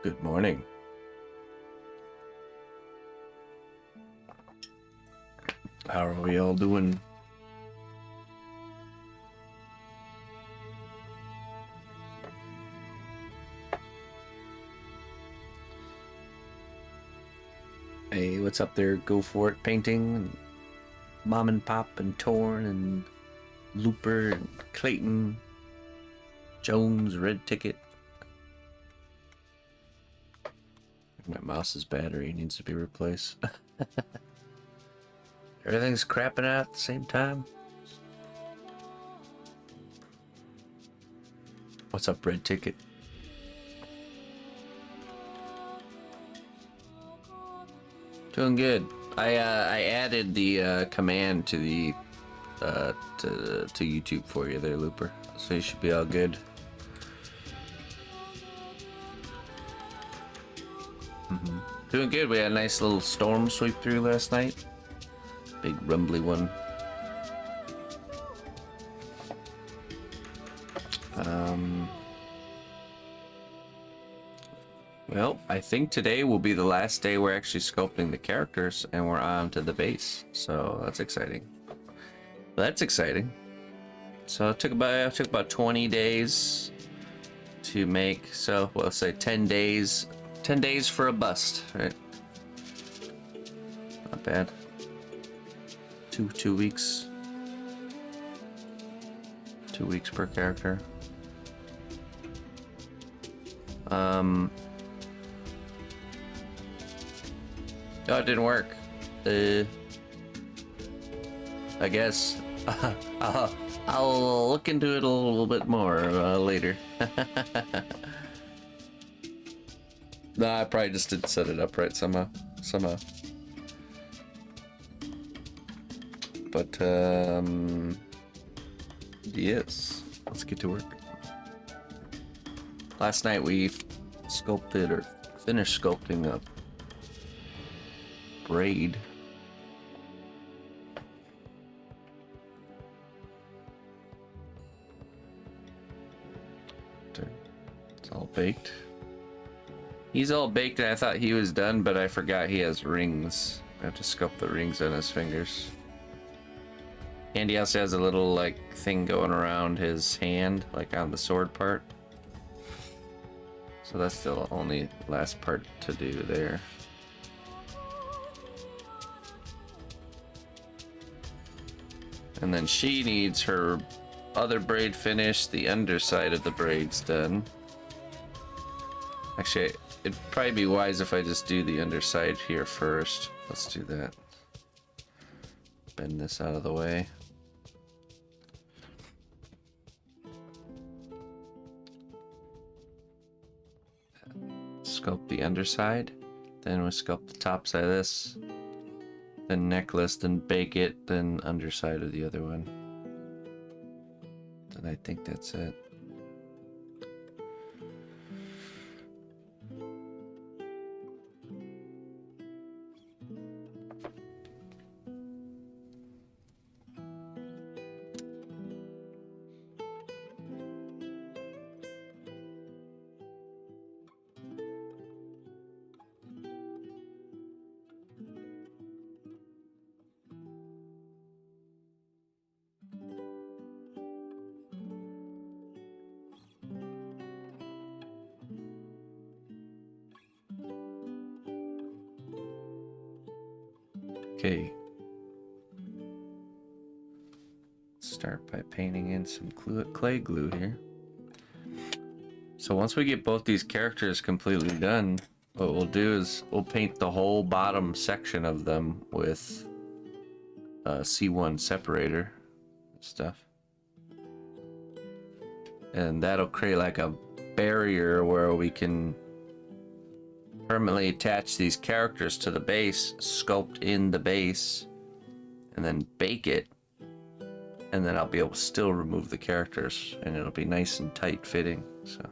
Good morning. How are we all doing? Hey, what's up there? Go for it painting. Mom and Pop and Torn and Looper and Clayton. Jones, Red Ticket. My mouse's battery needs to be replaced. Everything's crapping out at the same time. What's up, Red Ticket? Doing good. I added the command to the to YouTube for you there, Looper. So you should be all good. Doing good. We had a nice little storm sweep through last night. Big rumbly one. Well, I think today will be the last day we're actually sculpting the characters and we're on to the base. So that's exciting. That's exciting. So it took about 20 days to make, so we'll say 10 days. 10 days for a bust, right? Not bad. Two weeks. 2 weeks per character. Oh, it didn't work. I guess I'll look into it a little bit more later. Nah, I probably just didn't set it up right somehow. But yes, let's get to work. Last night we sculpted or finished sculpting a braid. It's all baked. He's all baked and I thought he was done, but I forgot he has rings. I have to sculpt the rings on his fingers. And he also has a little like thing going around his hand, like on the sword part. So that's the only last part to do there. And then she needs her other braid finished, the underside of the braid's done. Actually, it'd probably be wise if I just do the underside here first. Let's do that. Bend this out of the way. Sculpt the underside. Then we'll sculpt the top side of this. Then necklace, then bake it, then underside of the other one. And I think that's it. Okay. Start by painting in some clay glue here. So once we get both these characters completely done, what we'll do is we'll paint the whole bottom section of them with a C1 separator stuff. And that'll create like a barrier where we can permanently attach these characters to the base, sculpt in the base, and then bake it. And then I'll be able to still remove the characters and it'll be nice and tight fitting. So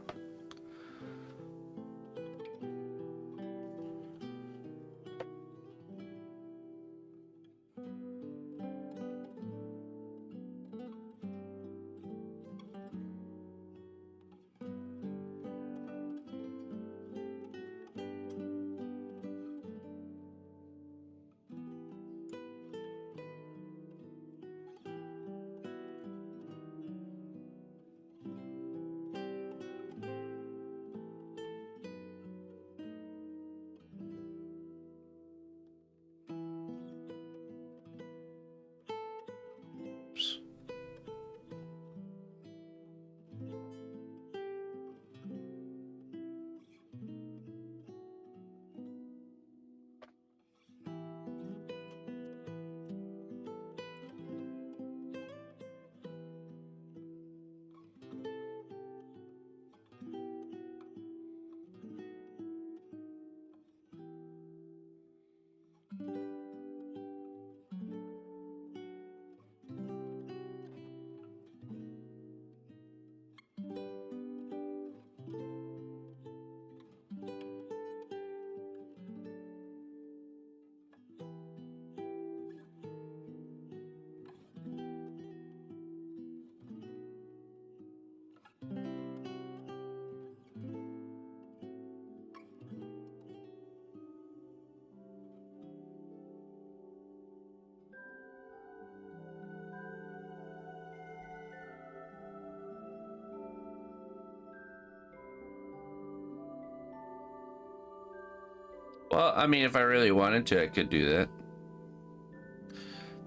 Well, I mean, if I really wanted to, I could do that.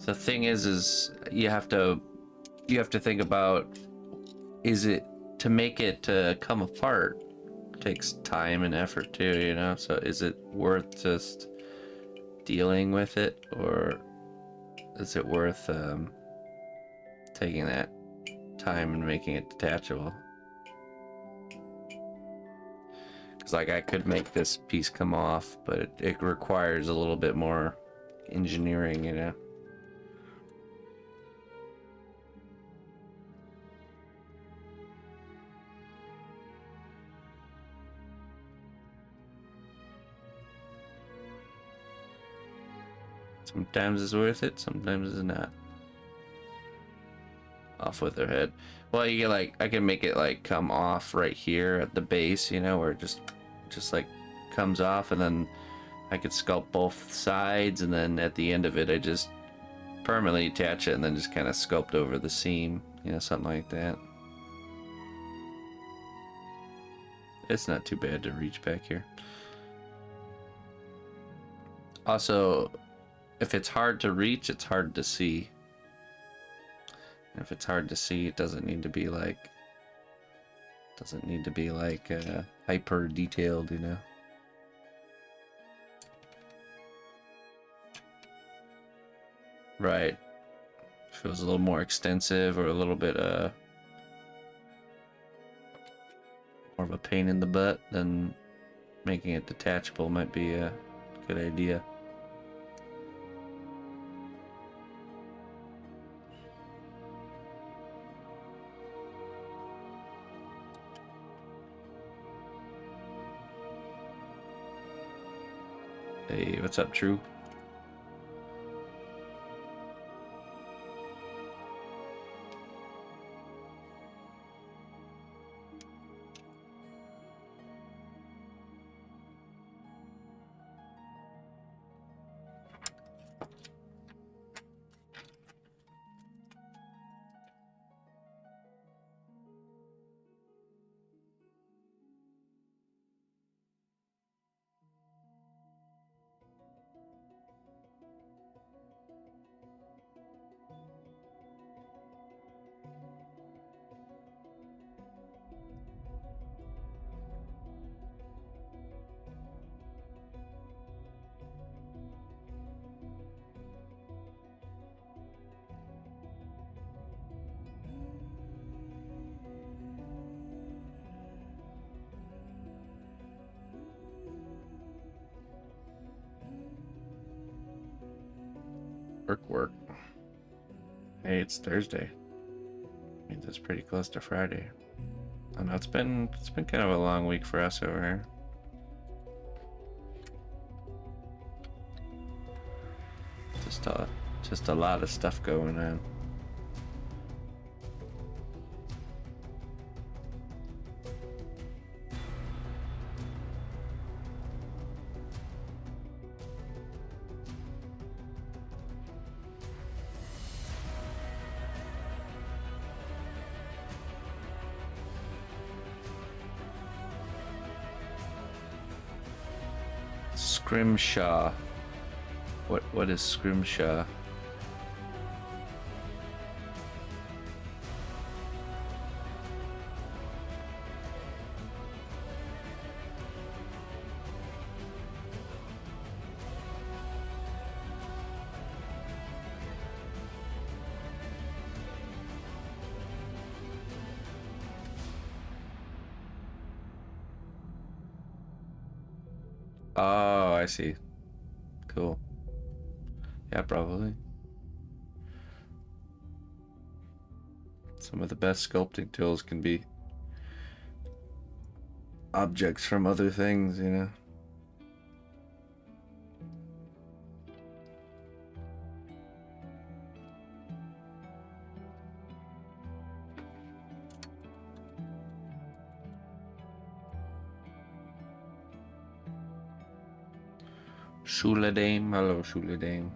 The thing is you have to think about, is it to make it come apart takes time and effort too, you know? So is it worth just dealing with it, or is it worth taking that time and making it detachable? Because like I could make this piece come off, but it requires a little bit more engineering, you know? Sometimes it's worth it, sometimes it's not. Off with their head. Well, you get like, I can make it like come off right here at the base, you know, where it just like comes off, and then I could sculpt both sides, and then at the end of it I just permanently attach it and then just kind of sculpt over the seam, you know, something like that. It's not too bad to reach back here. Also, if it's hard to reach, it's hard to see. And if it's hard to see, it doesn't need to be like hyper detailed, you know. Right. If it was a little more extensive or a little bit more of a pain in the butt, then making it detachable might be a good idea. Hey, what's up, True? Work. Hey, it's Thursday. I mean, that's pretty close to Friday. I know it's been kind of a long week for us over here. Just a lot of stuff going on. Scrimshaw. What is Scrimshaw? Oh, I see. Cool. Yeah, probably. Some of the best sculpting tools can be objects from other things, you know? Shula Dame, hello Shula Dame.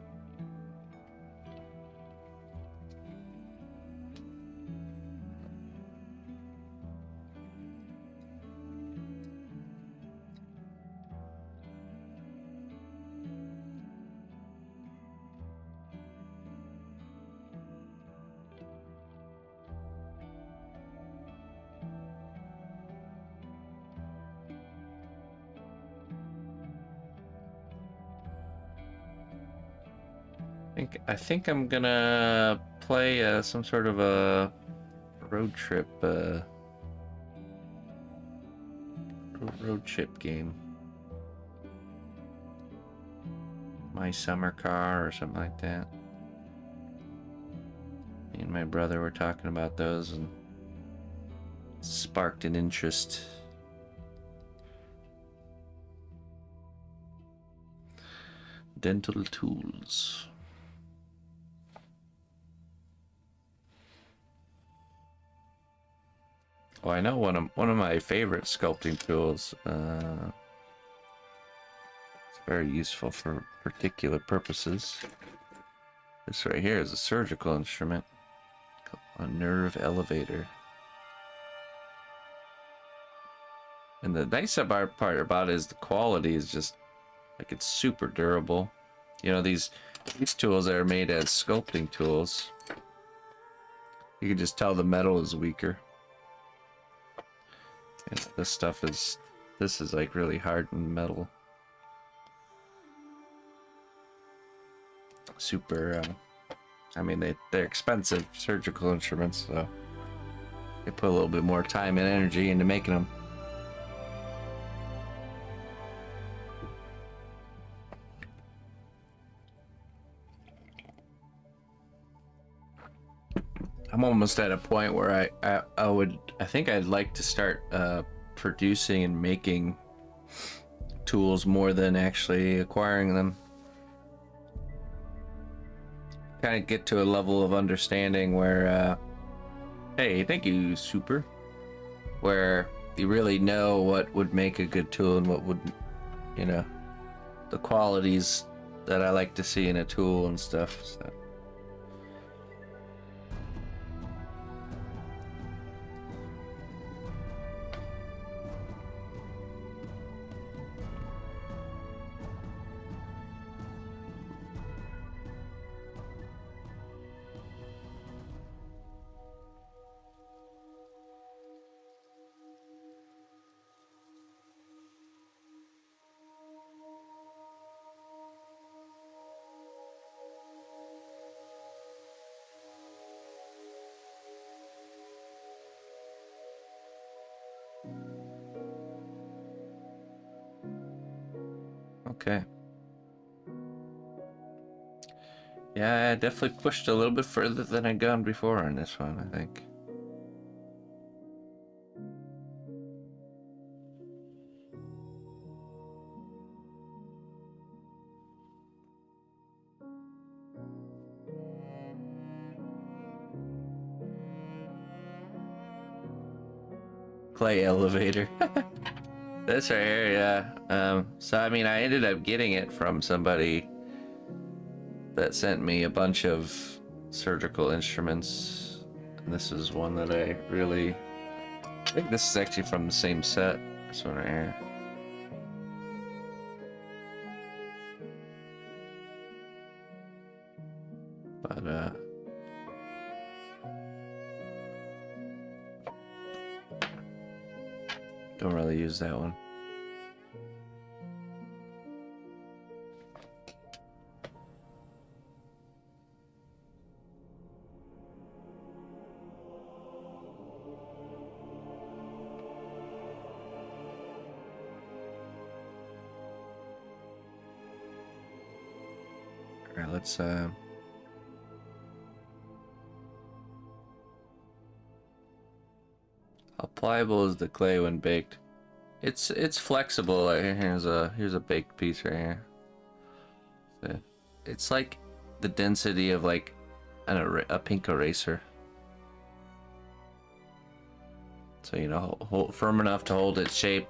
I think I'm gonna play some sort of a road trip road trip game. My summer car or something like that. Me and my brother were talking about those and sparked an interest. Dental tools. Oh, I know one of my favorite sculpting tools. It's very useful for particular purposes. This right here is a surgical instrument, a nerve elevator. And the nice part about it is the quality is just like it's super durable. You know, these tools that are made as sculpting tools, you can just tell the metal is weaker. And this is like really hardened metal. Super, I mean, they're expensive surgical instruments, so they put a little bit more time and energy into making them. I'm almost at a point where I think I'd like to start producing and making tools more than actually acquiring them. Kind of get to a level of understanding where, hey, thank you, Super, where you really know what would make a good tool and what would, you know, the qualities that I like to see in a tool and stuff. So. Okay. Yeah, I definitely pushed a little bit further than I'd gone before on this one, I think. Clay elevator. This right here, yeah. So I mean, I ended up getting it from somebody that sent me a bunch of surgical instruments. And this is one that I think this is actually from the same set. This one right here. But, don't really use that one. Alright, let's, how pliable is the clay when baked? It's flexible. Here's a baked piece right here. So it's like the density of like a pink eraser. So you know, firm enough to hold its shape,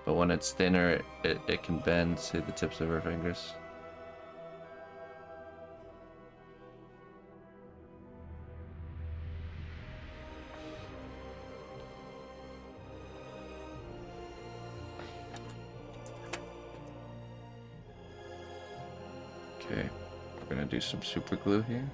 but when it's thinner, it can bend. See the tips of her fingers. Okay, we're gonna do some super glue here.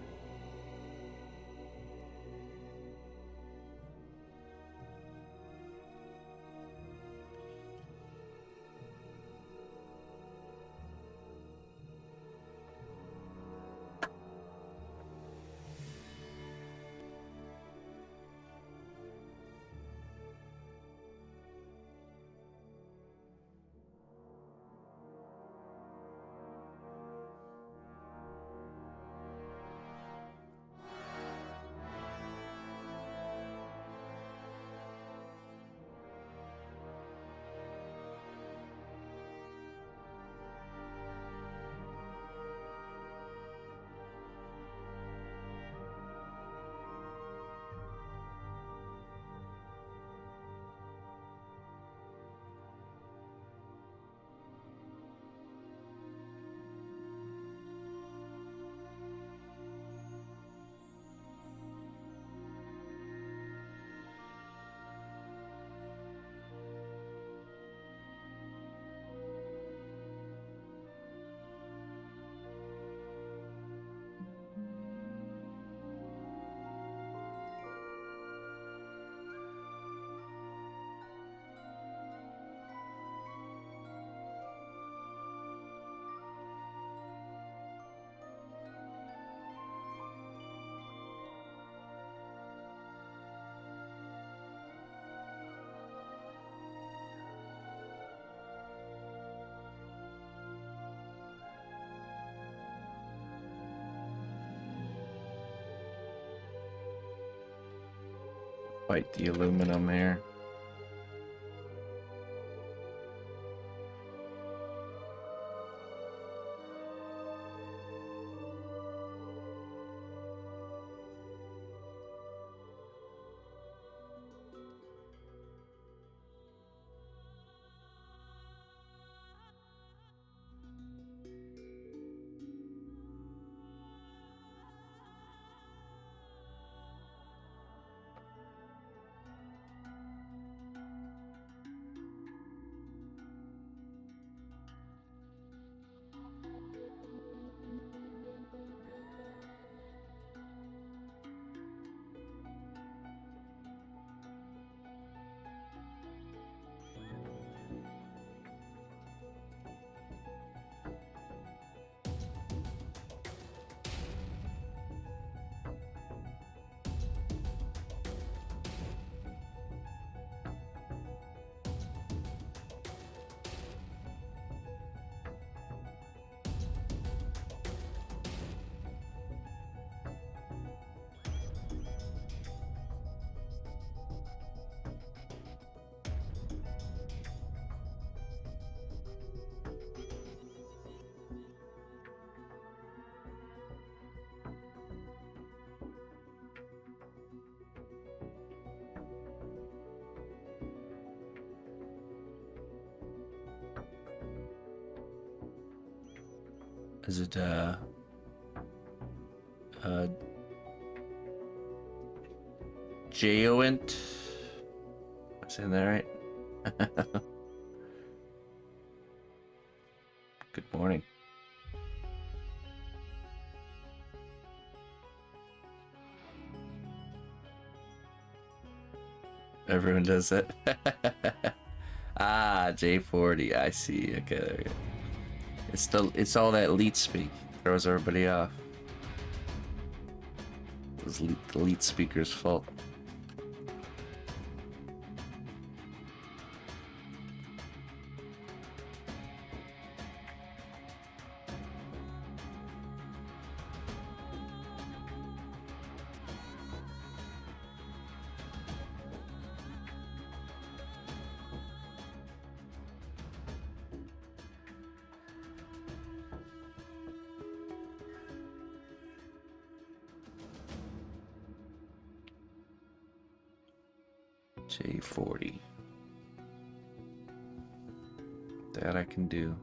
Fight the aluminum here. Is it Geoint? Am I saying that right? Good morning. Everyone does that. Ah, J40. I see. Okay, there we go. It's all that leet speak throws everybody off. It was the leet speaker's fault. J40. That I can do.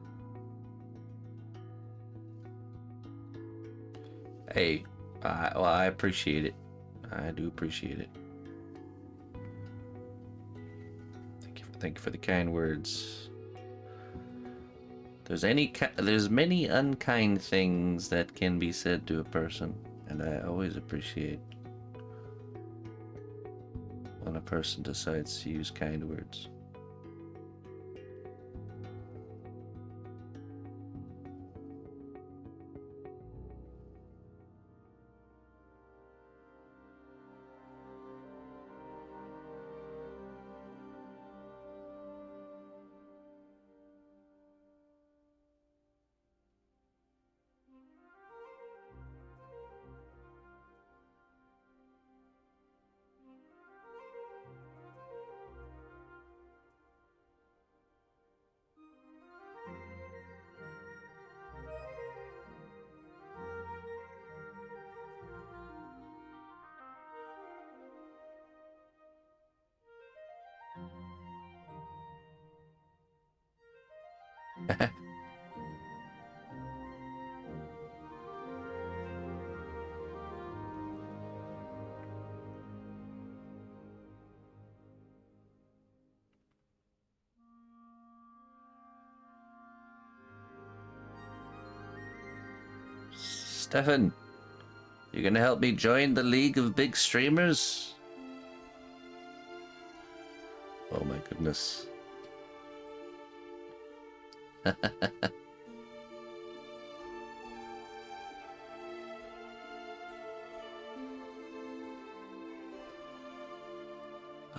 Hey, well, I appreciate it. I do appreciate it. Thank you for the kind words. There's many unkind things that can be said to a person, and I always appreciate when a person decides to use kind words. Stefan, you gonna help me join the League of Big Streamers? Oh my goodness.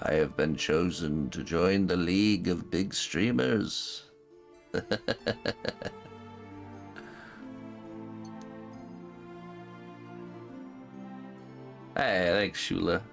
I have been chosen to join the League of Big Streamers. Hey, thanks, Shula.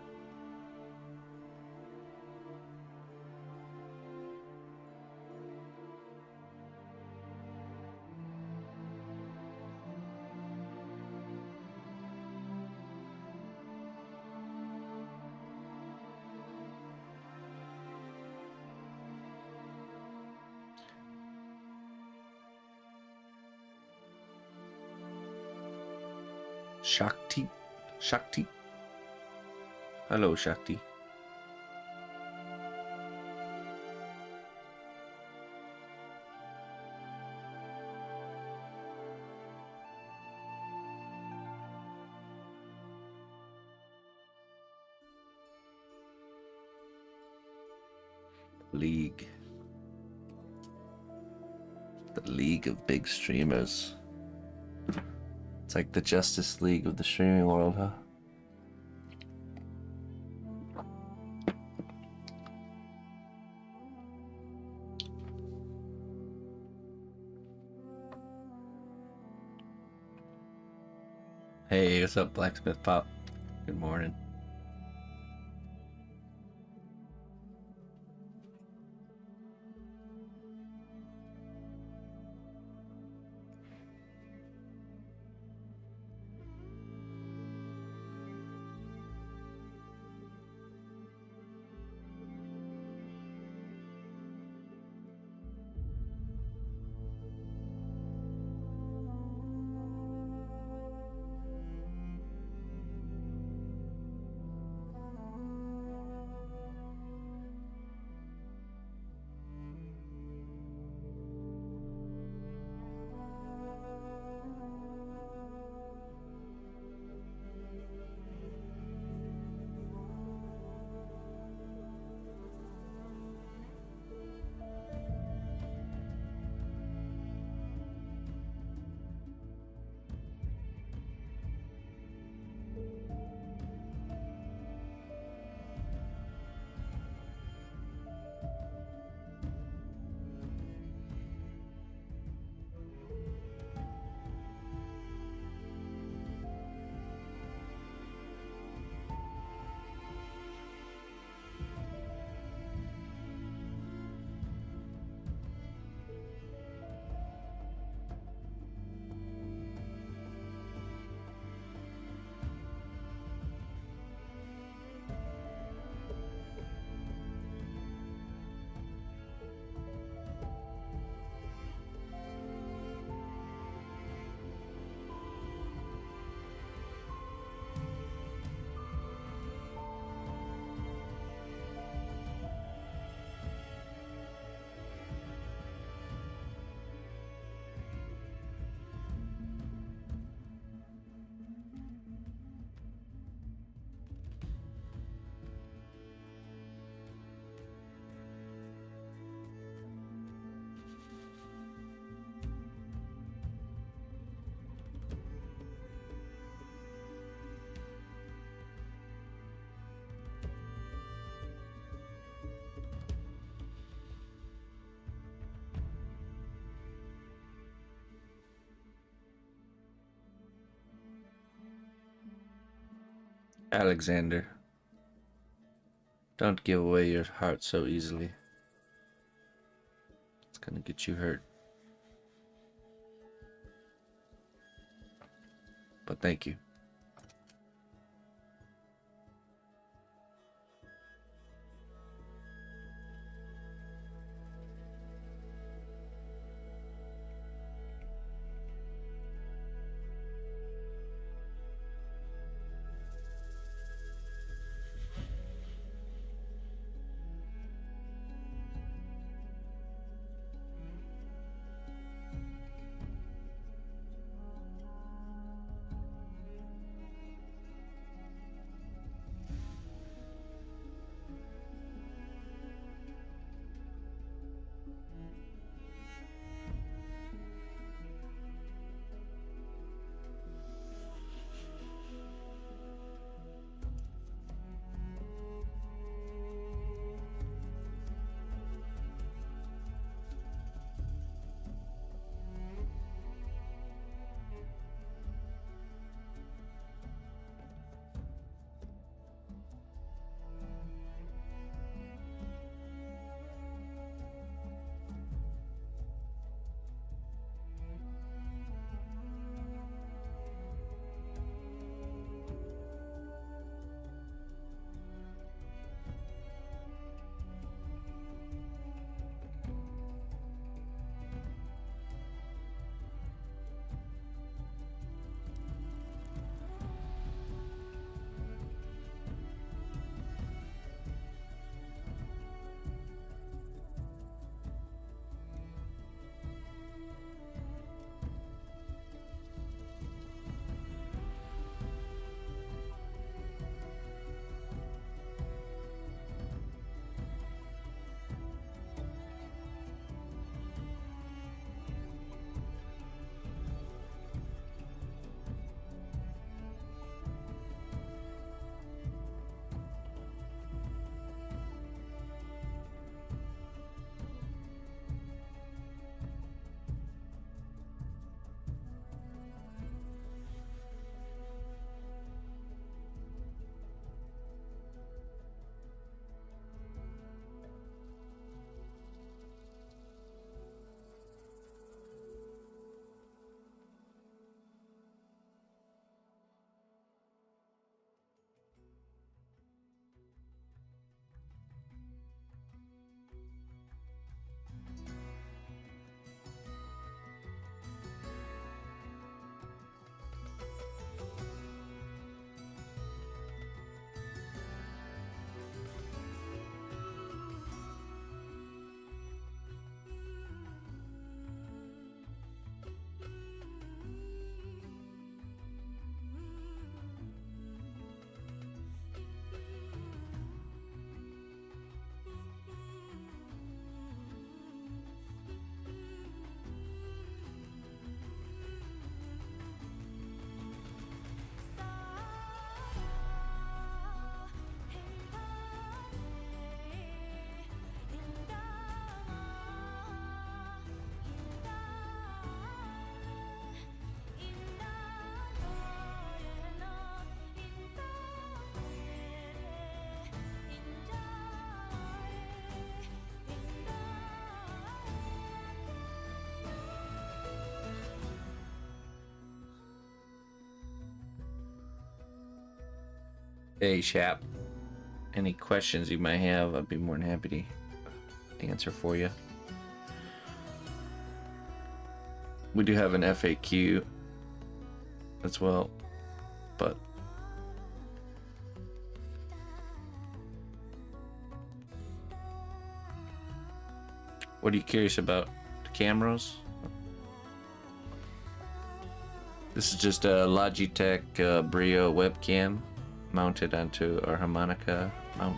Shakti. Shakti. Hello, Shakti. League. The League of Big Streamers. It's like the Justice League of the streaming world, huh? Hey, what's up, Blacksmith Pop? Good morning. Alexander, don't give away your heart so easily. It's gonna get you hurt. But thank you. Hey, chap. Any questions you might have, I'd be more than happy to answer for you. We do have an FAQ as well, but what are you curious about? The cameras? This is just a Logitech Brio webcam mounted onto our harmonica mount.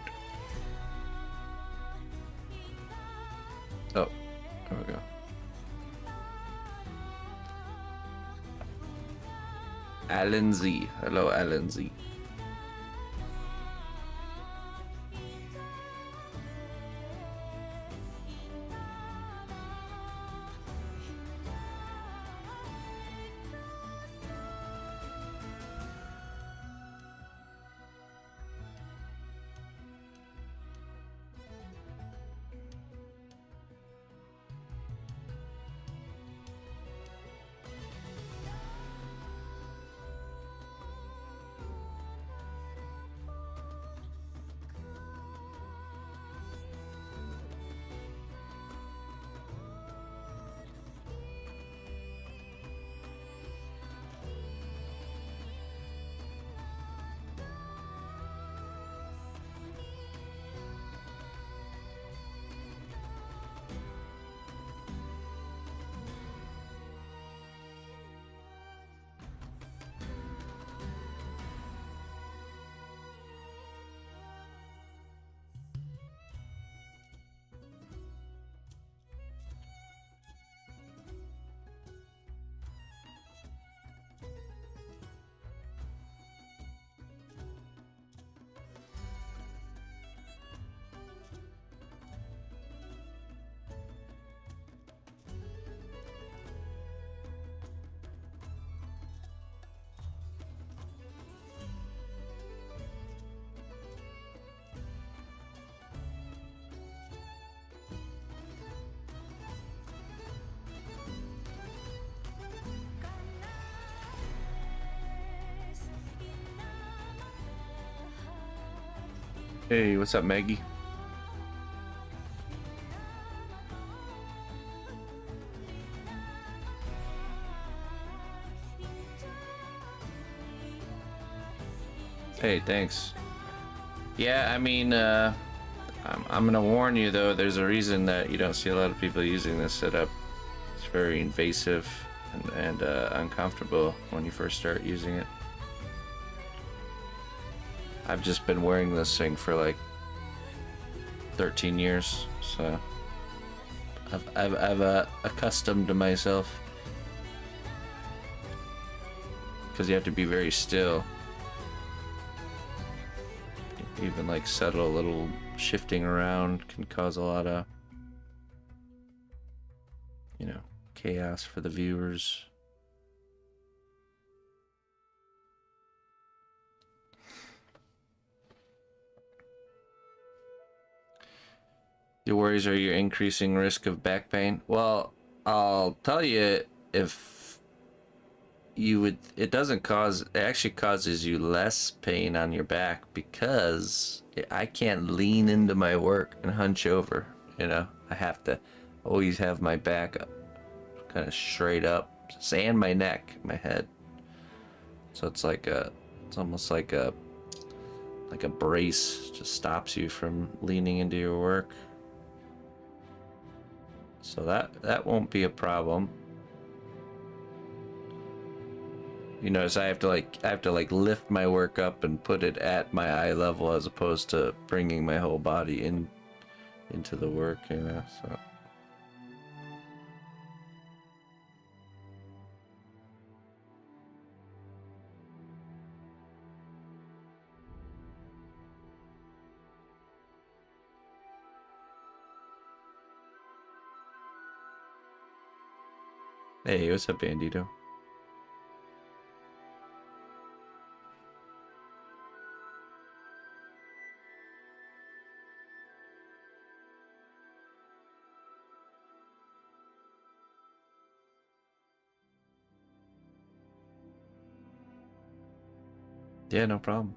Oh, there we go. Alan Z. Hello, Alan Z. Hey, what's up, Maggie? Hey, thanks. Yeah, I mean, I'm gonna warn you though, there's a reason that you don't see a lot of people using this setup. It's very invasive and uncomfortable when you first start using it. I've just been wearing this thing for like 13 years, so I've accustomed to myself. Because you have to be very still. Even like subtle little shifting around can cause a lot of, you know, chaos for the viewers. Your worries are your increasing risk of back pain. Well, I'll tell you, if you would, it doesn't cause, it actually causes you less pain on your back because I can't lean into my work and hunch over, you know. I have to always have my back up, kind of straight up, and my neck, my head. So it's like it's almost like a brace, just stops you from leaning into your work. So that won't be a problem. You notice I have to like lift my work up and put it at my eye level as opposed to bringing my whole body into the work, you know. So hey, what's up, Bandito? Yeah, no problem.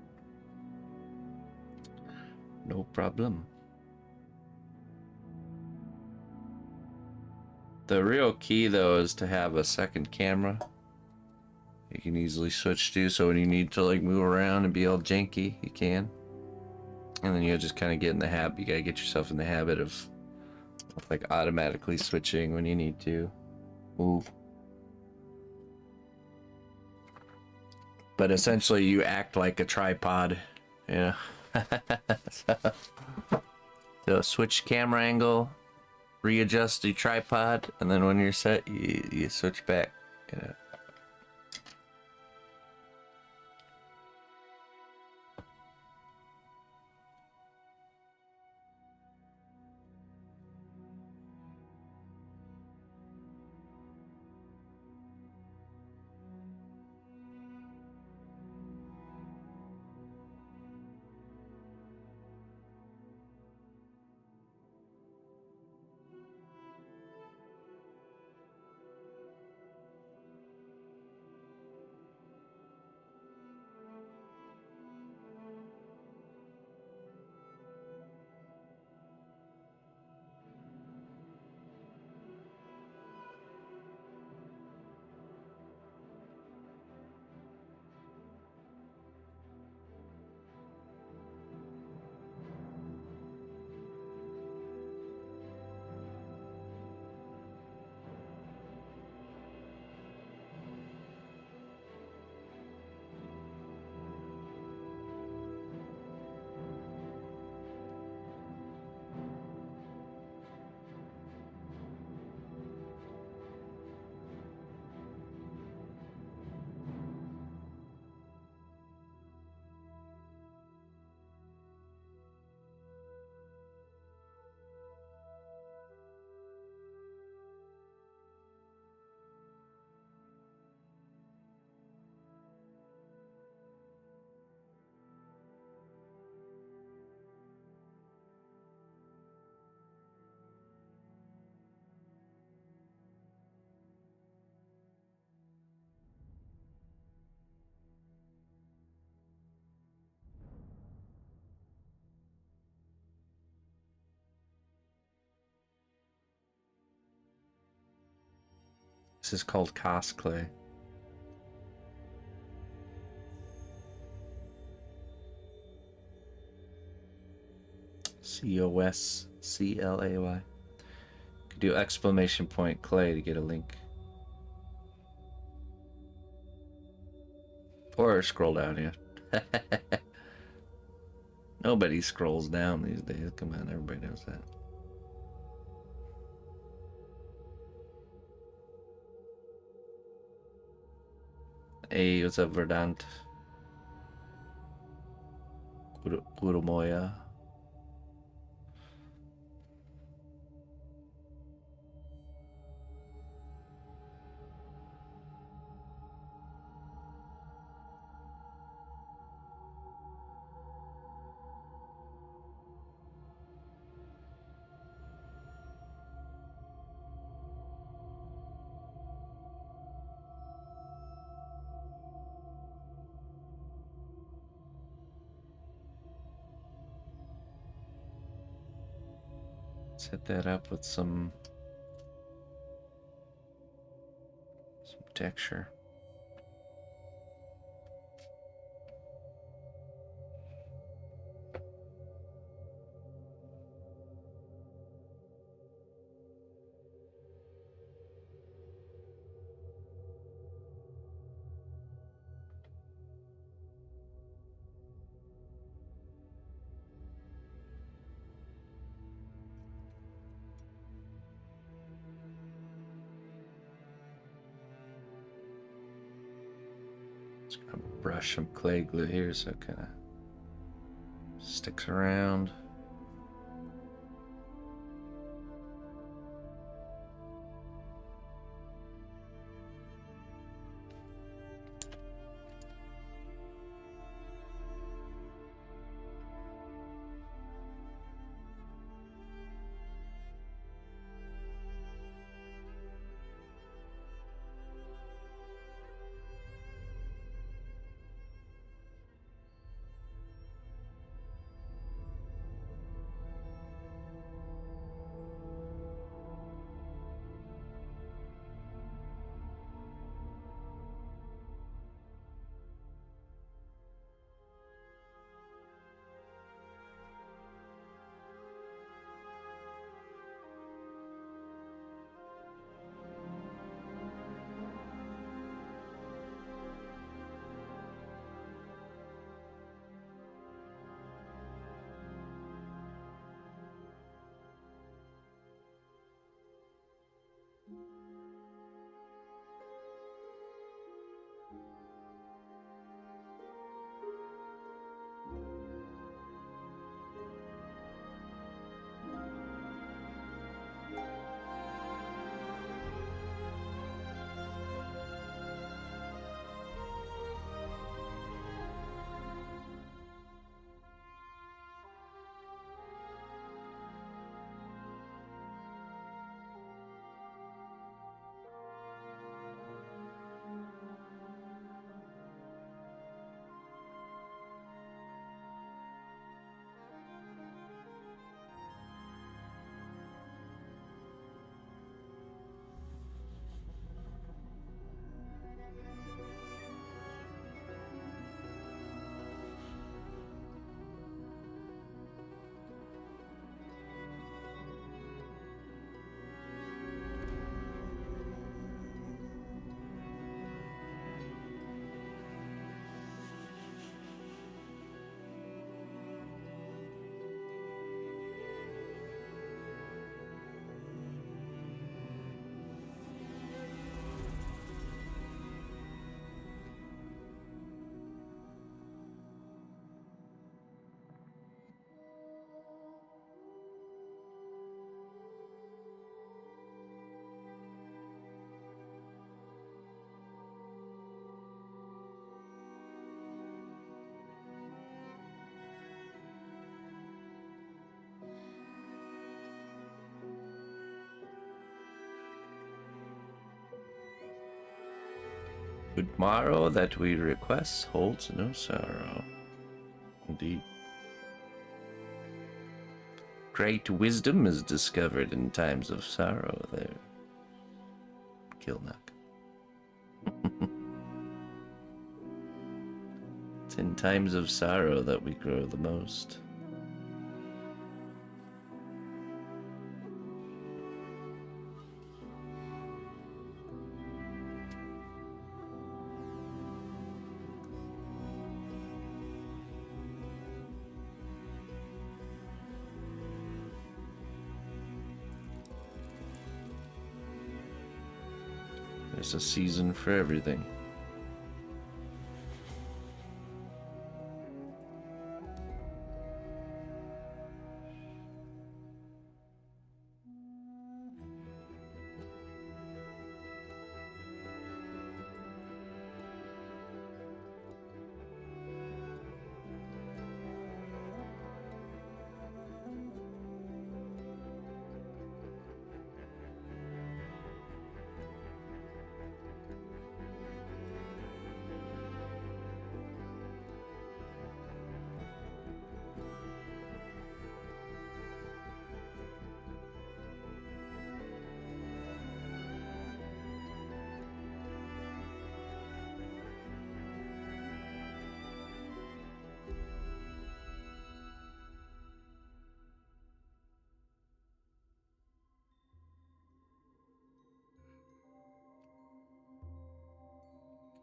No problem. The real key though is to have a second camera you can easily switch to, so when you need to like move around and be all janky, you can. And then you'll just kind of get in the habit. You gotta get yourself in the habit of like automatically switching when you need to move. But essentially you act like a tripod, you know. So switch camera angle, readjust the tripod, and then when you're set, you switch back, you know. This is called cosplay. COSCLAY. Could do exclamation point clay to get a link. Or scroll down, yeah. Nobody scrolls down these days. Come on, everybody knows that. Hey, what's up, Verdant? Kurumoya. Set that up with some texture. Just gonna brush some clay glue here so it kind of sticks around. Tomorrow that we request holds no sorrow. Indeed. Great wisdom is discovered in times of sorrow there. Kilnock. It's in times of sorrow that we grow the most. There's a season for everything.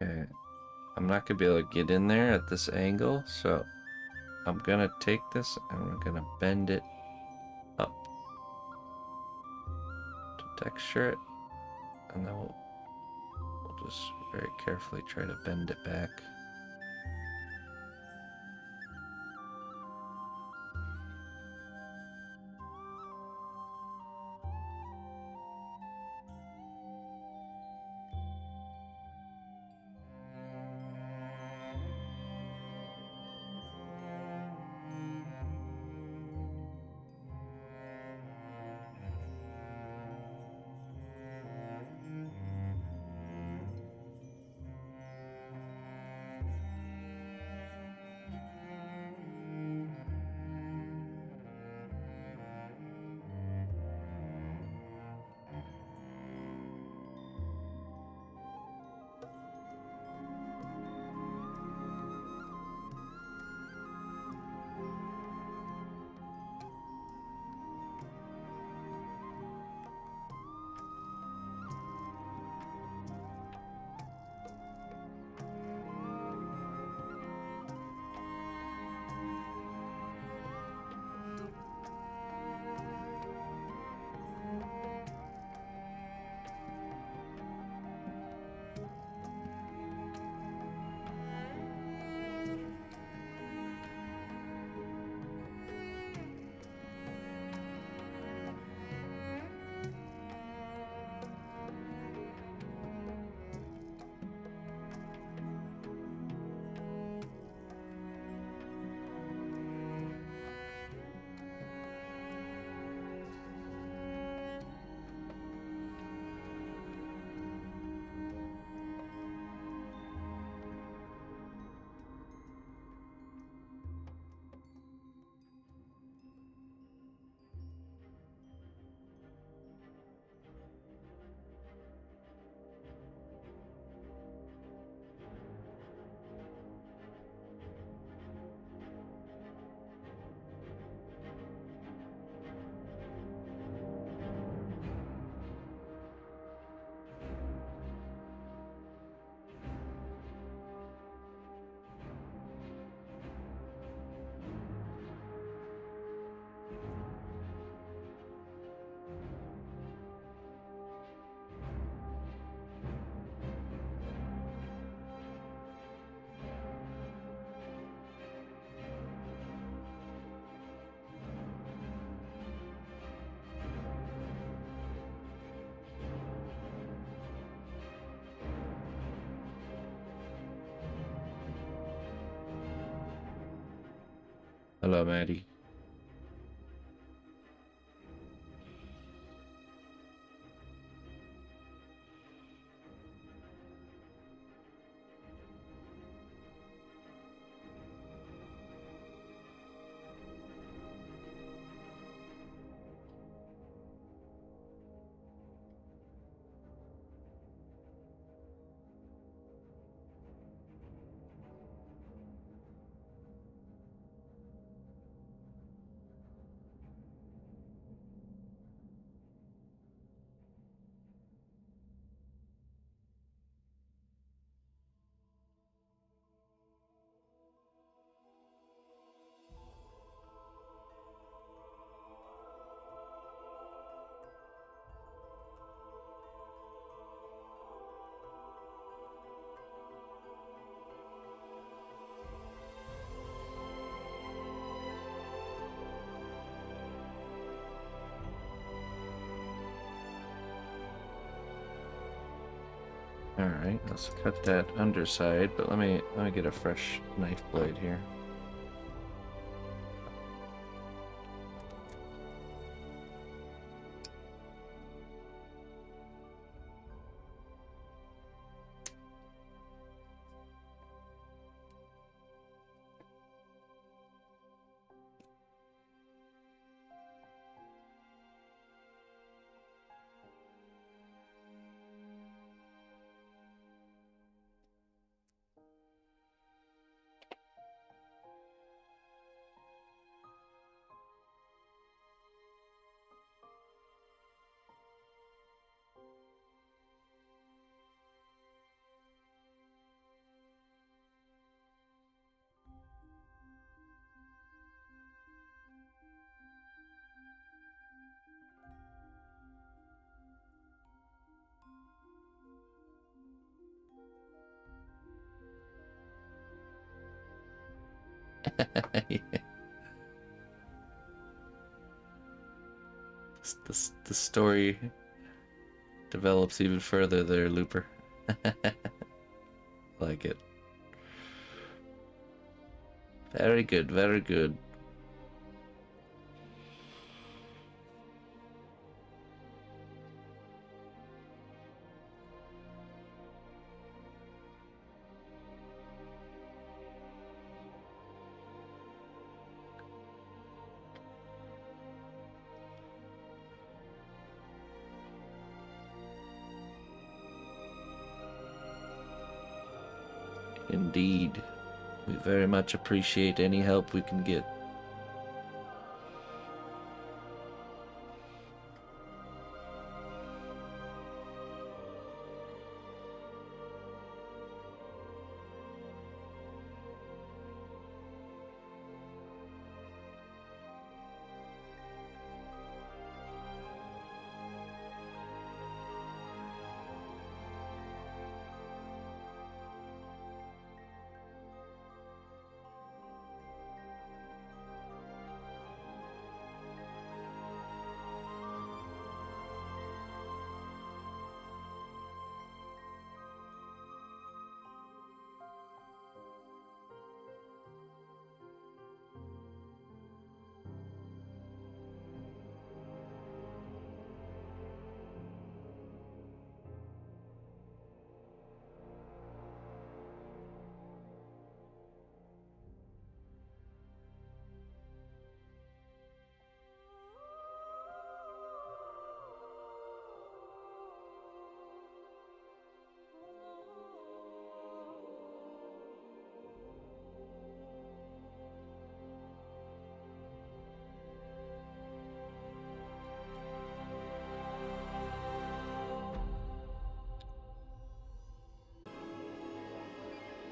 Okay, I'm not gonna be able to get in there at this angle, so I'm gonna take this and we're gonna bend it up to texture it, and then we'll just very carefully try to bend it back. Hello, Maddie. Alright, let's cut that underside, but let me get a fresh knife blade here. Yeah. The story develops even further there, Looper. Like it. Very good, very good. Indeed. We very much appreciate any help we can get.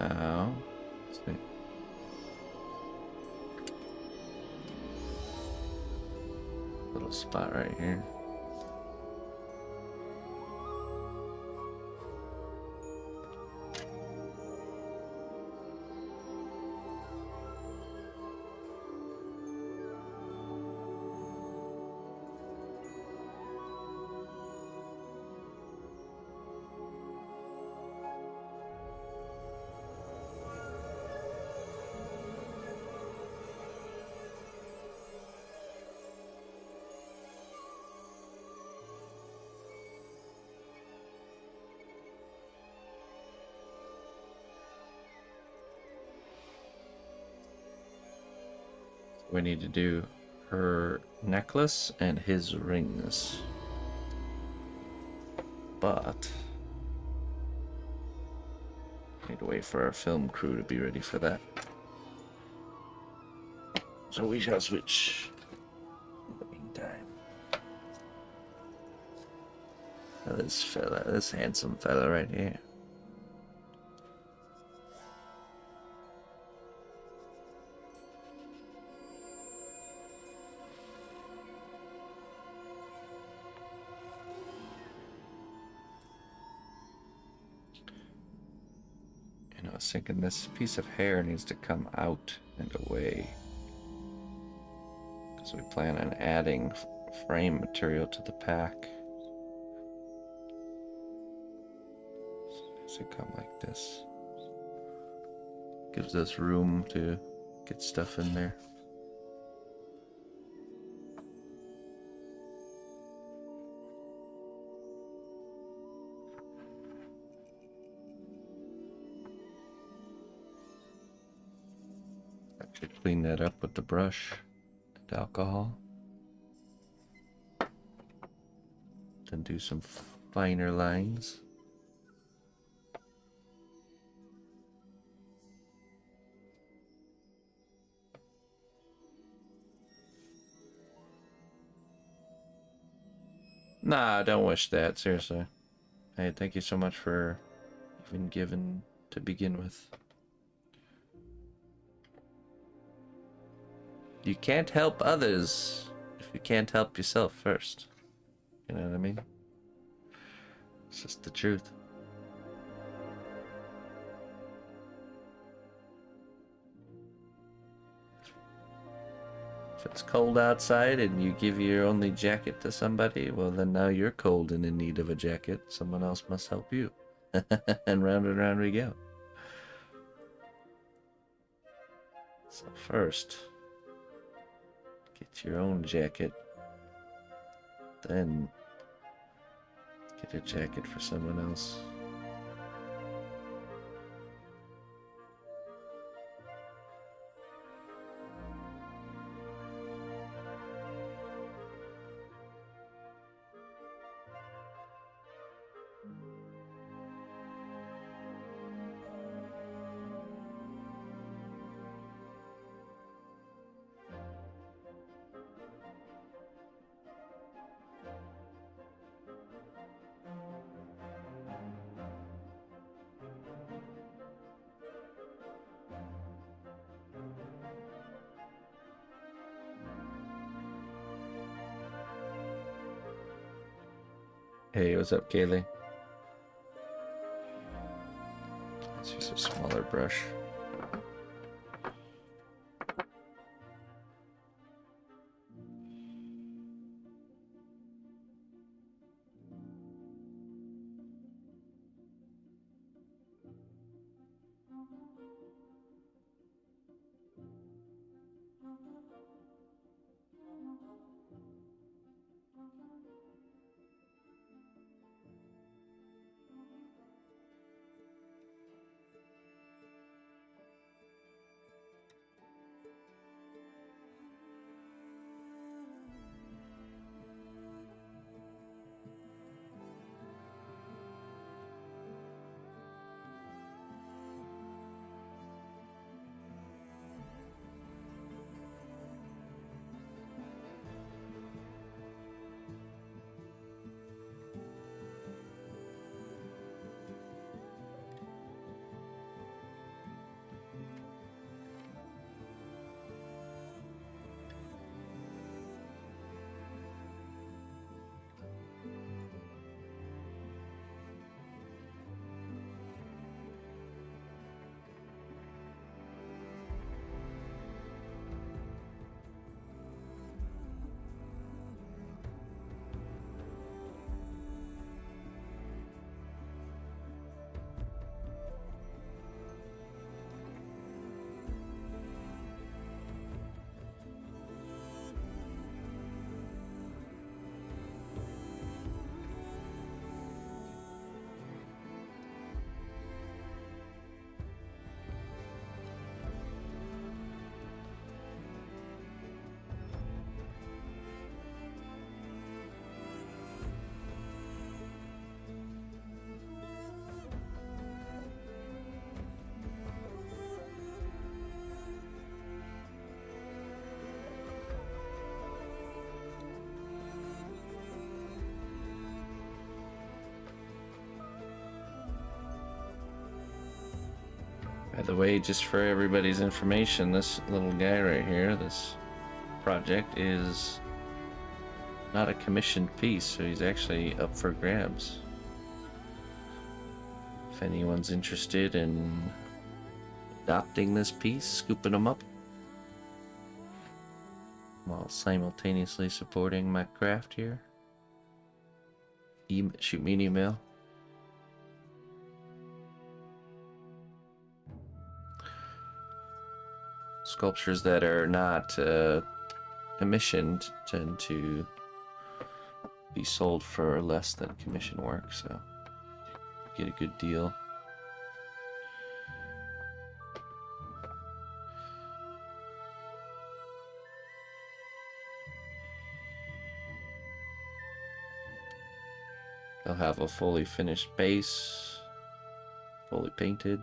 Oh, let's see. Little spot right here. We need to do her necklace and his rings. But need to wait for our film crew to be ready for that. So we shall switch in the meantime. Now this fella, this handsome fella right here. I was thinking this piece of hair needs to come out and away, because we plan on adding frame material to the pack. So come like this. Gives us room to get stuff in there. Actually clean that up with the brush and alcohol. Then do some finer lines. Nah, don't wish that, seriously. Hey, thank you so much for even giving to begin with. You can't help others if you can't help yourself first. You know what I mean? It's just the truth. If it's cold outside and you give your only jacket to somebody, well then now you're cold and in need of a jacket. Someone else must help you. And round we go. So first, get your own jacket. Then get a jacket for someone else. Hey, what's up, Kaylee? Let's use a smaller brush. By the way, just for everybody's information, this little guy right here, this project is not a commissioned piece, so he's actually up for grabs. If anyone's interested in adopting this piece, scooping them up, while simultaneously supporting my craft here, shoot me an email. Sculptures that are not commissioned tend to be sold for less than commission work, so get a good deal. They'll have a fully finished base, fully painted.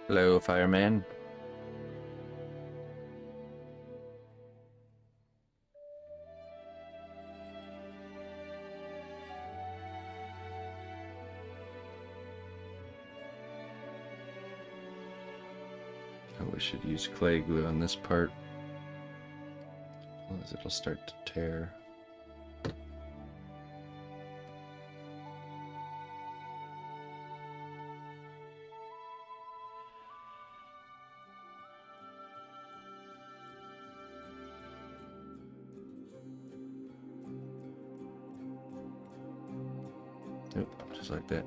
Hello, fireman. I wish I'd use clay glue on this part, otherwise it'll start to tear. Nope, just like that.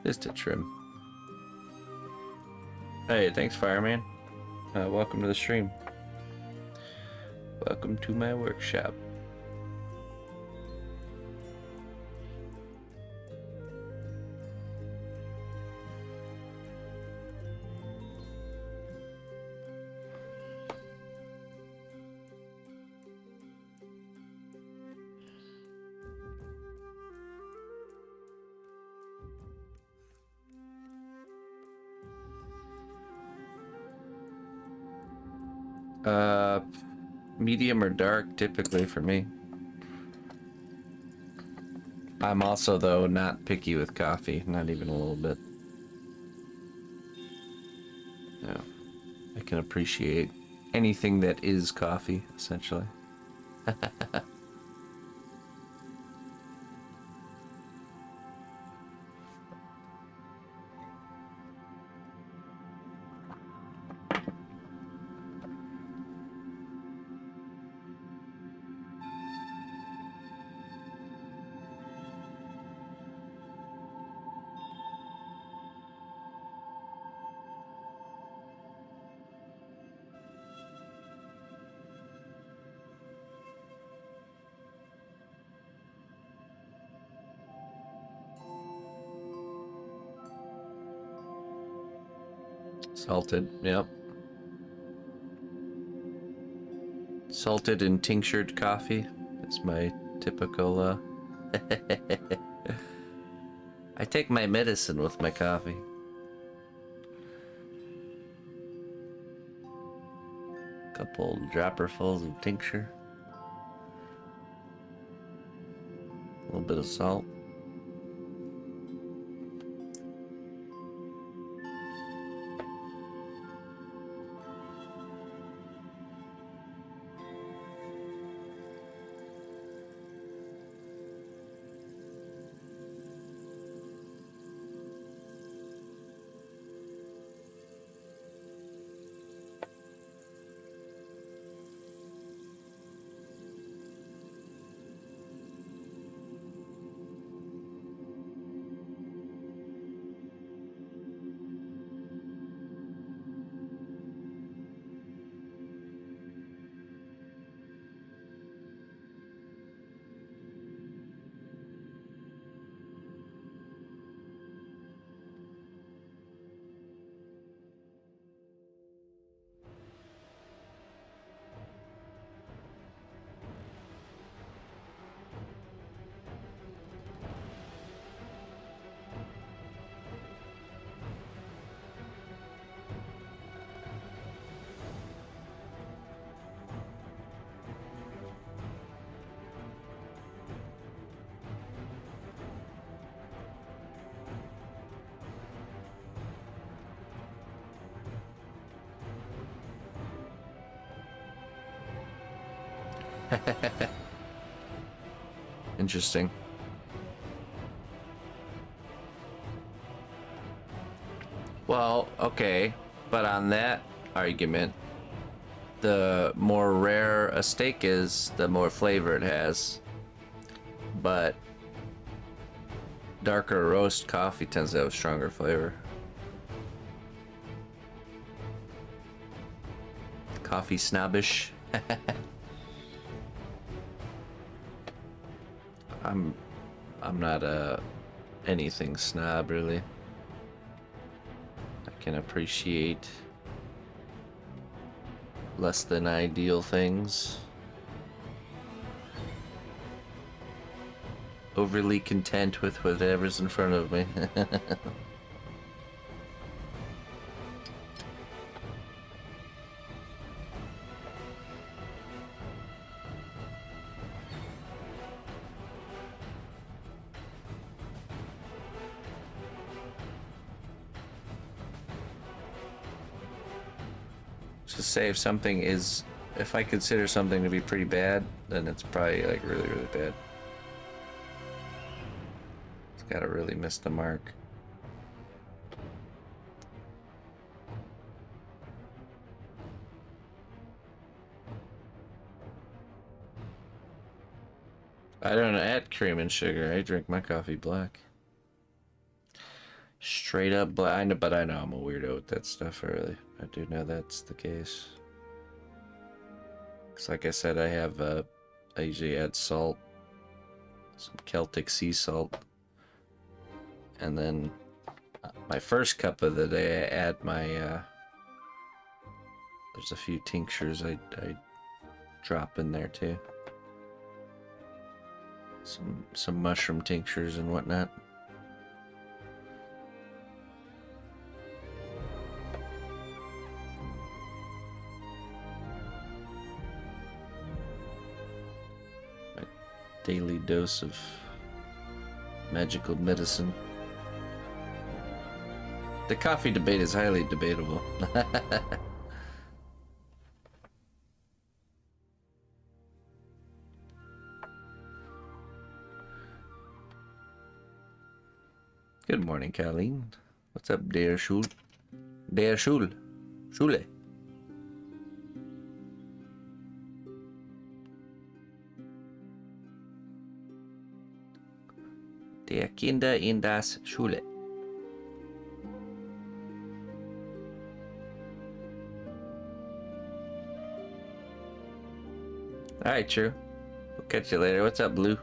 Just a trim. Hey, thanks, fireman. Welcome to the stream. Welcome to my workshop. Medium or dark, typically for me. I'm also, though, not picky with coffee, not even a little bit. No, I can appreciate anything that is coffee, essentially. Salted, yep. Salted and tinctured coffee. That's my typical, I take my medicine with my coffee. Couple dropperfuls of tincture. A little bit of salt. Interesting. Well, okay, but on that argument, the more rare a steak is, the more flavor it has. But darker roast coffee tends to have a stronger flavor. Coffee snobbish. I'm not a anything snob really. I can appreciate less than ideal things. Overly content with whatever's in front of me. Just say if I consider something to be pretty bad, then it's probably like really, really bad. It's gotta really miss the mark. I don't add cream and sugar. I drink my coffee black. Straight up black. I know, but I know I'm a weirdo with that stuff. I do know that's the case. Cause like I said, I usually add salt, some Celtic sea salt, and then my first cup of the day, I add my. There's a few tinctures I drop in there too. Some mushroom tinctures and whatnot. My daily dose of magical medicine. The coffee debate is highly debatable. Good morning, Colleen. What's up, dear Schul? Der Schule. Der Kinder in das Schule. Alright, true. We'll catch you later. What's up, Blue?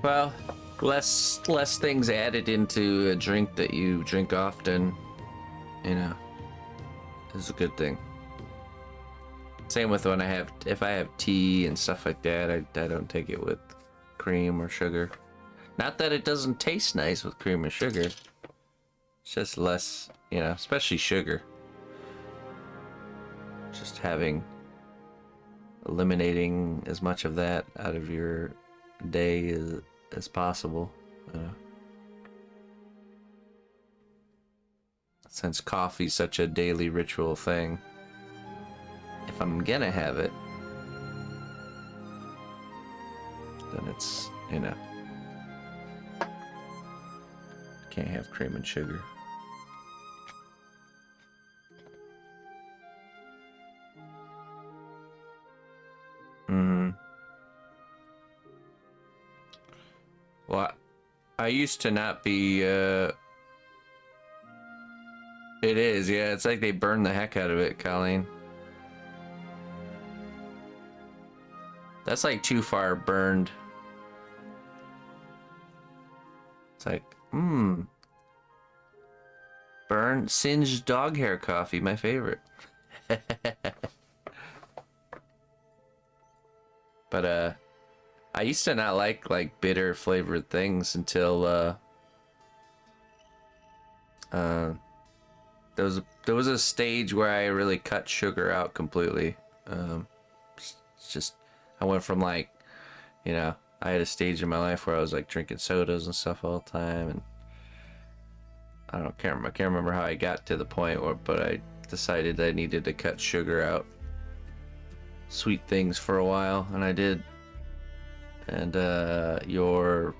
Well, less things added into a drink that you drink often, you know, is a good thing. Same with when if I have tea and stuff like that, I don't take it with cream or sugar. Not that it doesn't taste nice with cream or sugar. It's just less, you know, especially sugar. Just eliminating as much of that out of your day as possible. Since coffee's such a daily ritual thing, if I'm gonna have it, then it's, you know, can't have cream and sugar. Well, I used to not be It is, yeah. It's like they burn the heck out of it, Colleen. That's like too far burned. It's like, burn singed dog hair coffee, my favorite. But I used to not like bitter flavored things until there was a stage where I really cut sugar out completely. It's just I went from like, you know, I had a stage in my life where I was like drinking sodas and stuff all the time, and I can't remember how I got to the point where, but I decided I needed to cut sugar out, sweet things for a while, and I did. And your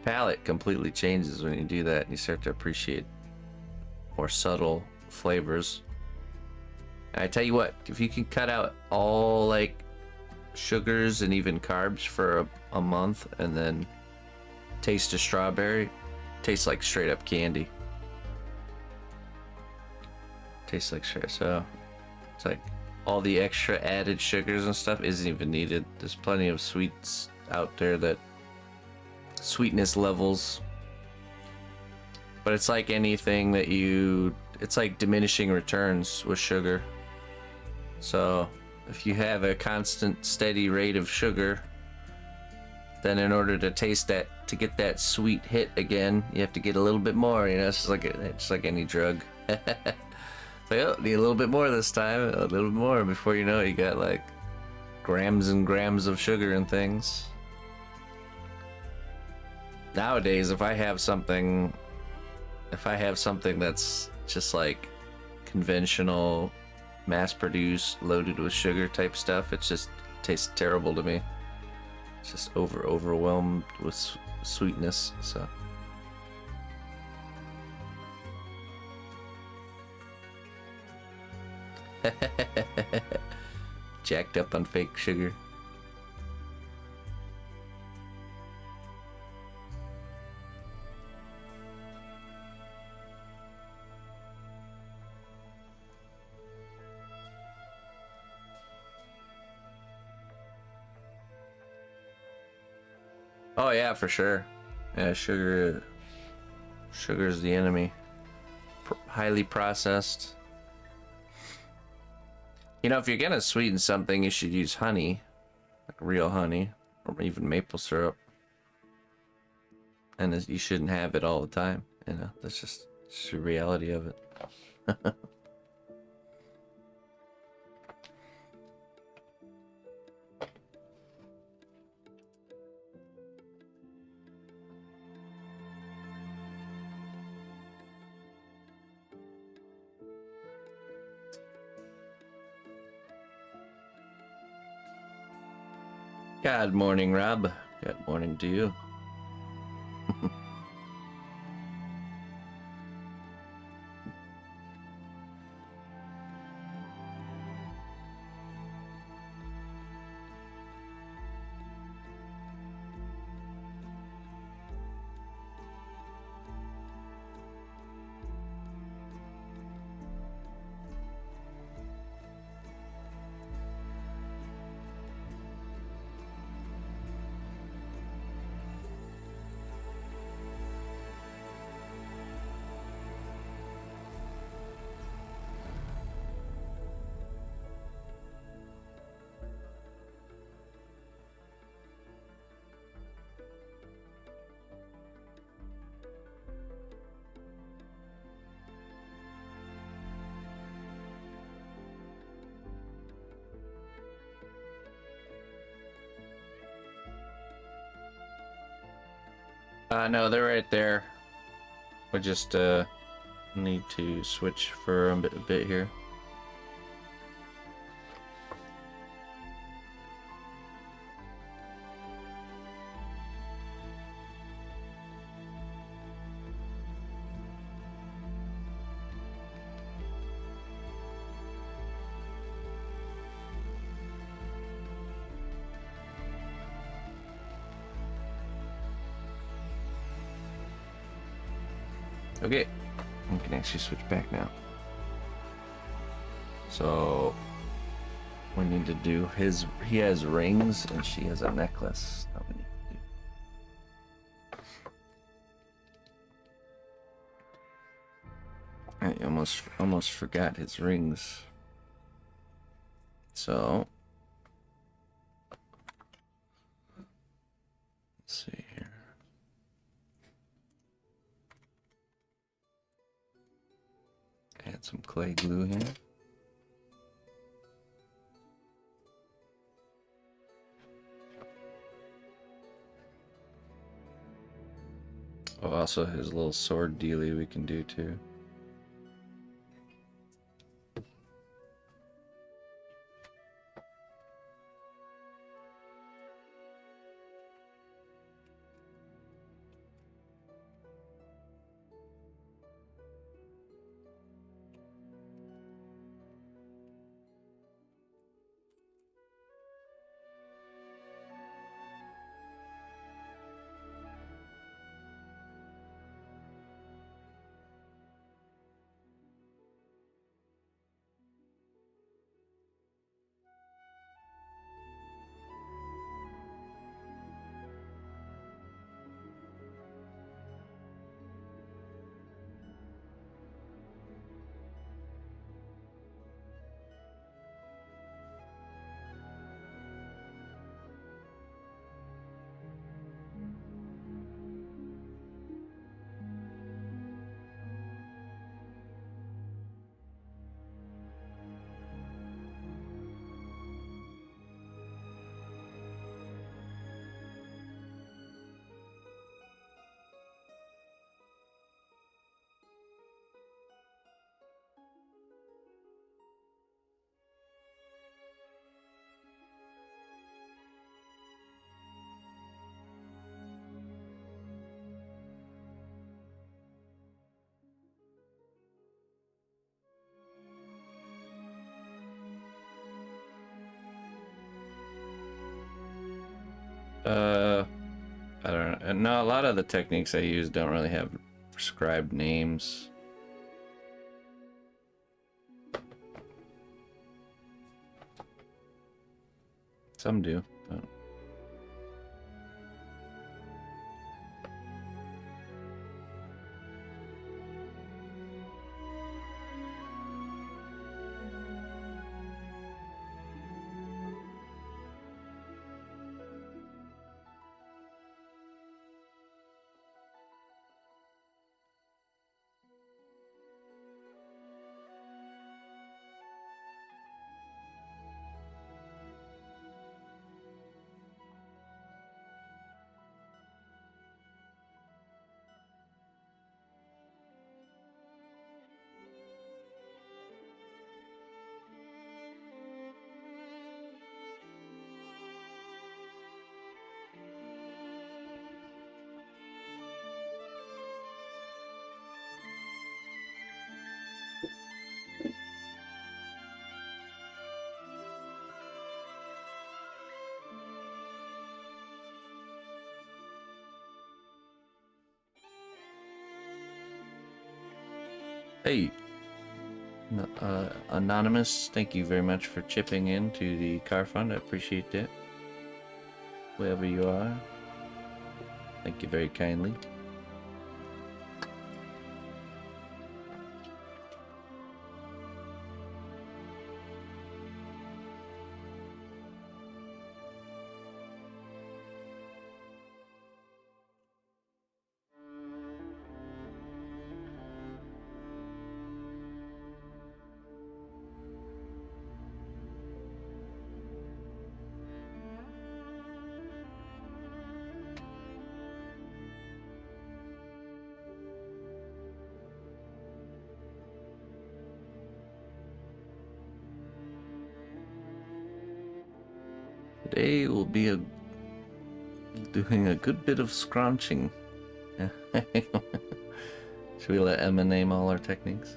palate completely changes when you do that, and you start to appreciate more subtle flavors. And I tell you what, if you can cut out all like sugars and even carbs for a month, and then taste a strawberry, tastes like straight up candy. Tastes like straight. So it's like all the extra added sugars and stuff isn't even needed. There's plenty of sweets out there that sweetness levels, but it's like anything that it's like diminishing returns with sugar. So if you have a constant steady rate of sugar, then in order to taste that, to get that sweet hit again, you have to get a little bit more. You know, it's like any drug. It's like, oh, need a little bit more this time, a little bit more. Before you know it, you got like grams and grams of sugar and things. Nowadays, if I have something that's just like conventional, mass-produced, loaded with sugar type stuff, it just tastes terrible to me. It's just overwhelmed with sweetness. So jacked up on fake sugar. Oh yeah, for sure. Yeah, sugar's the enemy. Highly processed. You know, if you're gonna sweeten something, you should use honey, like real honey, or even maple syrup. And you shouldn't have it all the time. You know, that's just the reality of it. Good morning, Rob. Good morning to you. No, they're right there. We just need to switch for a bit here. Okay. We can actually switch back now. So we need to do his. He has rings and she has a necklace. That we need to do. I almost forgot his rings. So let's see here. Add some clay glue here. Oh, also his little sword dealie we can do too. I don't know. No, a lot of the techniques I use don't really have prescribed names. Some do, but... Hey, Anonymous, thank you very much for chipping in to the car fund. I appreciate that. Wherever you are, thank you very kindly. Today will be doing a good bit of scrunching. Should we let Emma name all our techniques?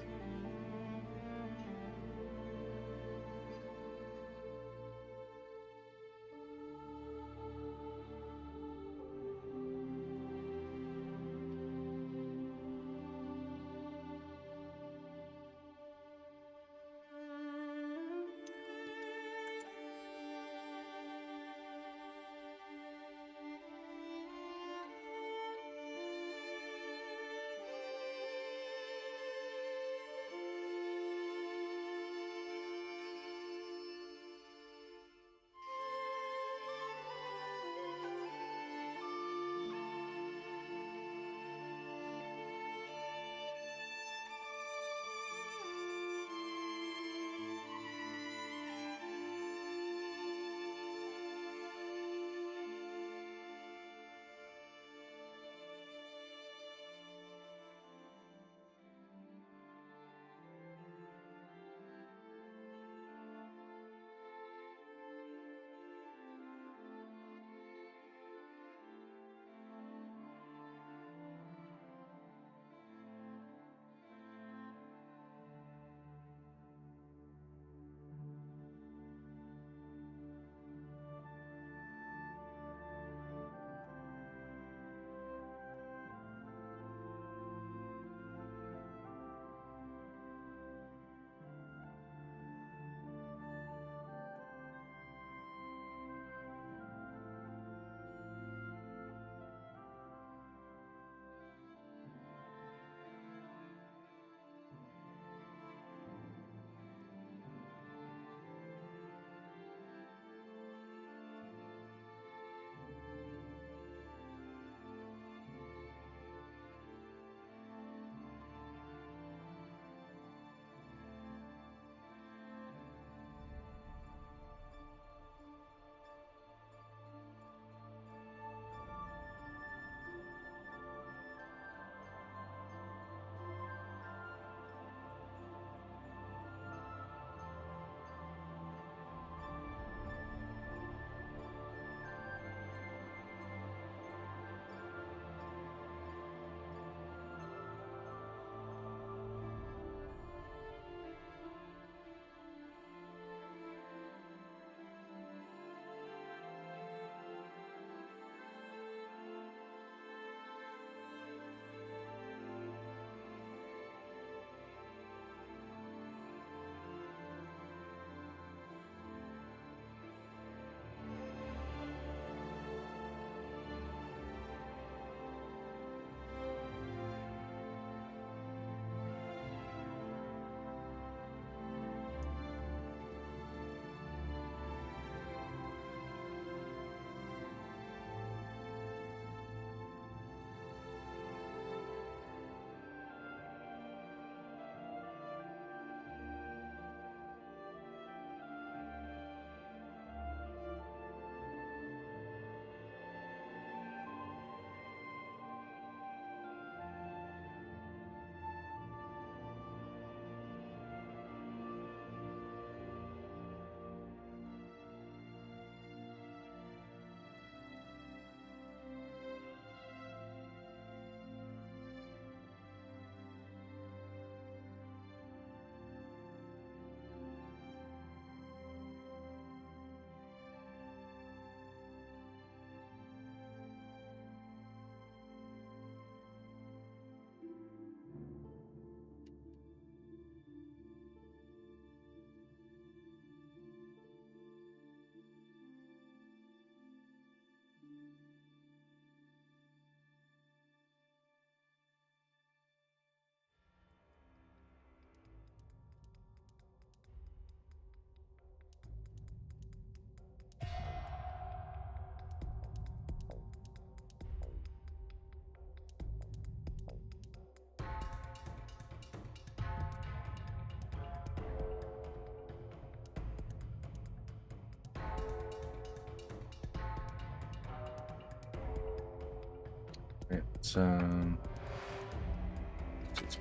Right, let's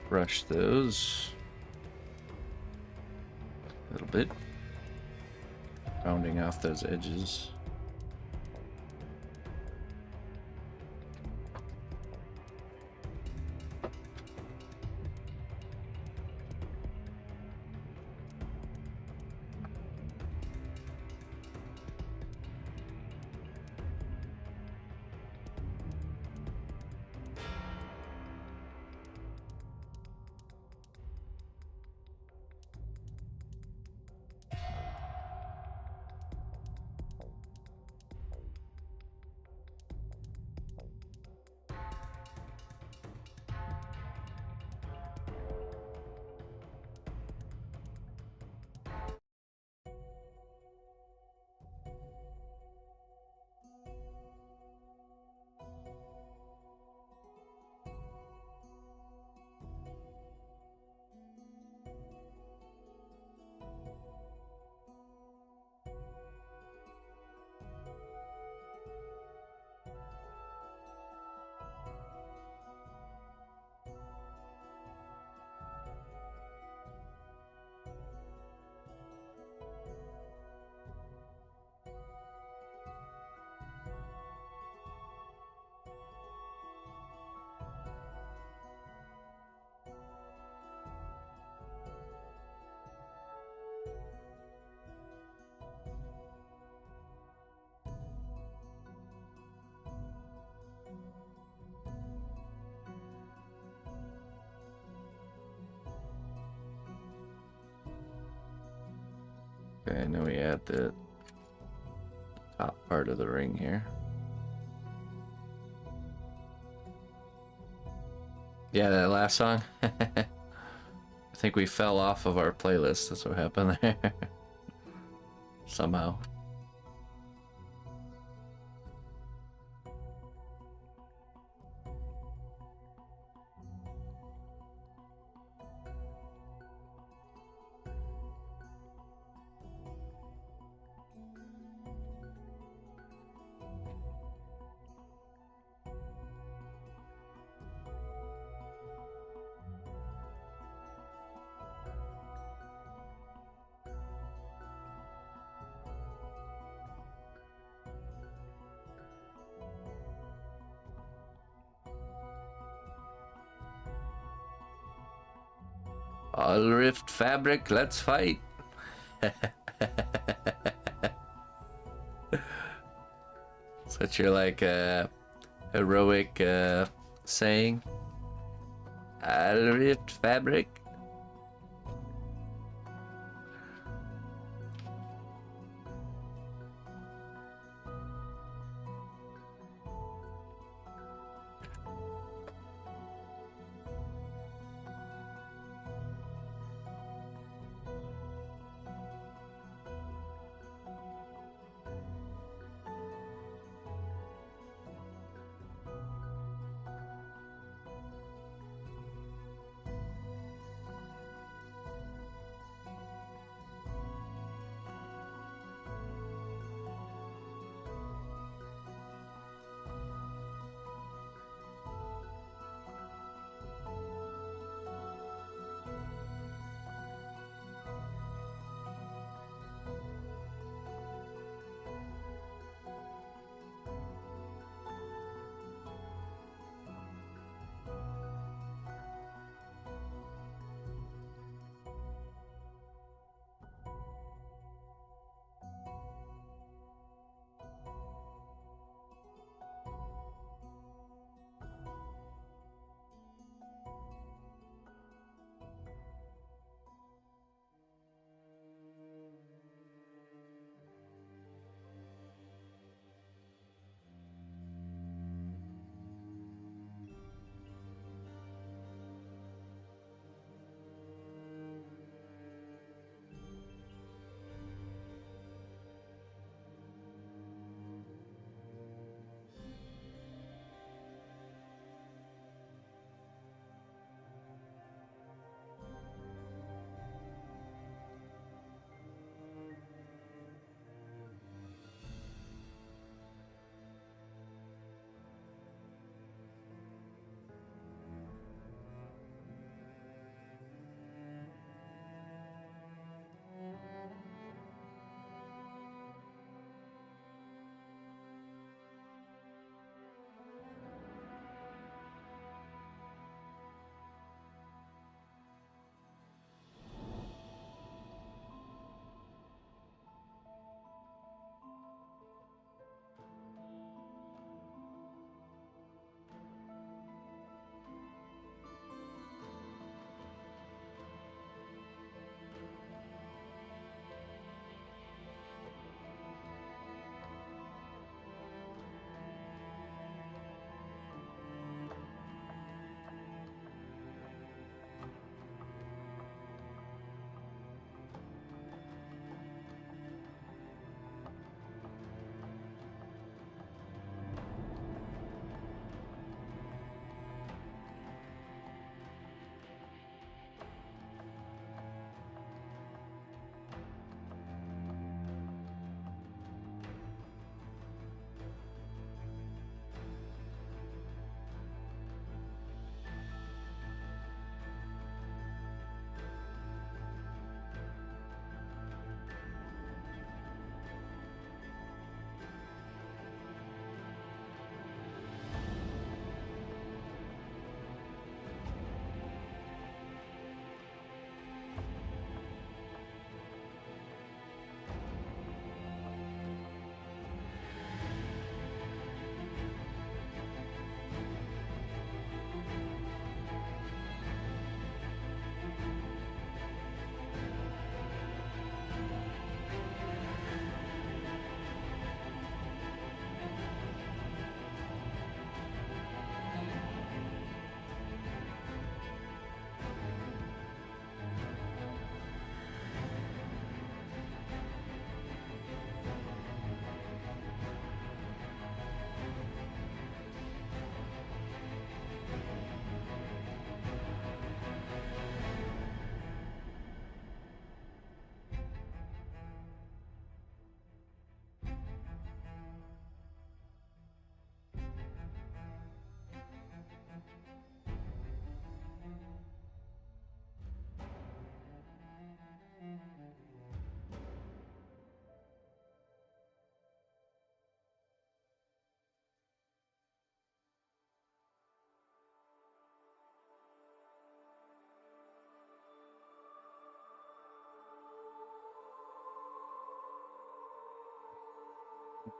brush those a little bit, rounding off those edges. Okay, and then we add the top part of the ring here. Yeah, that last song. I think we fell off of our playlist. That's what happened there. Somehow. All rift fabric, let's fight. Such your like heroic saying. All rift fabric.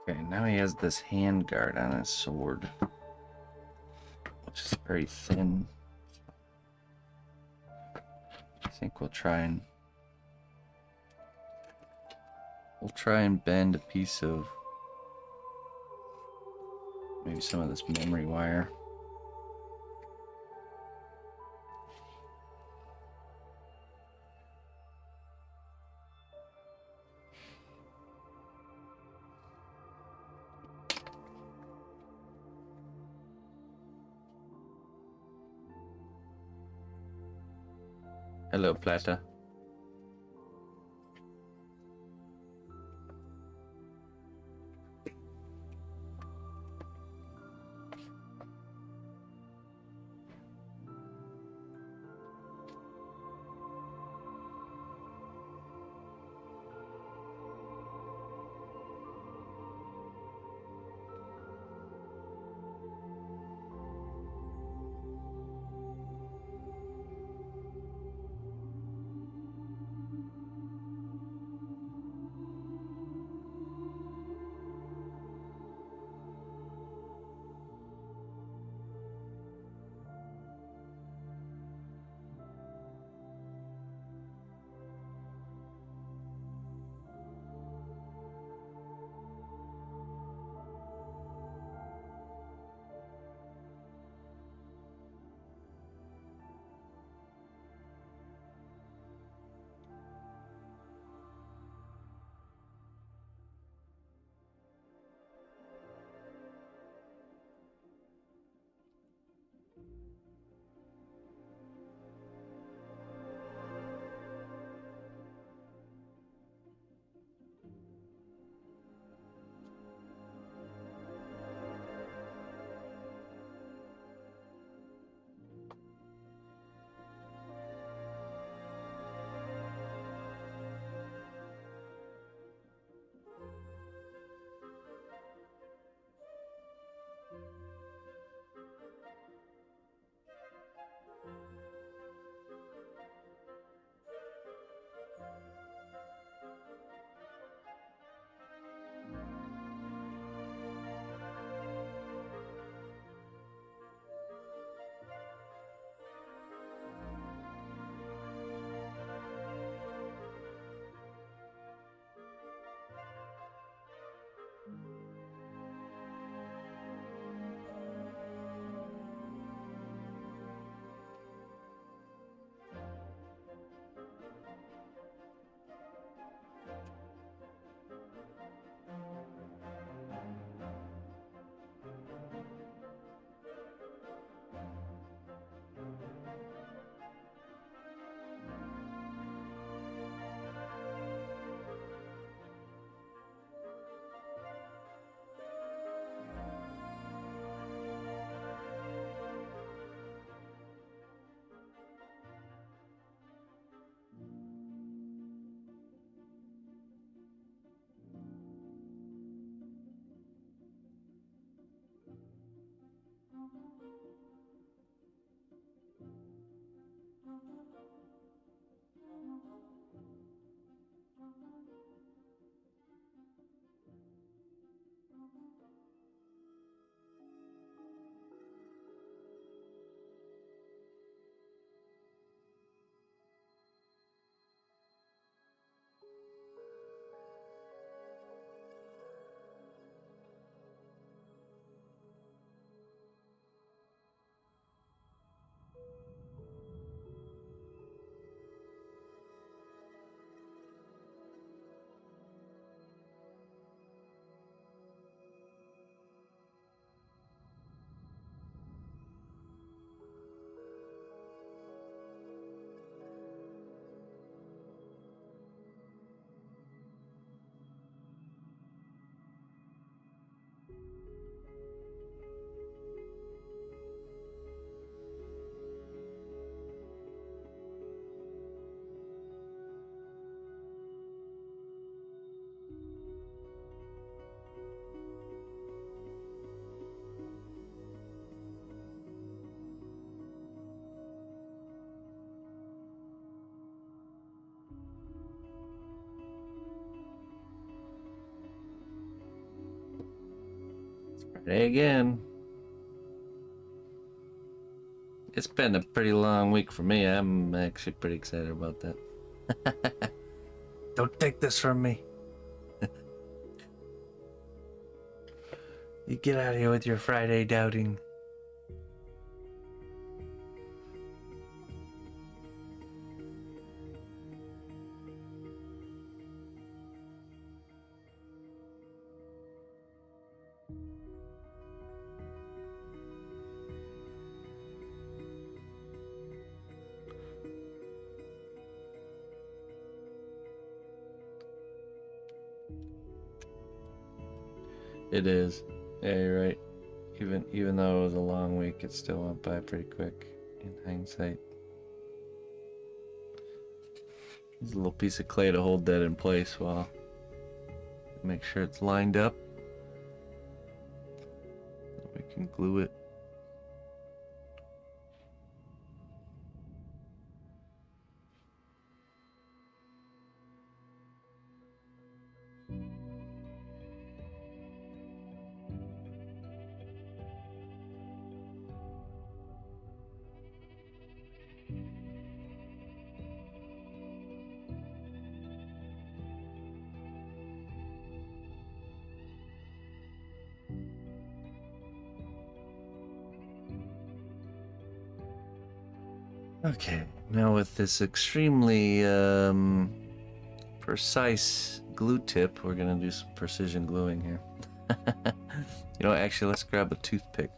Okay, now he has this hand guard on his sword, which is very thin. I think we'll try and bend a piece of maybe some of this memory wire. Hello, Plata. Friday again. It's been a pretty long week for me. I'm actually pretty excited about that. Don't take this from me. You get out of here with your Friday doubting. It is. Yeah, you're right. Even though it was a long week, it still went by pretty quick in hindsight. There's a little piece of clay to hold that in place while make sure it's lined up. We can glue it. Okay, now with this extremely precise glue tip, we're gonna do some precision gluing here. You know, actually, let's grab a toothpick.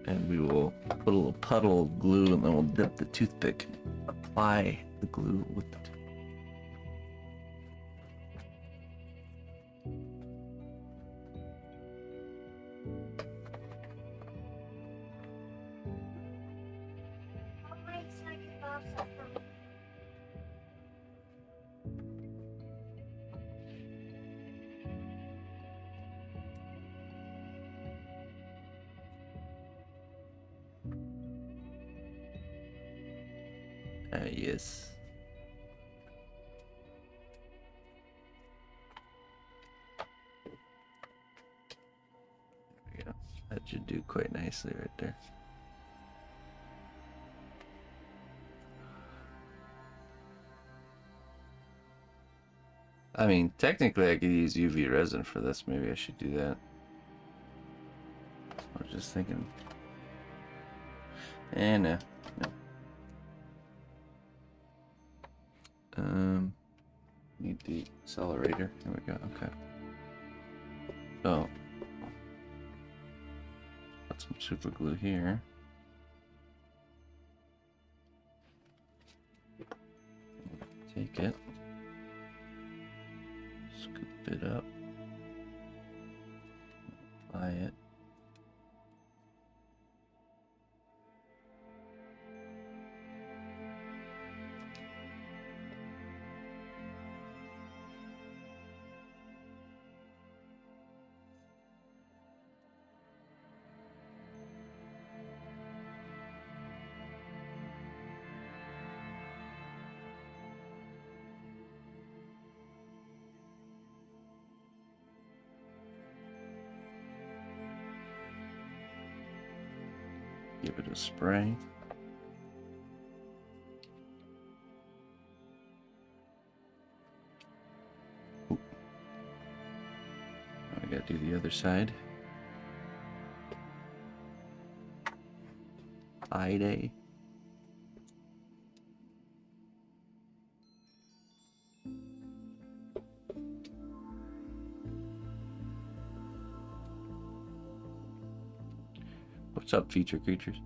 And we will put a little puddle of glue and then we'll dip the toothpick and apply the glue with the toothpick. Yes. There we go. That should do quite nicely right there. I mean, technically I could use UV resin for this. Maybe I should do that. I was just thinking. No. Need the accelerator. There we go. Okay. So, put some super glue here. Take it. Scoop it up. Apply it. Give it a spray. Ooh. Now I gotta do the other side. Abode. What's up, feature creatures?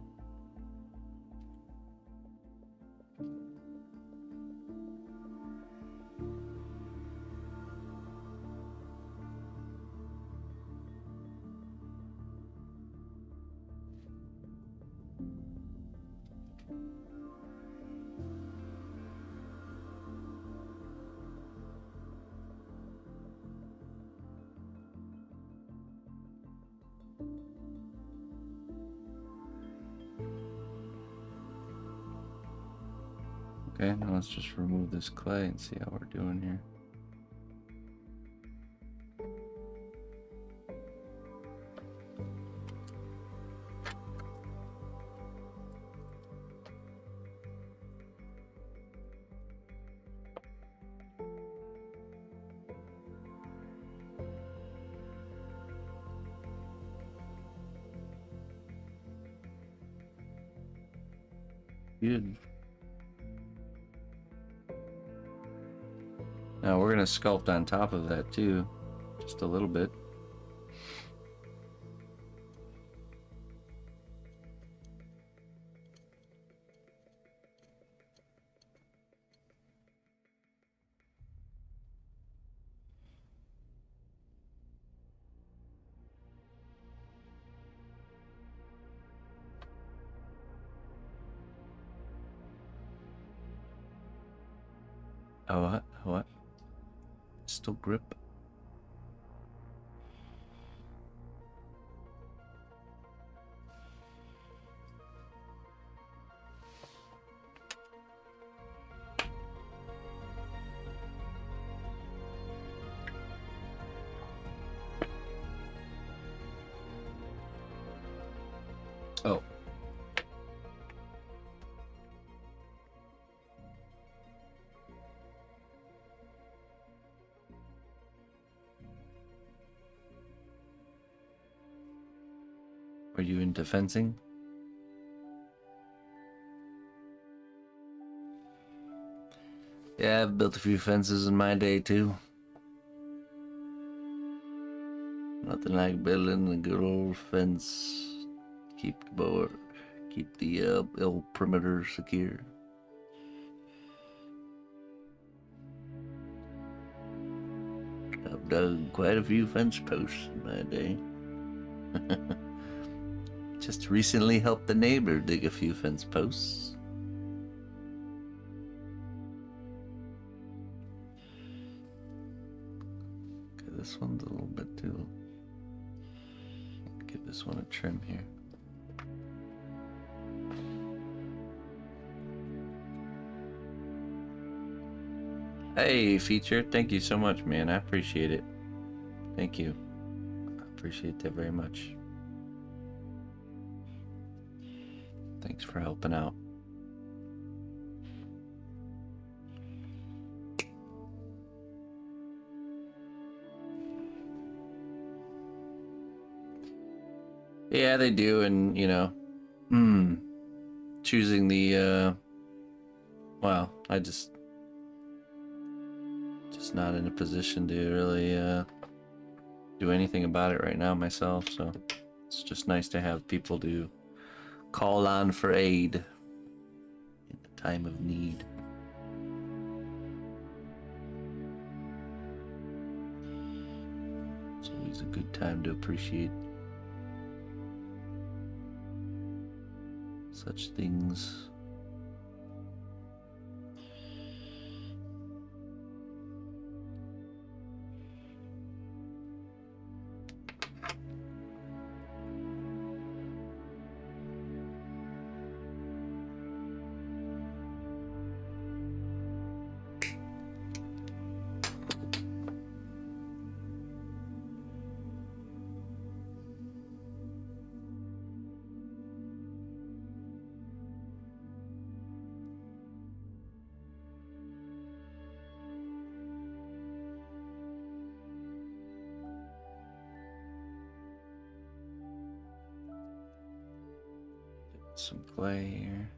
Okay, now let's just remove this clay and see how we're doing here. good. Now we're gonna sculpt on top of that too, just a little bit. Oh, what? What? Still grip? Oh. Are you into fencing? Yeah, I've built a few fences in my day too. Nothing like building a good old fence. Keep the old perimeter secure. I've dug quite a few fence posts in my day. Just recently helped the neighbor dig a few fence posts. Okay, this one's a little bit too... Give this one a trim here. Hey, Feature, thank you so much, man. I appreciate it. Thank you. I appreciate that very much. Thanks for helping out. Yeah, they do, and you know, choosing the well, I just not in a position to really do anything about it right now myself, so it's just nice to have people to call on for aid in a time of need. It's always a good time to appreciate such things. Some clay here.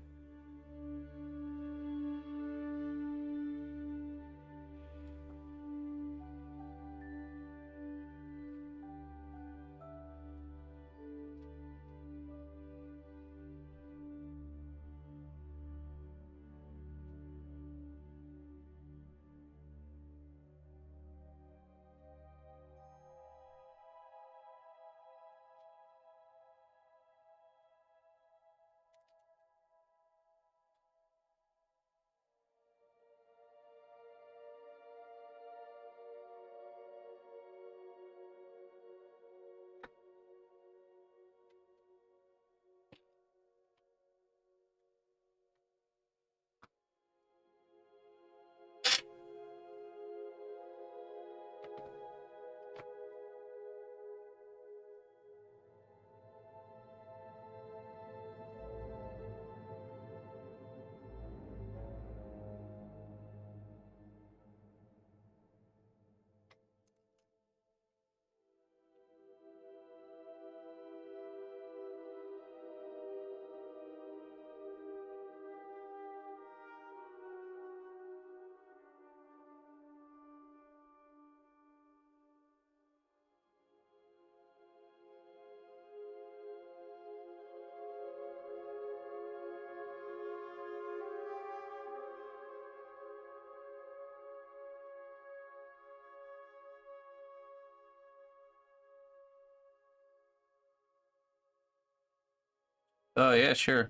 Oh yeah, sure.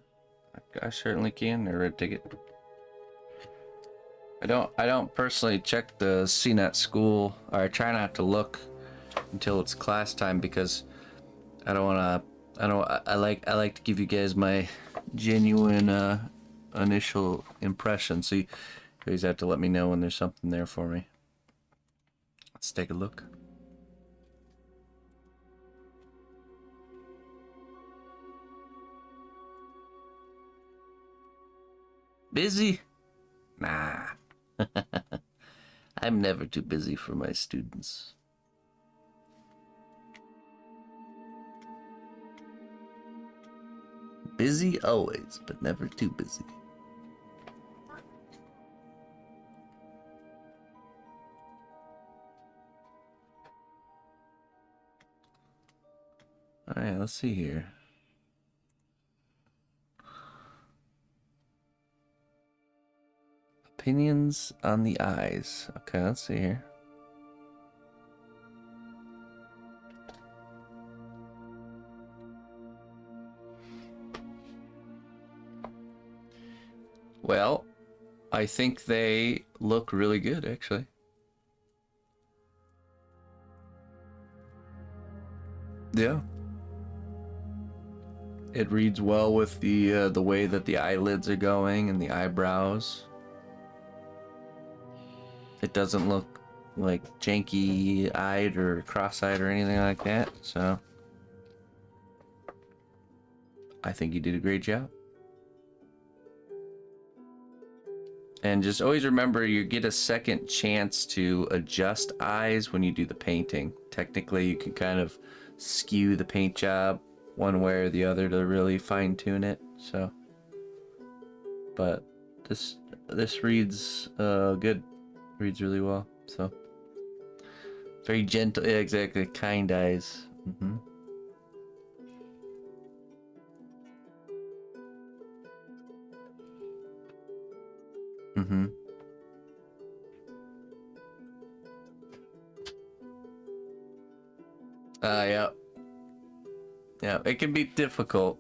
I certainly can. A red ticket. I don't personally check the CNET school, or I try not to look until it's class time because I don't wanna I like to give you guys my genuine initial impression. So you always have to let me know when there's something there for me. Let's take a look. Busy? Nah. I'm never too busy for my students. Busy always, but never too busy. Alright, let's see here. Opinions on the eyes. Okay, let's see here. Well, I think they look really good, actually. Yeah. It reads well with the way that the eyelids are going and the eyebrows. It doesn't look like janky-eyed or cross-eyed or anything like that, so I think you did a great job. And just always remember, you get a second chance to adjust eyes when you do the painting. Technically, you can kind of skew the paint job one way or the other to really fine-tune it. So, but this reads good. Reads really well. So, very gentle. Yeah, exactly. Kind eyes. Mm-hmm. Mm-hmm. Yeah. Yeah, it can be difficult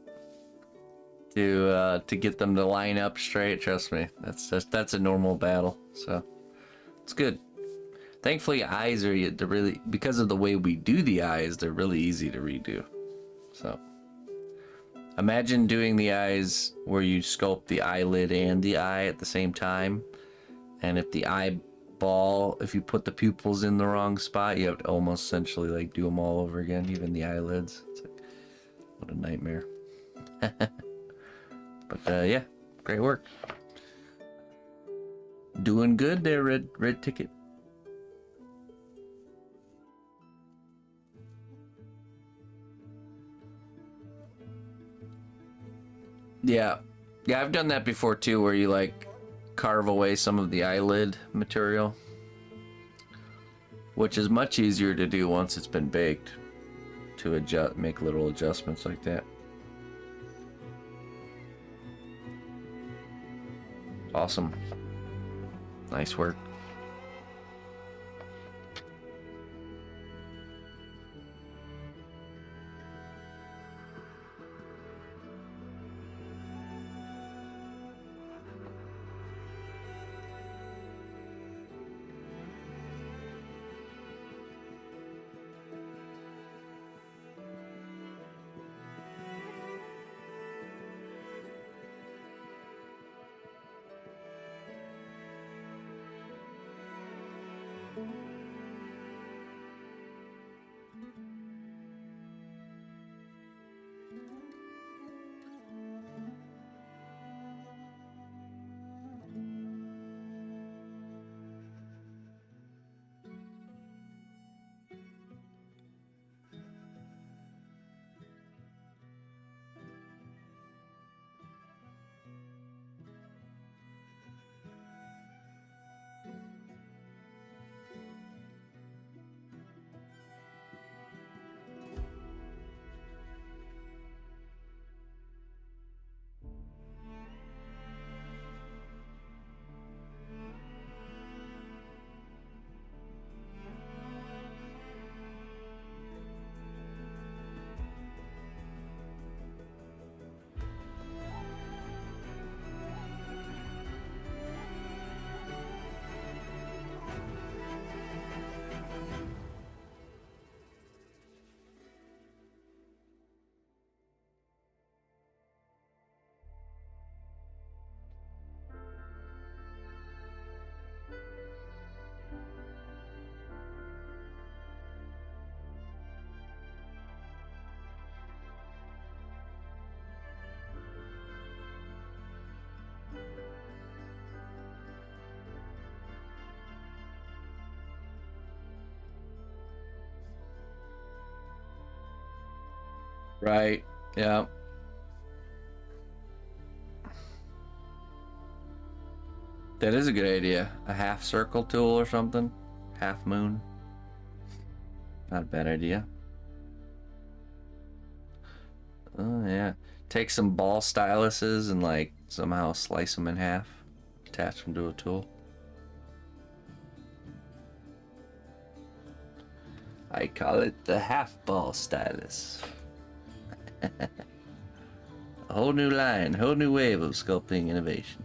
to get them to line up straight. Trust me, that's a normal battle. So it's good. Thankfully, eyes are they're really, because of the way we do the eyes, they're really easy to redo. So imagine doing the eyes where you sculpt the eyelid and the eye at the same time, and if the eyeball, if you put the pupils in the wrong spot, you have to almost essentially like do them all over again, even the eyelids. It's like, what a nightmare. But yeah, great work. Doing good there, red ticket. Yeah. Yeah, I've done that before too, where you like carve away some of the eyelid material, which is much easier to do once it's been baked, to adjust, make little adjustments like that. Awesome. Nice work. Right. Yeah. That is a good idea. A half circle tool or something. Half moon. Not a bad idea. Oh yeah. Take some ball styluses and like somehow slice them in half. Attach them to a tool. I call it the half ball stylus. A whole new line, whole new wave of sculpting innovation.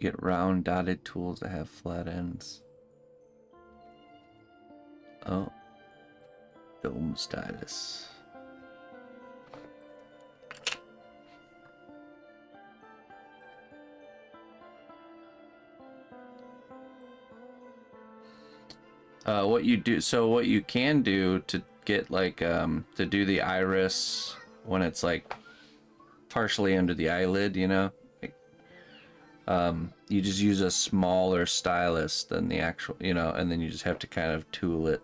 Get round dotted tools that have flat ends. Oh, dome stylus. What you do, so what you can do to get like to do the iris when it's like partially under the eyelid, you know, like, you just use a smaller stylus than the actual, you know, and then you just have to kind of tool it.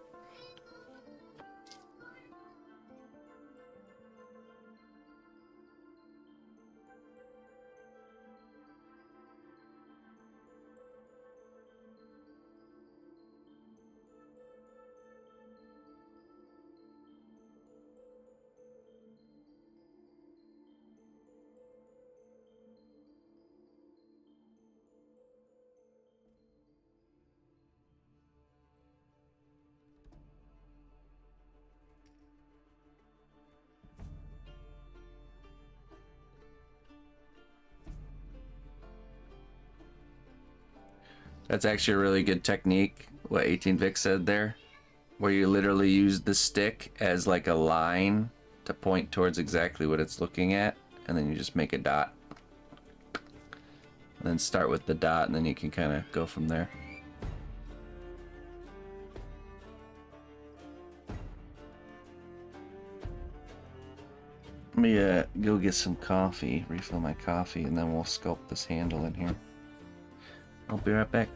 That's actually a really good technique, what 18Vic said there, where you literally use the stick as like a line to point towards exactly what it's looking at, and then you just make a dot. And then start with the dot, and then you can kind of go from there. Let me go get some coffee, refill my coffee, and then we'll sculpt this handle in here. I'll be right back.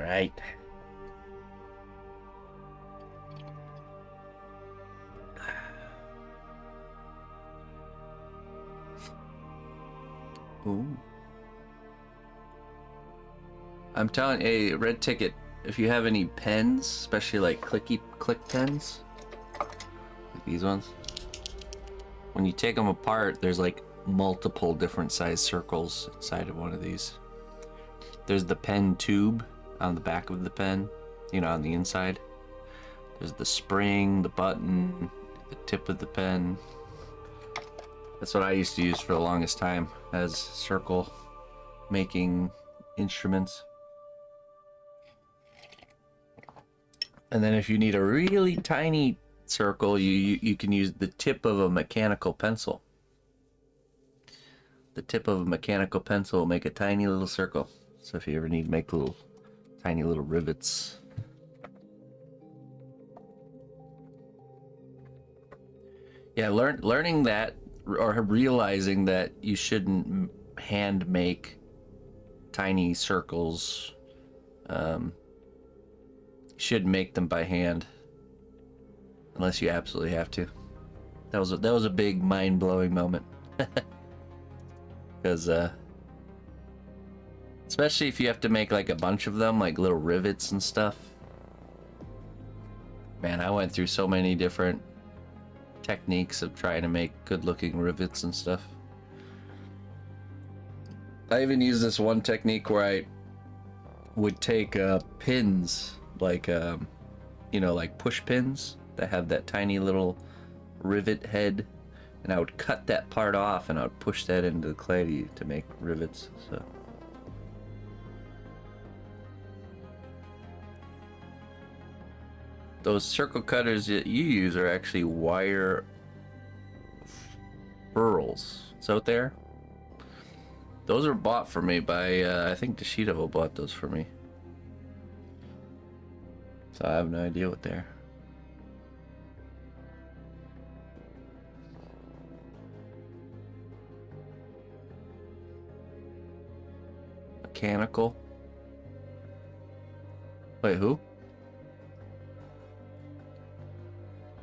right. Ooh. I'm telling a red ticket, if you have any pens, especially like click pens, like these ones, when you take them apart, there's like multiple different size circles inside of one of these. There's the pen tube on the back of the pen, you know, on the inside. There's the spring, the button, the tip of the pen. That's what I used to use for the longest time as circle making instruments. And then if you need a really tiny circle, you can use the tip of a mechanical pencil. The tip of a mechanical pencil will make a tiny little circle. So if you ever need to make little tiny little rivets. Yeah, learning that, or realizing that you shouldn't hand make tiny circles. You shouldn't make them by hand unless you absolutely have to. That was a big mind-blowing moment. Because especially if you have to make like a bunch of them, like little rivets and stuff. Man, I went through so many different techniques of trying to make good-looking rivets and stuff. I even used this one technique where I would take pins, like you know, like push pins that have that tiny little rivet head, and I would cut that part off and I would push that into the clay to make rivets. So those circle cutters that you use are actually wire furls. It's out there. Those are bought for me by I think Dashido bought those for me. So I have no idea what they're. Mechanical. Wait, who?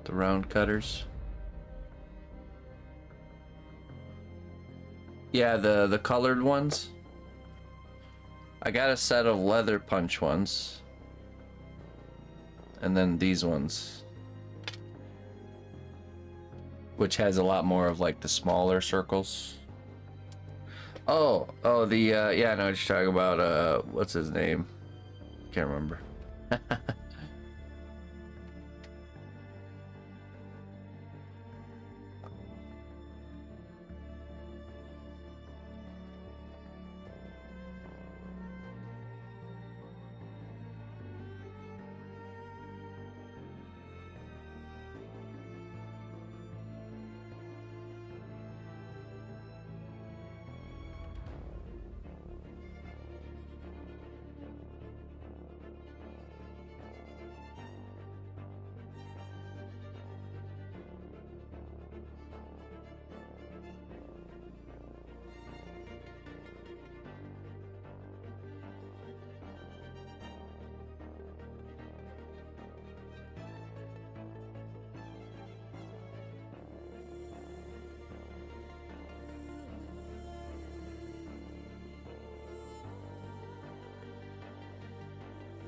The round cutters. Yeah, the colored ones. I got a set of leather punch ones. And then these ones. Which has a lot more of like the smaller circles. Oh, the, yeah, I know what you're talking about, what's his name? Can't remember.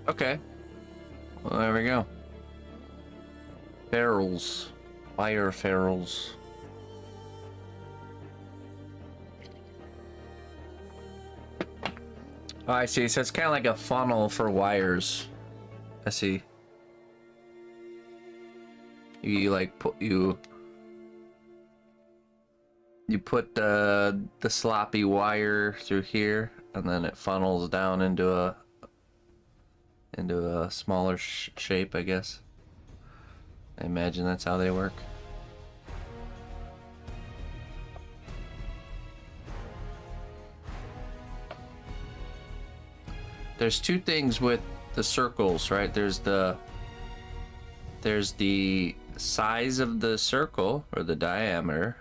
Okay. Well, there we go. Ferrules. Wire ferrules. Oh, I see. So it's kind of like a funnel for wires. I see. You like put you put the sloppy wire through here, and then it funnels down into a smaller shape, I guess. I imagine that's how they work. There's two things with the circles, right? There's the size of the circle, or the diameter,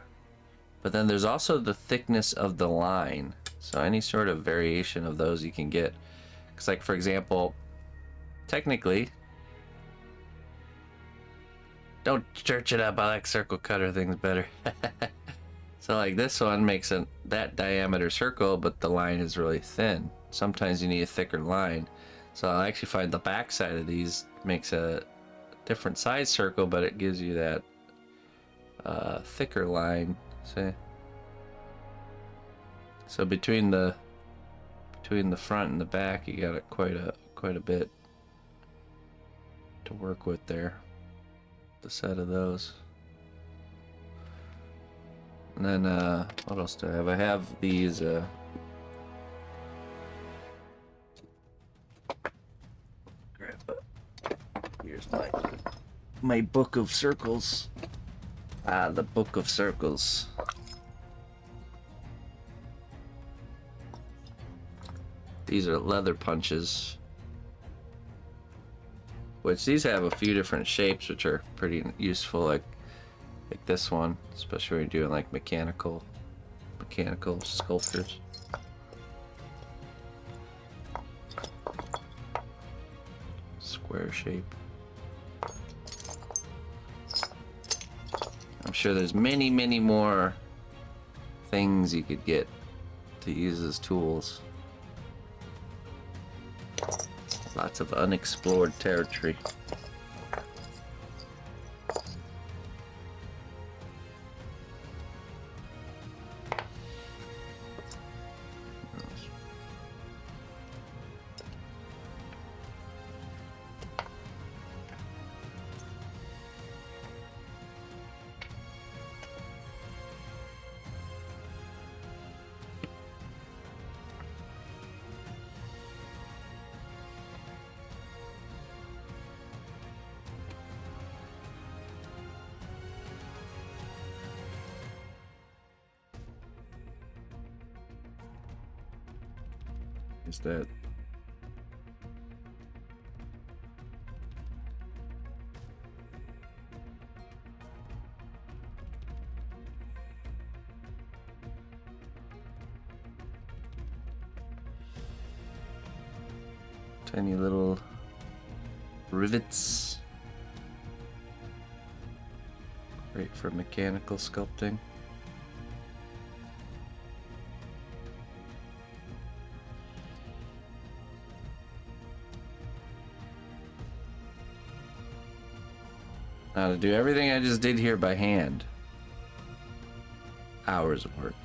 but then there's also the thickness of the line. So any sort of variation of those you can get. Because, like, for example, technically, don't church it up. I like circle cutter things better. So like this one makes that diameter circle, but the line is really thin. Sometimes you need a thicker line. So I actually find the back side of these makes a different size circle, but it gives you that thicker line. See? So between the front and the back, you got quite a bit to work with there. The set of those. And then what else do I have? I have these here's my book of circles. The book of circles. These are leather punches, which these have a few different shapes, which are pretty useful, like this one, especially when you're doing like mechanical sculptures. Square shape. I'm sure there's many more things you could get to use as tools. Lots of unexplored territory. Is that tiny little rivets? Great for mechanical sculpting. Now to do everything I just did here by hand, hours of work.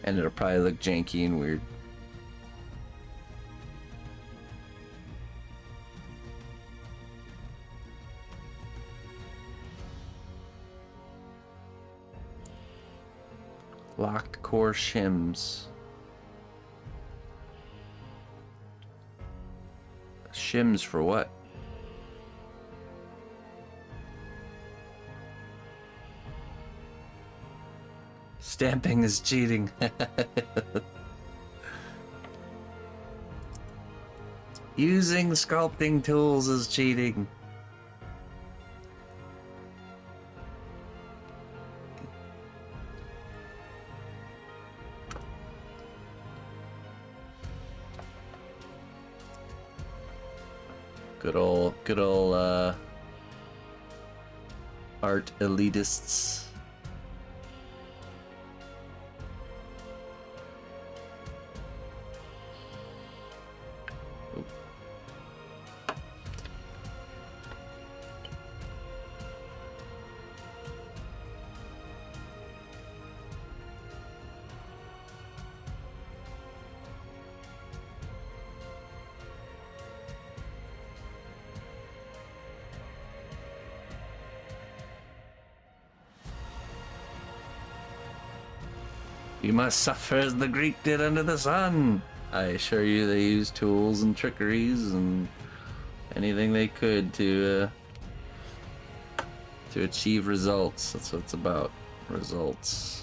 And it'll probably look janky and weird. Locked core shims. Shims for what? Stamping is cheating. Using sculpting tools is cheating. Good old art elitists. You must suffer as the Greek did under the sun. I assure you they used tools and trickeries and anything they could to achieve results. That's what it's about. Results.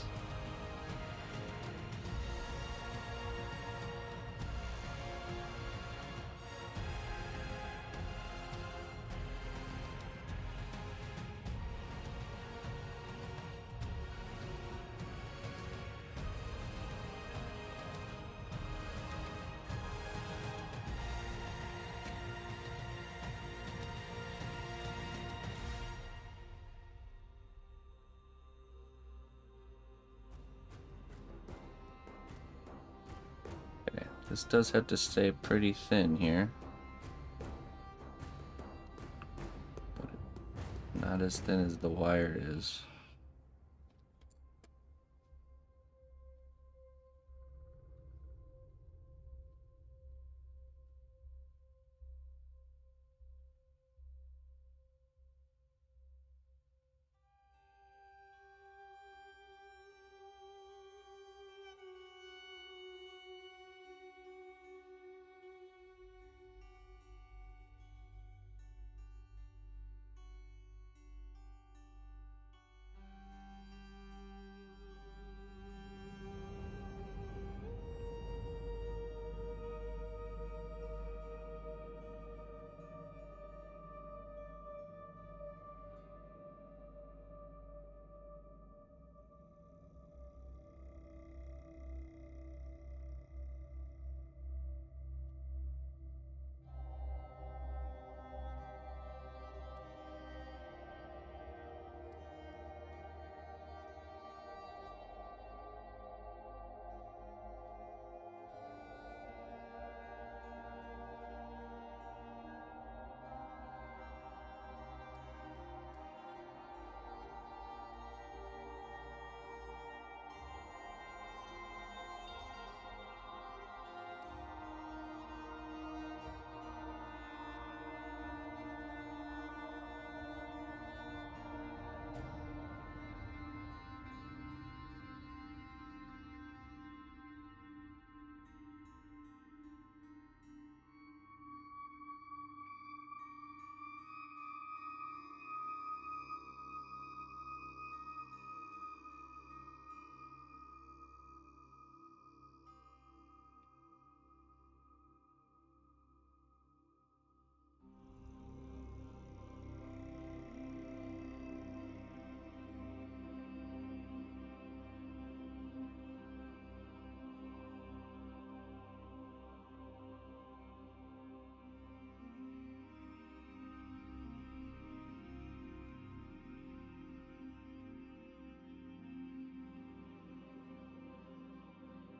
This does have to stay pretty thin here. But not as thin as the wire is.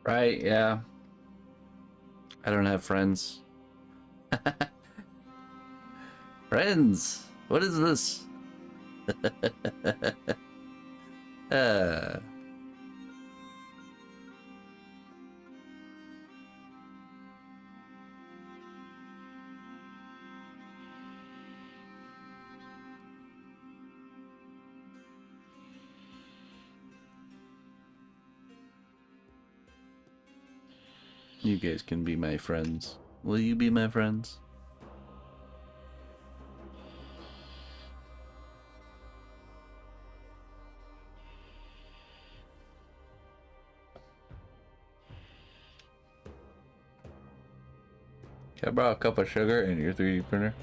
Right, yeah. I don't have friends. Friends! What is this? uh, you guys can be my friends. Will you be my friends? I brought a cup of sugar and your 3D printer.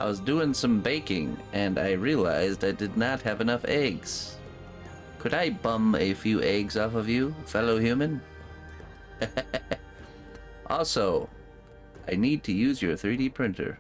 I was doing some baking and I realized I did not have enough eggs. Could I bum a few eggs off of you, fellow human? Also, I need to use your 3D printer.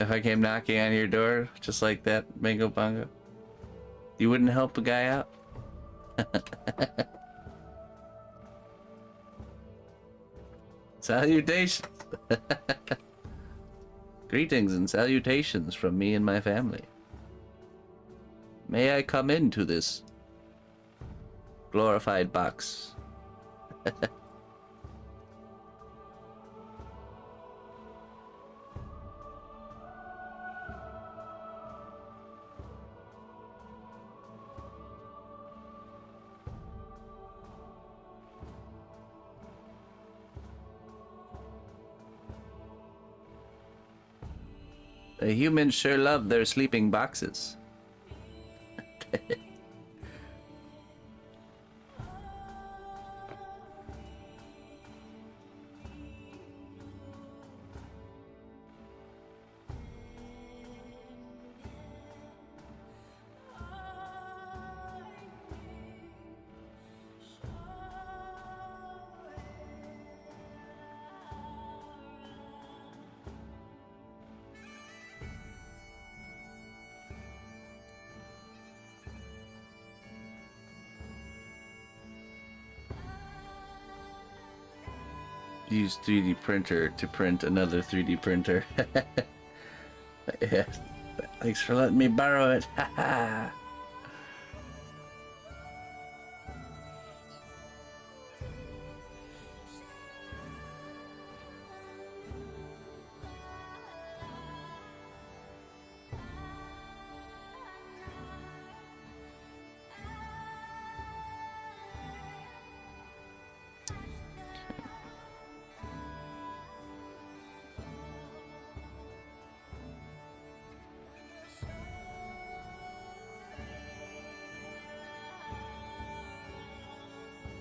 If I came knocking on your door, just like that, Mango Bongo, you wouldn't help a guy out? Salutations! Greetings and salutations from me and my family. May I come into this glorified box? The humans sure love their sleeping boxes. use 3D printer to print another 3D printer. Yeah. Thanks for letting me borrow it. Haha.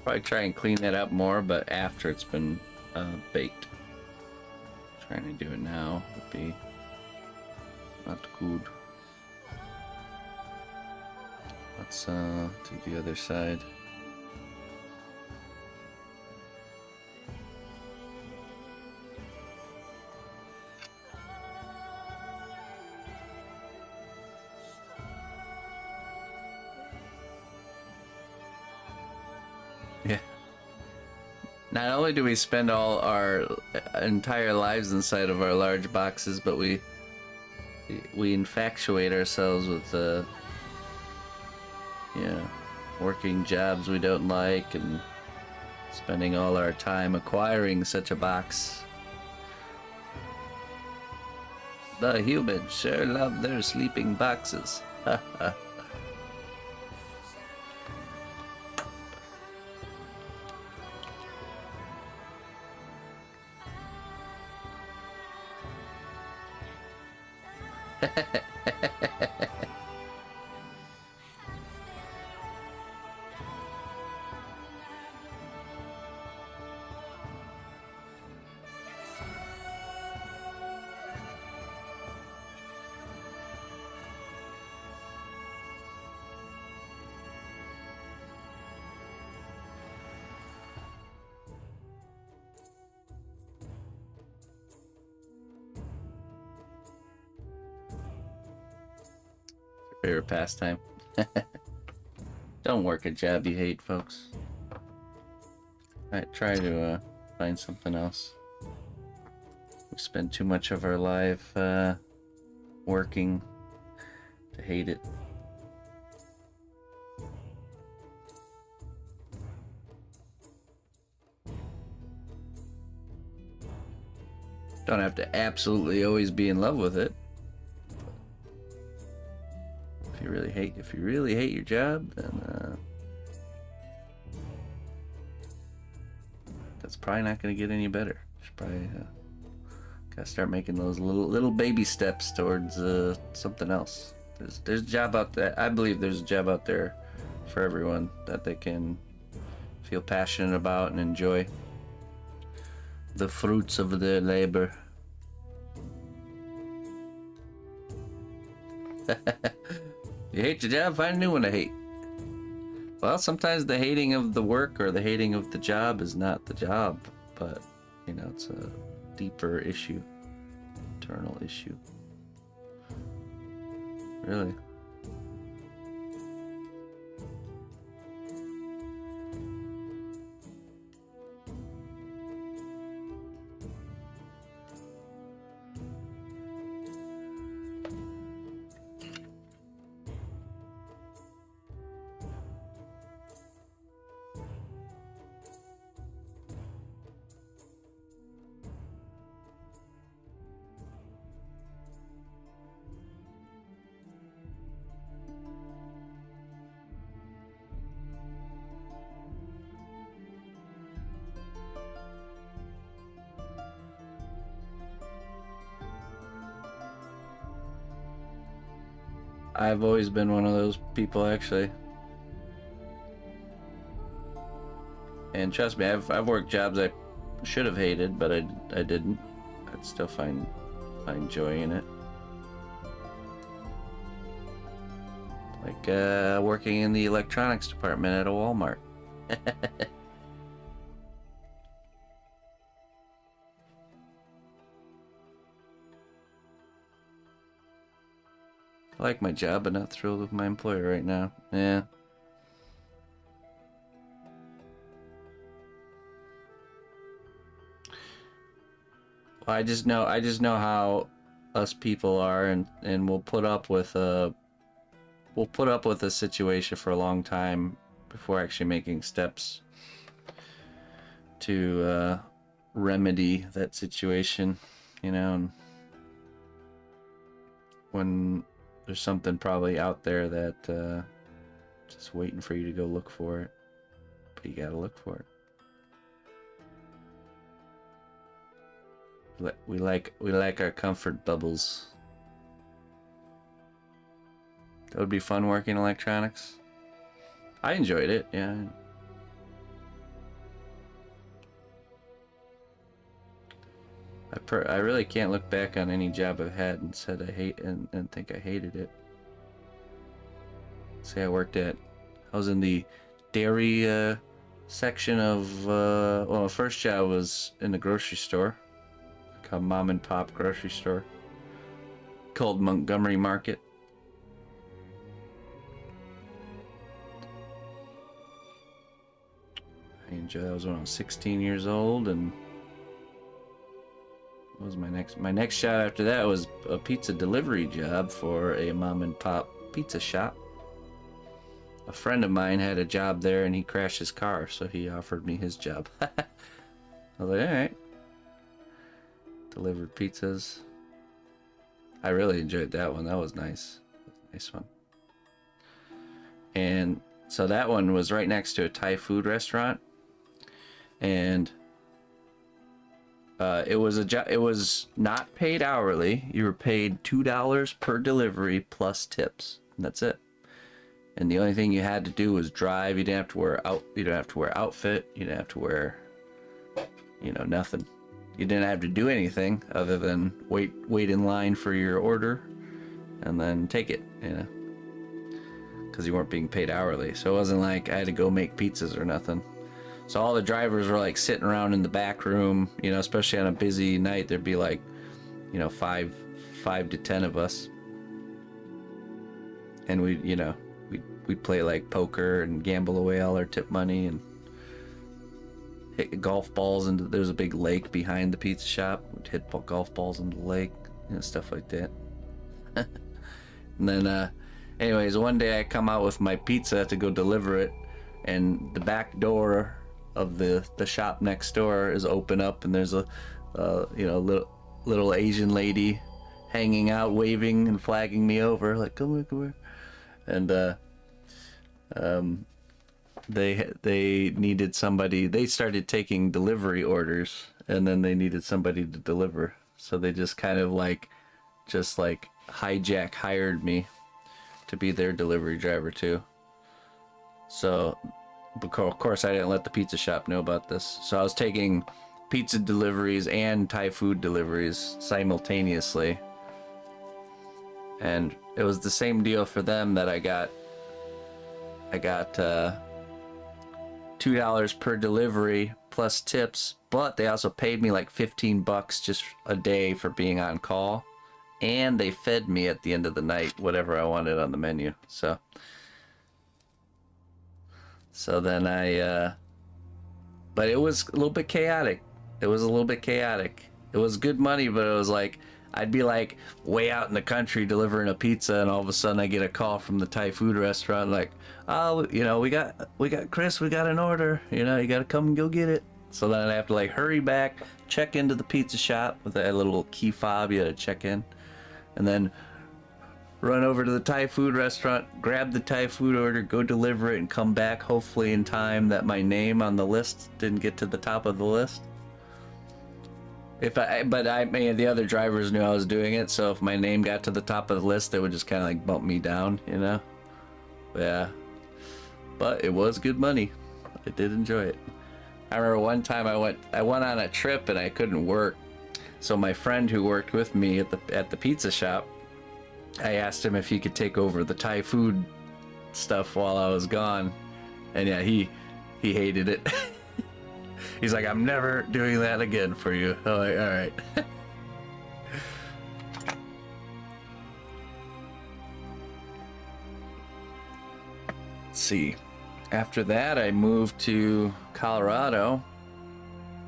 Probably try and clean that up more, but after it's been baked. Trying to do it now would be not good. Let's do the other side. Yeah. Not only do we spend all our entire lives inside of our large boxes, but we infatuate ourselves with yeah, working jobs we don't like and spending all our time acquiring such a box. The humans sure love their sleeping boxes. Favorite pastime. Don't work a job you hate, folks. Alright, try to find something else. We spend too much of our life working to hate it. Don't have to absolutely always be in love with it. If you really hate your job, then that's probably not going to get any better. You should probably gotta start making those little baby steps towards something else. There's a job out there. I believe there's a job out there for everyone that they can feel passionate about and enjoy the fruits of their labor. You hate your job, find a new one to hate. Well, sometimes the hating of the work or the hating of the job is not the job, but, you know, it's a deeper issue, internal issue. Really. I've always been one of those people, actually. And trust me, I've worked jobs I should have hated, but I didn't. I'd still find joy in it. Like working in the electronics department at a Walmart. I like my job, but not thrilled with my employer right now. Yeah. I just know how us people are, and we'll put up with a situation for a long time before actually making steps to remedy that situation, you know. And when there's something probably out there that just waiting for you to go look for it, but you gotta look for it. We like our comfort bubbles. That would be fun working electronics. I enjoyed it, yeah. I really can't look back on any job I've had and said I hate and think I hated it. Say I was in the dairy section of well, my first job was in the grocery store, like a mom and pop grocery store called Montgomery Market. I enjoyed that. Was when I was 16 years old, and what was my next job after that was a pizza delivery job for a mom and pop pizza shop. A friend of mine had a job there and he crashed his car, so he offered me his job. I was like, alright. Delivered pizzas. I really enjoyed that one. That was nice. Nice one. And so that one was right next to a Thai food restaurant. And it was not paid hourly. You were paid $2 per delivery plus tips. And that's it. And the only thing you had to do was drive. You didn't have to wear outfit. You didn't have to wear, nothing. You didn't have to do anything other than wait in line for your order and then take it, because you weren't being paid hourly. So it wasn't like I had to go make pizzas or nothing. So all the drivers were like sitting around in the back room, especially on a busy night. There'd be like, 5 to 10 of us. And we'd play like poker and gamble away all our tip money and hit golf balls into. There's a big lake behind the pizza shop. We'd hit golf balls into the lake, stuff like that. And then, anyways, one day I come out with my pizza to go deliver it, and the back door of the shop next door is open up, and there's a little Asian lady hanging out, waving and flagging me over, like come here. And they needed somebody. They started taking delivery orders, and then they needed somebody to deliver. So they just kind of hired me to be their delivery driver too. So, of course, I didn't let the pizza shop know about this. So I was taking pizza deliveries and Thai food deliveries simultaneously. And it was the same deal for them that I got $2 per delivery plus tips, but they also paid me like $15 just a day for being on call, and they fed me at the end of the night whatever I wanted on the menu. So then but it was a little bit chaotic. It was good money, but it was like I'd be like way out in the country delivering a pizza, and all of a sudden I get a call from the Thai food restaurant like, oh, we got Chris, we got an order, you gotta come and go get it. So then I'd have to like hurry back, check into the pizza shop with that little key fob you had to check in, and then run over to the Thai food restaurant, grab the Thai food order, go deliver it, and come back hopefully in time that my name on the list didn't get to the top of the list. The other drivers knew I was doing it, so if my name got to the top of the list, they would just kind of like bump me down, Yeah. But it was good money. I did enjoy it. I remember one time I went on a trip and I couldn't work. So my friend who worked with me at the pizza shop, I asked him if he could take over the Thai food stuff while I was gone. And yeah, he hated it. He's like, I'm never doing that again for you. I'm like, all right. Let's see. After that, I moved to Colorado,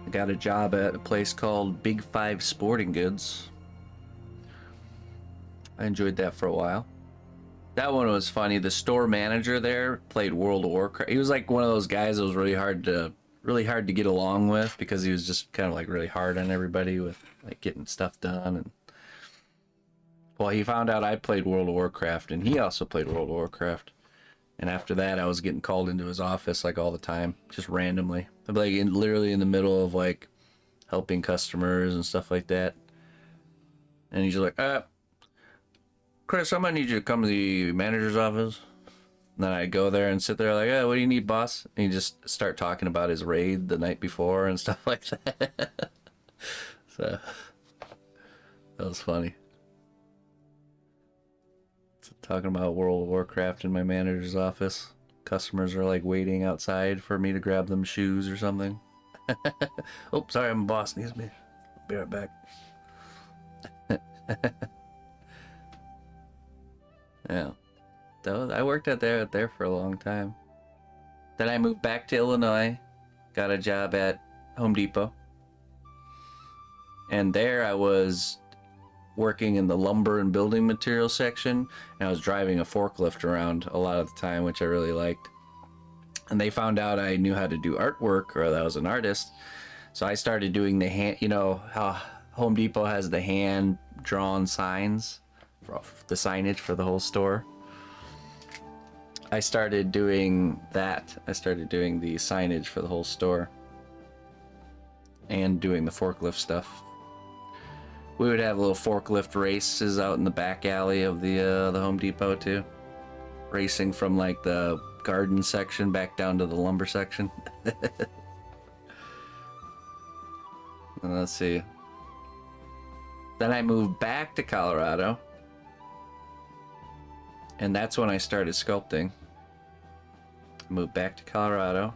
I got a job at a place called Big Five Sporting Goods. I enjoyed that for a while. That one was funny. The store manager there played World of Warcraft. He was like one of those guys that was really hard to get along with because he was just kind of like really hard on everybody with like getting stuff done. And well, he found out I played World of Warcraft and he also played World of Warcraft. And after that, I was getting called into his office like all the time, just randomly. I'd be like literally in the middle of like helping customers and stuff like that. And he's just like, Chris, I'm gonna need you to come to the manager's office. And then I'd go there and sit there like, oh, what do you need, boss? And he'd just start talking about his raid the night before and stuff like that. So that was funny. So, talking about World of Warcraft in my manager's office. Customers are like waiting outside for me to grab them shoes or something. Oh, sorry, I'm a boss. Needs me. I'll be right back. Yeah, I worked out there for a long time. Then I moved back to Illinois, got a job at Home Depot, and there I was working in the lumber and building material section, and I was driving a forklift around a lot of the time, which I really liked. And they found out I knew how to do artwork, or that I was an artist, so I started doing the hand. You know how Home Depot has the hand-drawn signs? The signage for the whole store. I started doing that. I started doing the signage for the whole store and doing the forklift stuff. We would have little forklift races out in the back alley of the Home Depot too, racing from like the garden section back down to the lumber section. And let's see. Then I moved back to Colorado. And that's when I started sculpting. Moved back to Colorado.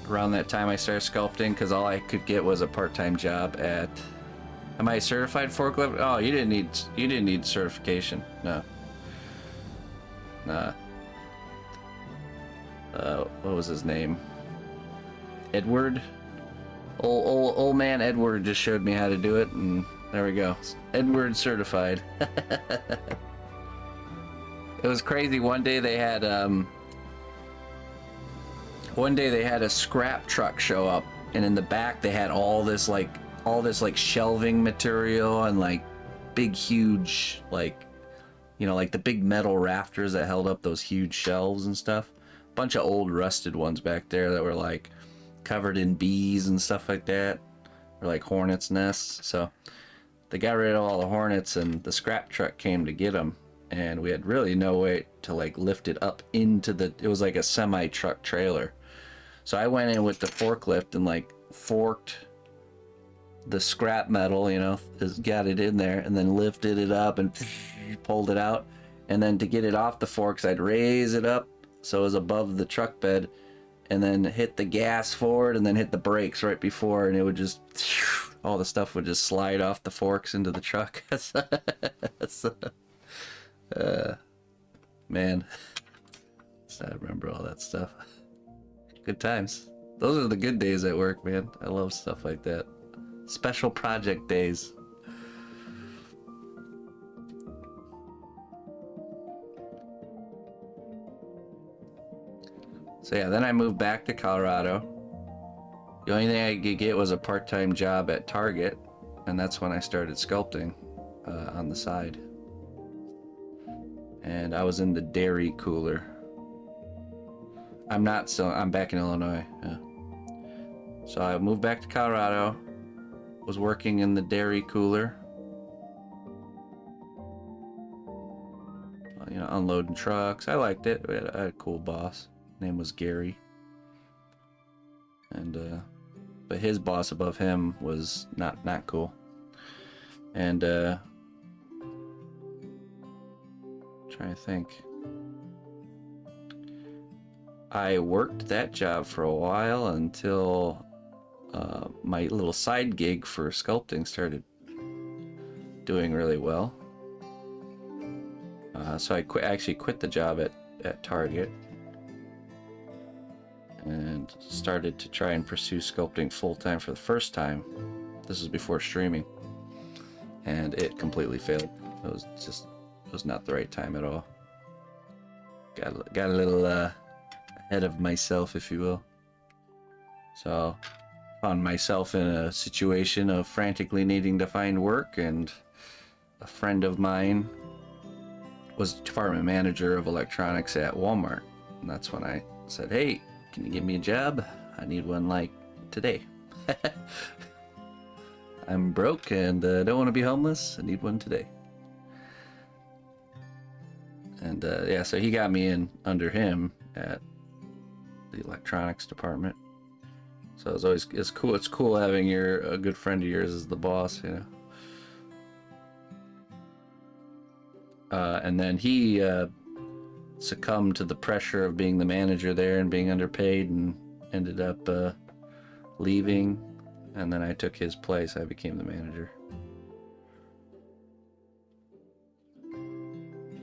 Around that time I started sculpting because all I could get was a part-time job at... Am I a certified forklift? Oh, you didn't need certification. No. Nah. What was his name? Edward? Old man Edward just showed me how to do it, and there we go. Edward certified. It was crazy. One day they had a scrap truck show up, and in the back they had all this like shelving material and like big huge like, you know, like the big metal rafters that held up those huge shelves and stuff. Bunch of old rusted ones back there that were like covered in bees and stuff like that, or like hornets' nests. So they got rid of all the hornets, and the scrap truck came to get them. And we had really no way to like lift it up into it was like a semi-truck trailer. So I went in with the forklift and like forked the scrap metal, you know, got it in there, and then lifted it up and pulled it out. And then to get it off the forks, I'd raise it up so it was above the truck bed, and then hit the gas forward and then hit the brakes right before, and it would just, all the stuff would just slide off the forks into the truck. Man, I remember all that stuff. Good times. Those are the good days at work, man. I love stuff like that. Special project days. So yeah, then I moved back to Colorado. The only thing I could get was a part-time job at Target, and that's when I started sculpting on the side. And I was in the dairy cooler. I'm back in Illinois. Yeah. So I moved back to Colorado, was working in the dairy cooler. You know, unloading trucks. I liked it. I had a cool boss. Name was Gary. And but his boss above him was not cool. And trying to think. I worked that job for a while until my little side gig for sculpting started doing really well. So I actually quit the job at Target. and started to try and pursue sculpting full-time for the first time. This was before streaming, and it completely failed. It was not the right time at all. Got a little ahead of myself, if you will. So found myself in a situation of frantically needing to find work, and a friend of mine was department manager of electronics at Walmart, and that's when I said, hey, can you give me a job? I need one like today. I'm broke and don't want to be homeless. I need one today. And yeah, so he got me in under him at the electronics department. So it's cool. It's cool having a good friend of yours as the boss, you know. And then he succumbed to the pressure of being the manager there and being underpaid, and ended up leaving. And then I took his place. I became the manager.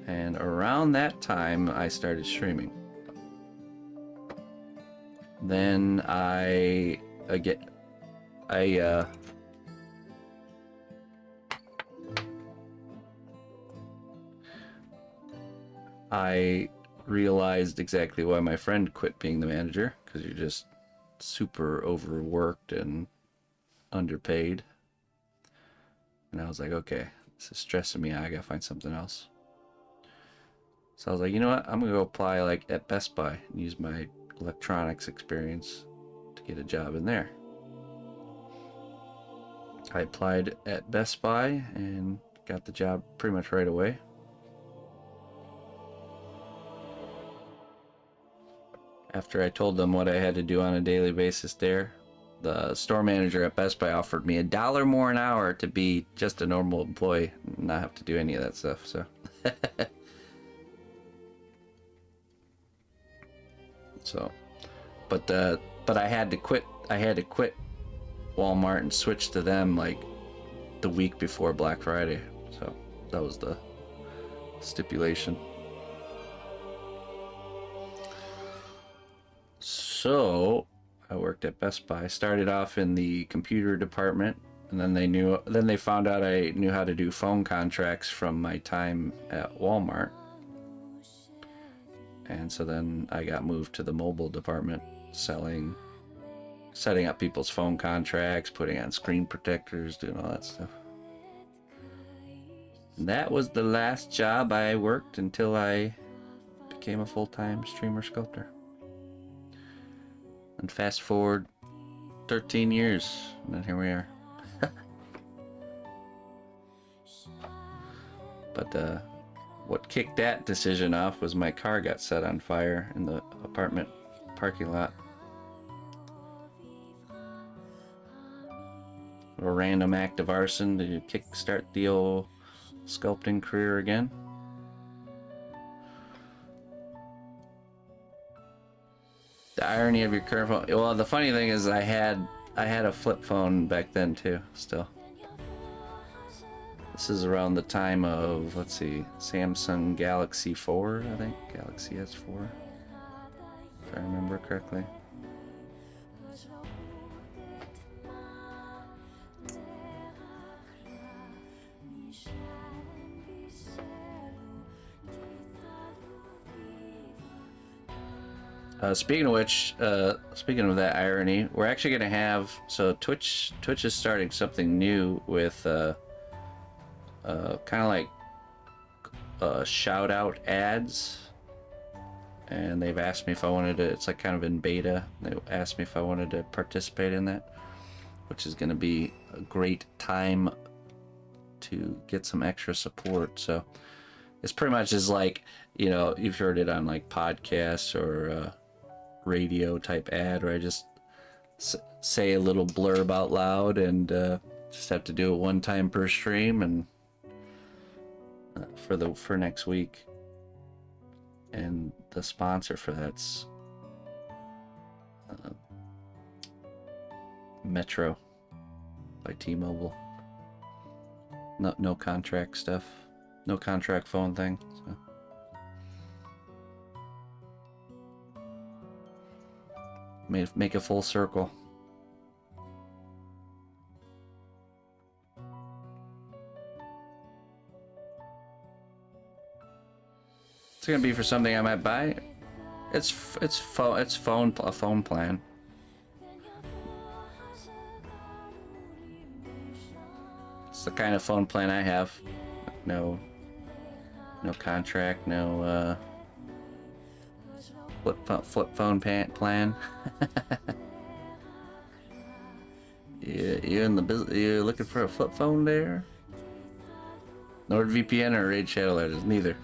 And around that time, I started streaming. Then I realized exactly why my friend quit being the manager, because you're just super overworked and underpaid. And I was like, okay, this is stressing me out. I gotta find something else. So I was like, you know what? I'm gonna go apply like at Best Buy and use my electronics experience to get a job in there. I applied at Best Buy and got the job pretty much right away. After I told them what I had to do on a daily basis there, the store manager at Best Buy offered me $1 more an hour to be just a normal employee and not have to do any of that stuff. So but I had to quit Walmart and switch to them like the week before Black Friday. So that was the stipulation. So I worked at Best Buy. Started off in the computer department, and then they found out I knew how to do phone contracts from my time at Walmart. And so then I got moved to the mobile department, setting up people's phone contracts, putting on screen protectors, doing all that stuff. And that was the last job I worked until I became a full-time streamer sculptor. And fast forward 13 years, and then here we are. But what kicked that decision off was my car got set on fire in the apartment parking lot. A random act of arson to kickstart the old sculpting career again. The irony of your current phone. Well, the funny thing is I had a flip phone back then too, still. This is around the time of, let's see, Samsung Galaxy 4, I think. Galaxy S4, if I remember correctly. Speaking of which, speaking of that irony, we're actually going to have, so Twitch is starting something new with kind of like shout out ads, and they've asked me if I wanted to, it's like kind of in beta, they asked me if I wanted to participate in that, which is going to be a great time to get some extra support. So it's pretty much is like, you know, you've heard it on like podcasts or radio type ad where I just say a little blurb out loud and just have to do it one time per stream, and for next week. And the sponsor for that's Metro by T-Mobile. No contract stuff, no contract phone thing. So. Make a full circle. It's gonna be for something I might buy. It's a phone plan. It's the kind of phone plan I have. No contract, no flip phone plan. You in the business? You looking for a flip phone there? NordVPN or Raid Shadow Legends? Neither.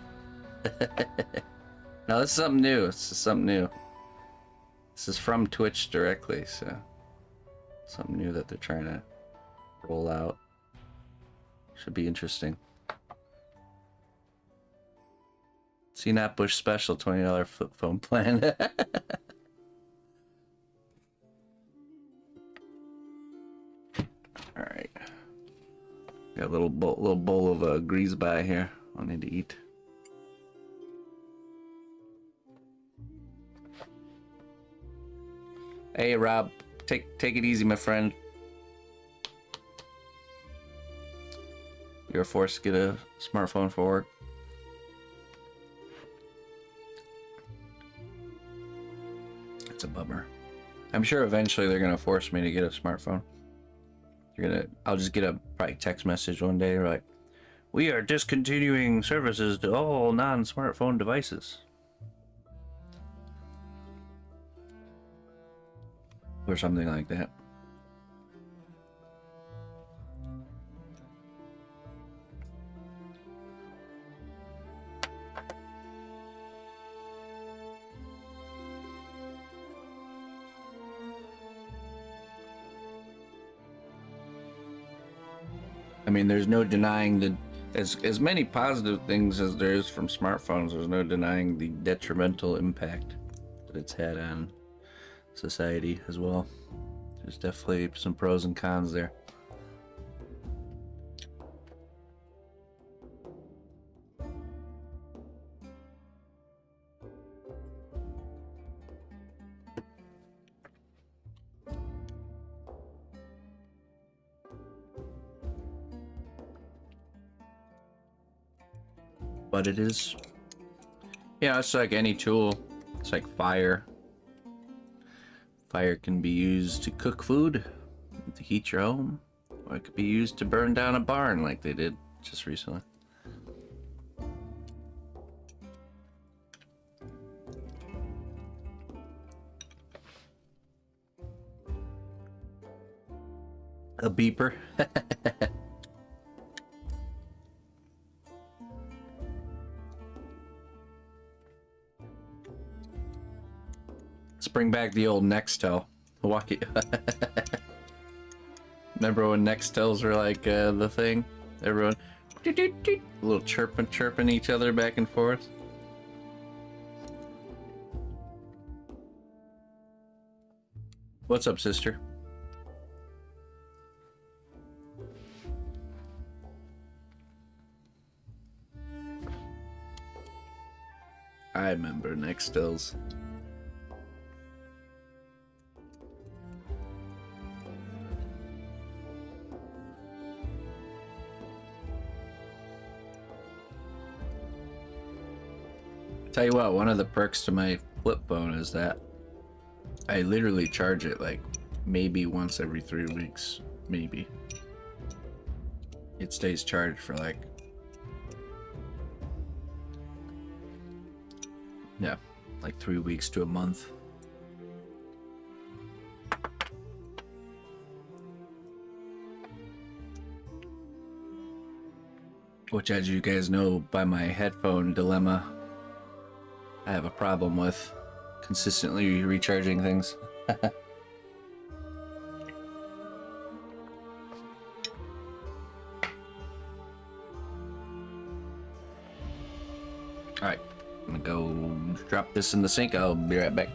No, this is something new. This is something new. This is from Twitch directly, so something new that they're trying to roll out. Should be interesting. cnotbusch special $20 flip phone plan. All right, got a little bowl of grease by here. I need to eat. Hey Rob, take it easy, my friend. You're forced to get a smartphone for work. It's a bummer. I'm sure eventually they're gonna force me to get a smartphone. I'll just get a probably text message one day like, we are discontinuing services to all non-smartphone devices. Or something like that. I mean, there's no denying that as many positive things as there is from smartphones, there's no denying the detrimental impact that it's had on society as well. There's definitely some pros and cons there. But it is, yeah, it's like any tool. It's like fire. Fire can be used to cook food, to heat your home, or it could be used to burn down a barn like they did just recently. A beeper. Let's bring back the old Nextel. Walkie. Remember when Nextels were like the thing? Everyone, a little chirping each other back and forth. What's up, sister? I remember Nextels. Tell you what, one of the perks to my flip phone is that I literally charge it like maybe once every 3 weeks, maybe. It stays charged for like, yeah, like 3 weeks to a month. Which, as you guys know by my headphone dilemma, I have a problem with consistently recharging things. Alright, I'm gonna go drop this in the sink. I'll be right back.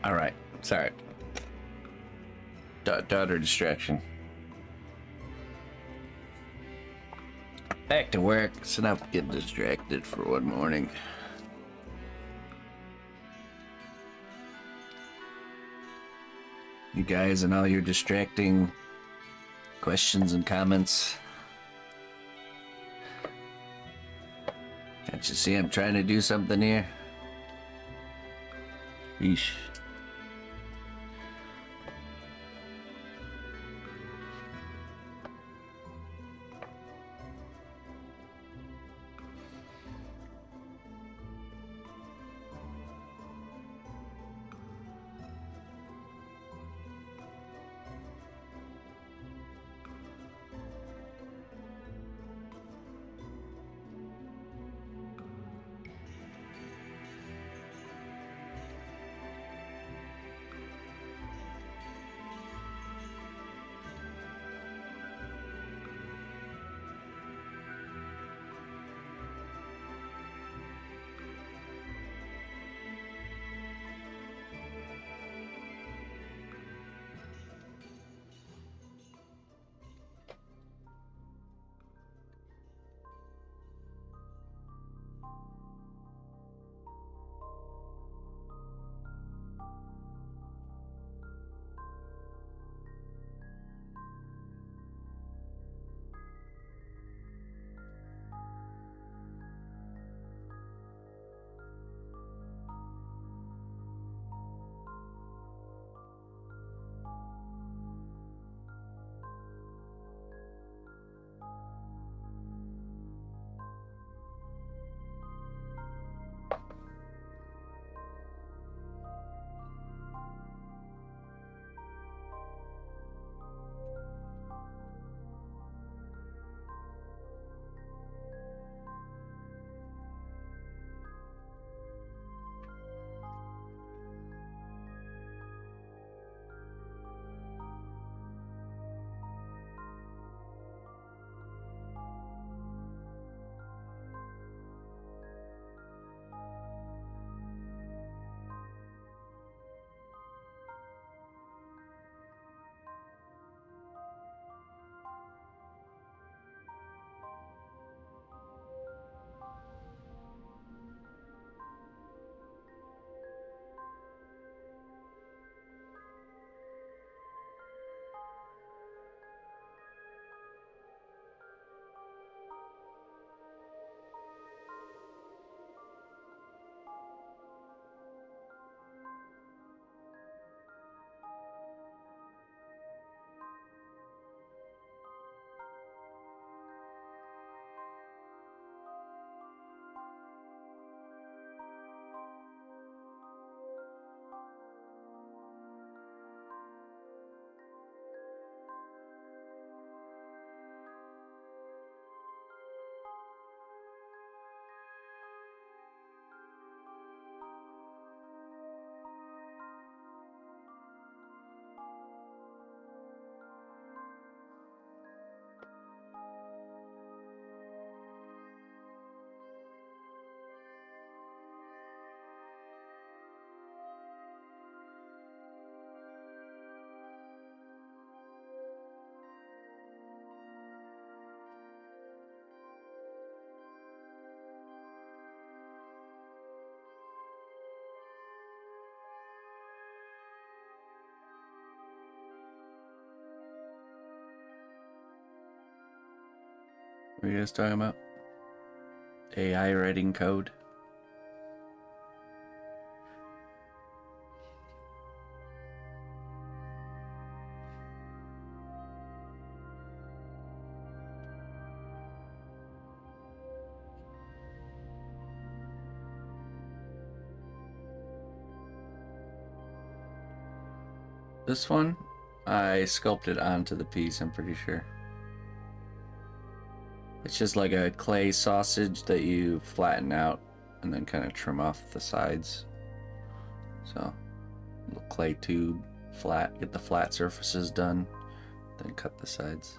All right, sorry. Daughter distraction. Back to work, so now getting distracted for one morning. You guys and all your distracting questions and comments. Can't you see I'm trying to do something here? Yeesh. What are you guys talking about? AI writing code? This one, I sculpted onto the piece, I'm pretty sure. It's just like a clay sausage that you flatten out and then kind of trim off the sides. So, little clay tube, flat, get the flat surfaces done, then cut the sides.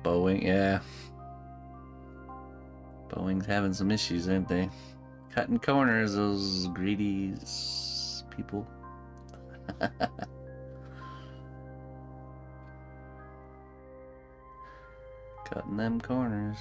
Bowing, yeah. Boeing's having some issues, aren't they? Cutting corners, those greedy people. Cutting them corners.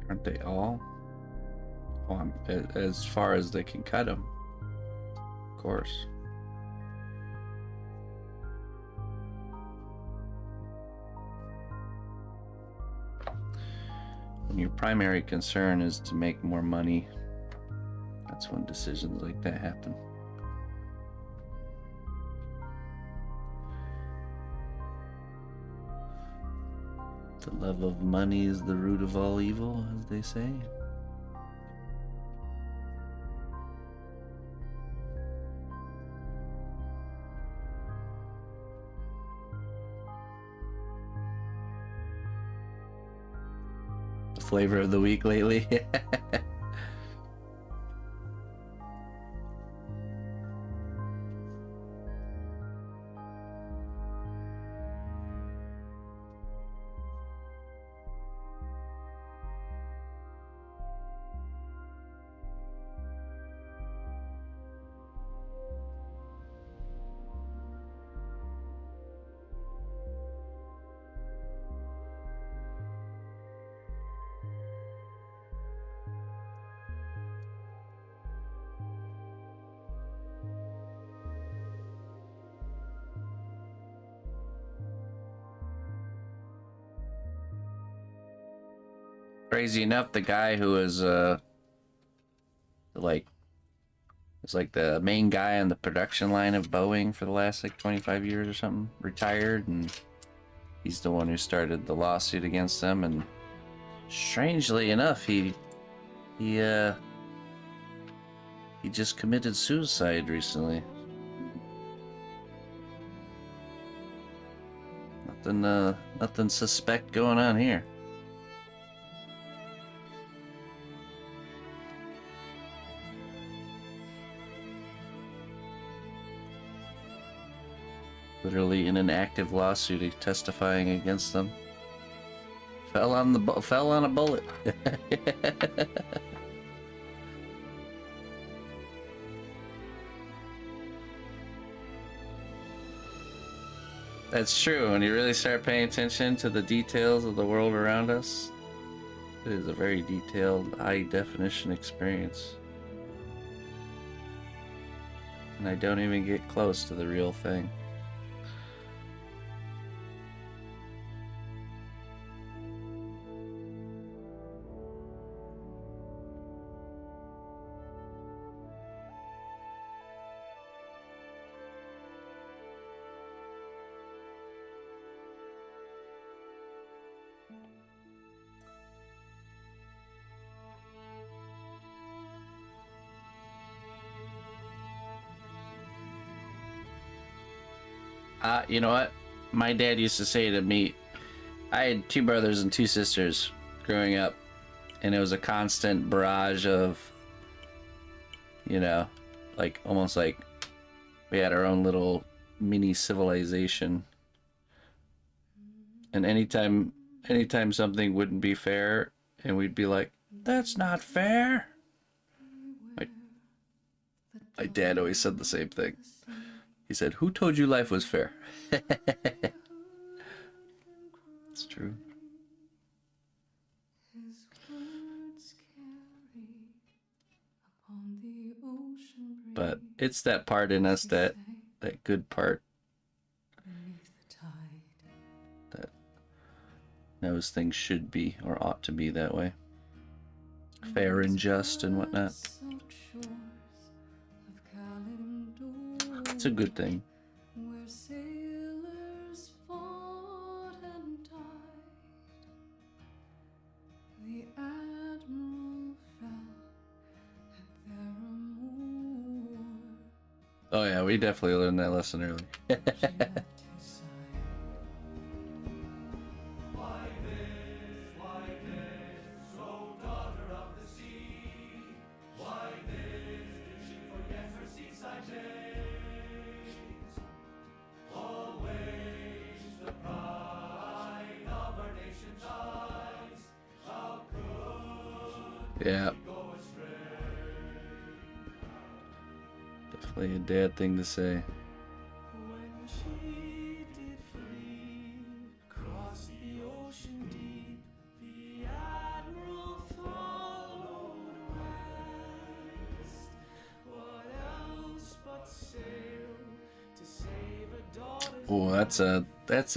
Aren't they all? Oh, as far as they can cut them, of course. When your primary concern is to make more money, that's when decisions like that happen. The love of money is the root of all evil, as they say. The flavor of the week lately. Crazy enough, the guy who was like the main guy on the production line of Boeing for the last like 25 years or something, retired, and he's the one who started the lawsuit against them. And strangely enough, he just committed suicide recently. Nothing suspect going on here. Literally in an active lawsuit, testifying against them. Fell on a bullet. That's true. When you really start paying attention to the details of the world around us, it is a very detailed, high-definition experience. And I don't even get close to the real thing. You know what? My dad used to say to me, I had 2 brothers and 2 sisters growing up, and it was a constant barrage of, you know, like almost like we had our own little mini civilization. And anytime something wouldn't be fair, and we'd be like, that's not fair. My dad always said the same thing. He said, who told you life was fair? It's true. But it's that part in us, that good part, that knows things should be or ought to be that way. Fair and just and whatnot. It's a good thing. Oh yeah, we definitely learned that lesson early. Yeah. Definitely a dad thing to say. Oh, that's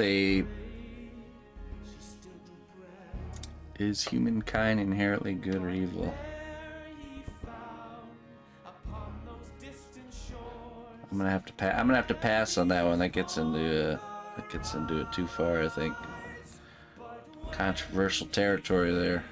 a is humankind inherently good or evil? I'm gonna have to pass on that one. That gets into it too far, I think. Controversial territory there.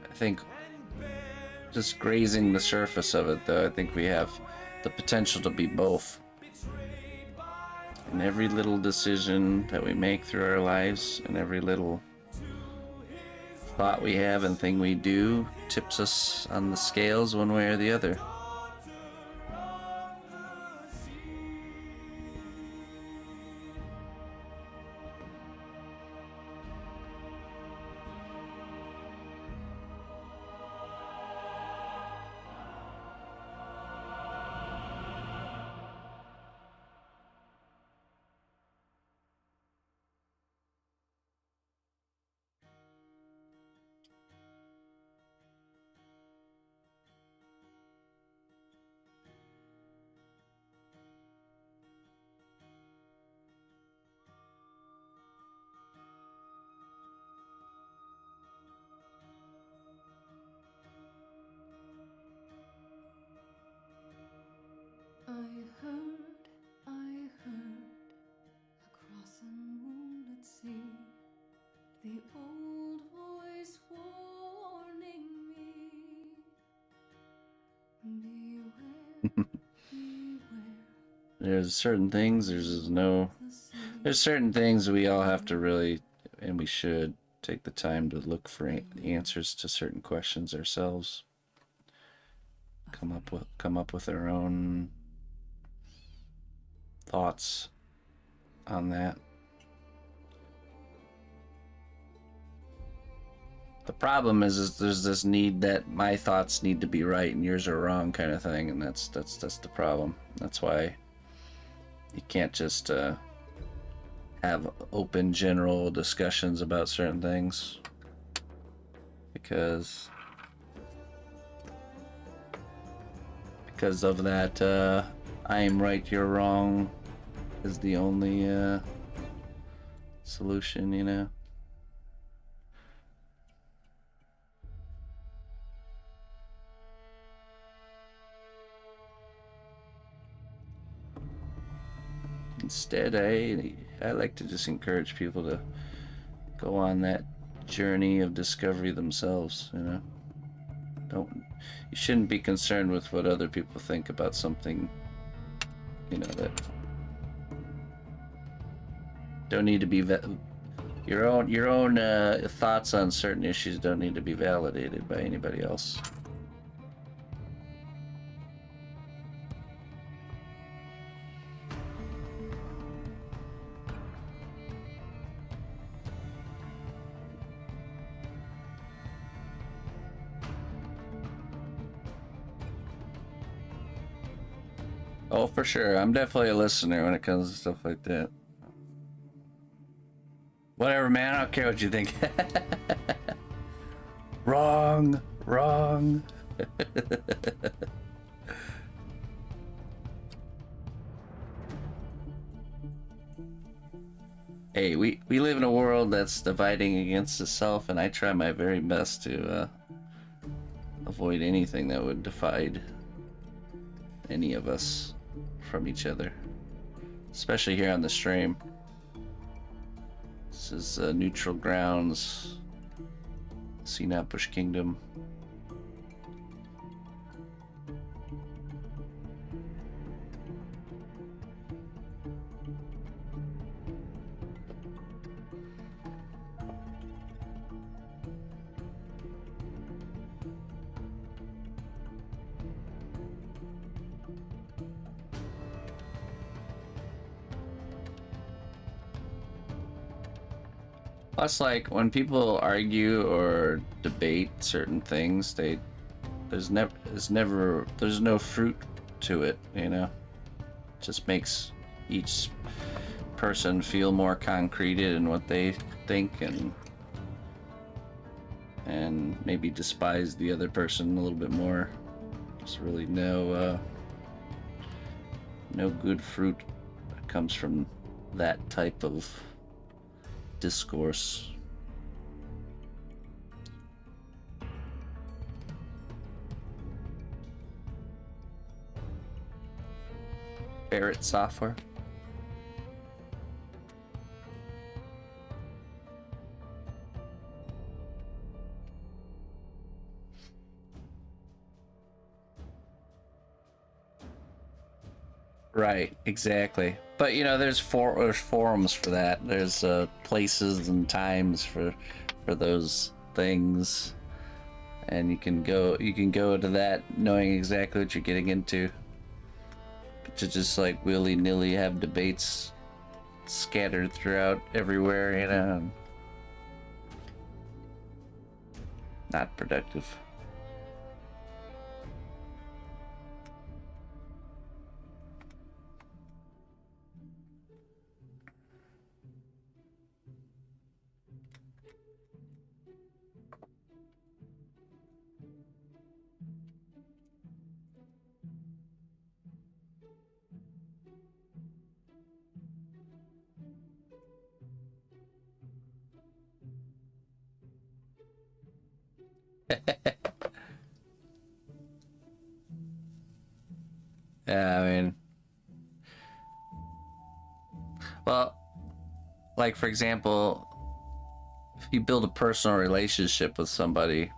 I think just grazing the surface of it, though, I think we have the potential to be both. And every little decision that we make through our lives, and every little thought we have and thing we do, tips us on the scales one way or the other. I heard, across a moonlit sea, the old voice warning me, beware, beware. There's certain things, there's certain things we all have to really, and we should, take the time to look for answers to certain questions ourselves. Come up with our own thoughts on that. The problem is there's this need that my thoughts need to be right and yours are wrong kind of thing, and that's the problem. That's why you can't just have open general discussions about certain things, because of that I am right, you're wrong is the only solution, you know. Instead, I like to just encourage people to go on that journey of discovery themselves, you know. You shouldn't be concerned with what other people think about something, you know, that don't need to be your own thoughts on certain issues don't need to be validated by anybody else. Oh, for sure. I'm definitely a listener when it comes to stuff like that. Whatever, man. I don't care what you think. Wrong. Hey, we live in a world that's dividing against itself, and I try my very best to avoid anything that would divide any of us from each other. especially here on the stream. This is Neutral Grounds, cnotbusch Kingdom. Plus, like, when people argue or debate certain things, there's no fruit to it, you know? It just makes each person feel more concreted in what they think, and maybe despise the other person a little bit more. There's really no good fruit that comes from that type of discourse. Barrett software. Right, exactly. But you know, there's forums for that. There's places and times for those things, and you can go to that knowing exactly what you're getting into. But to just like willy-nilly have debates scattered throughout everywhere, you know, not productive. Yeah, I mean, well, like for example, if you build a personal relationship with somebody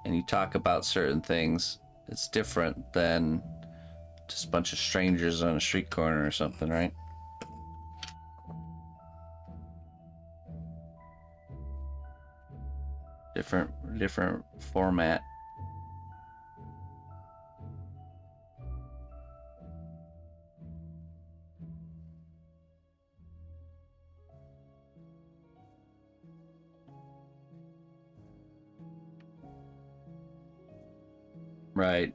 and you talk about certain things, it's different than just a bunch of strangers on a street corner or something, right? Different format. Right.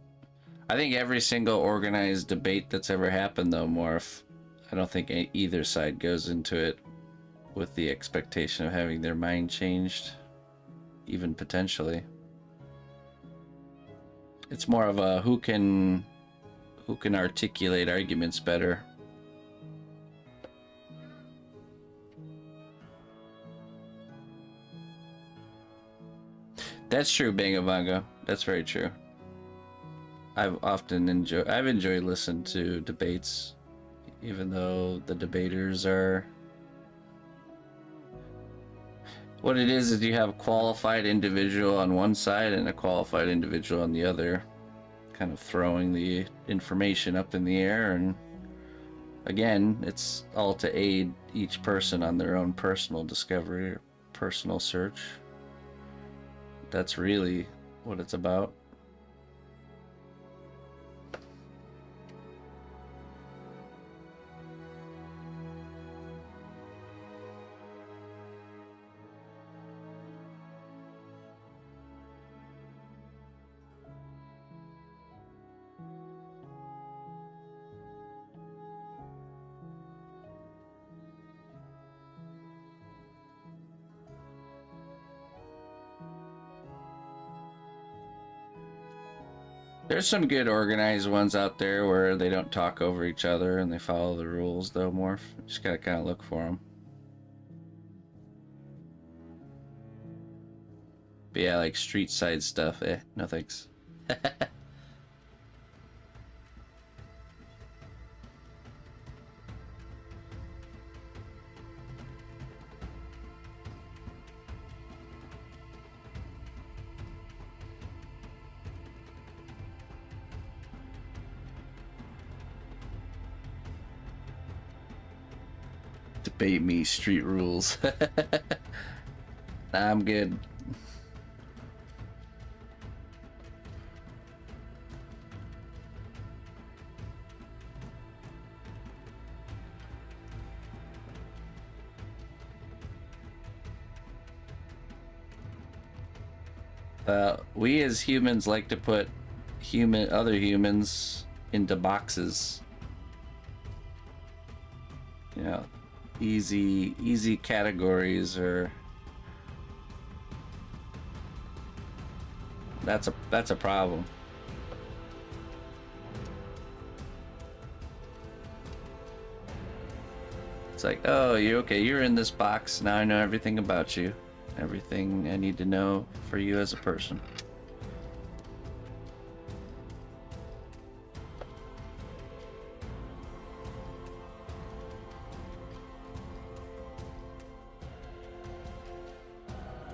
I think every single organized debate that's ever happened, though, Morph, I don't think either side goes into it with the expectation of having their mind changed, even potentially. It's more of a who can articulate arguments better. That's true, Bangavanga. That's very true. I've enjoyed listening to debates, even though the debaters are... What it is you have a qualified individual on one side and a qualified individual on the other, kind of throwing the information up in the air, and again, it's all to aid each person on their own personal discovery or personal search. That's really what it's about. There's some good organized ones out there where they don't talk over each other and they follow the rules, though, Morph. Just gotta kind of look for them. But yeah, like street side stuff, no thanks. Debate me, street rules. Nah, I'm good. We as humans like to put other humans into boxes. You know, easy categories, or that's a problem. It's like, oh, you're okay, you're in this box, now I know everything about you. Everything I need to know for you as a person.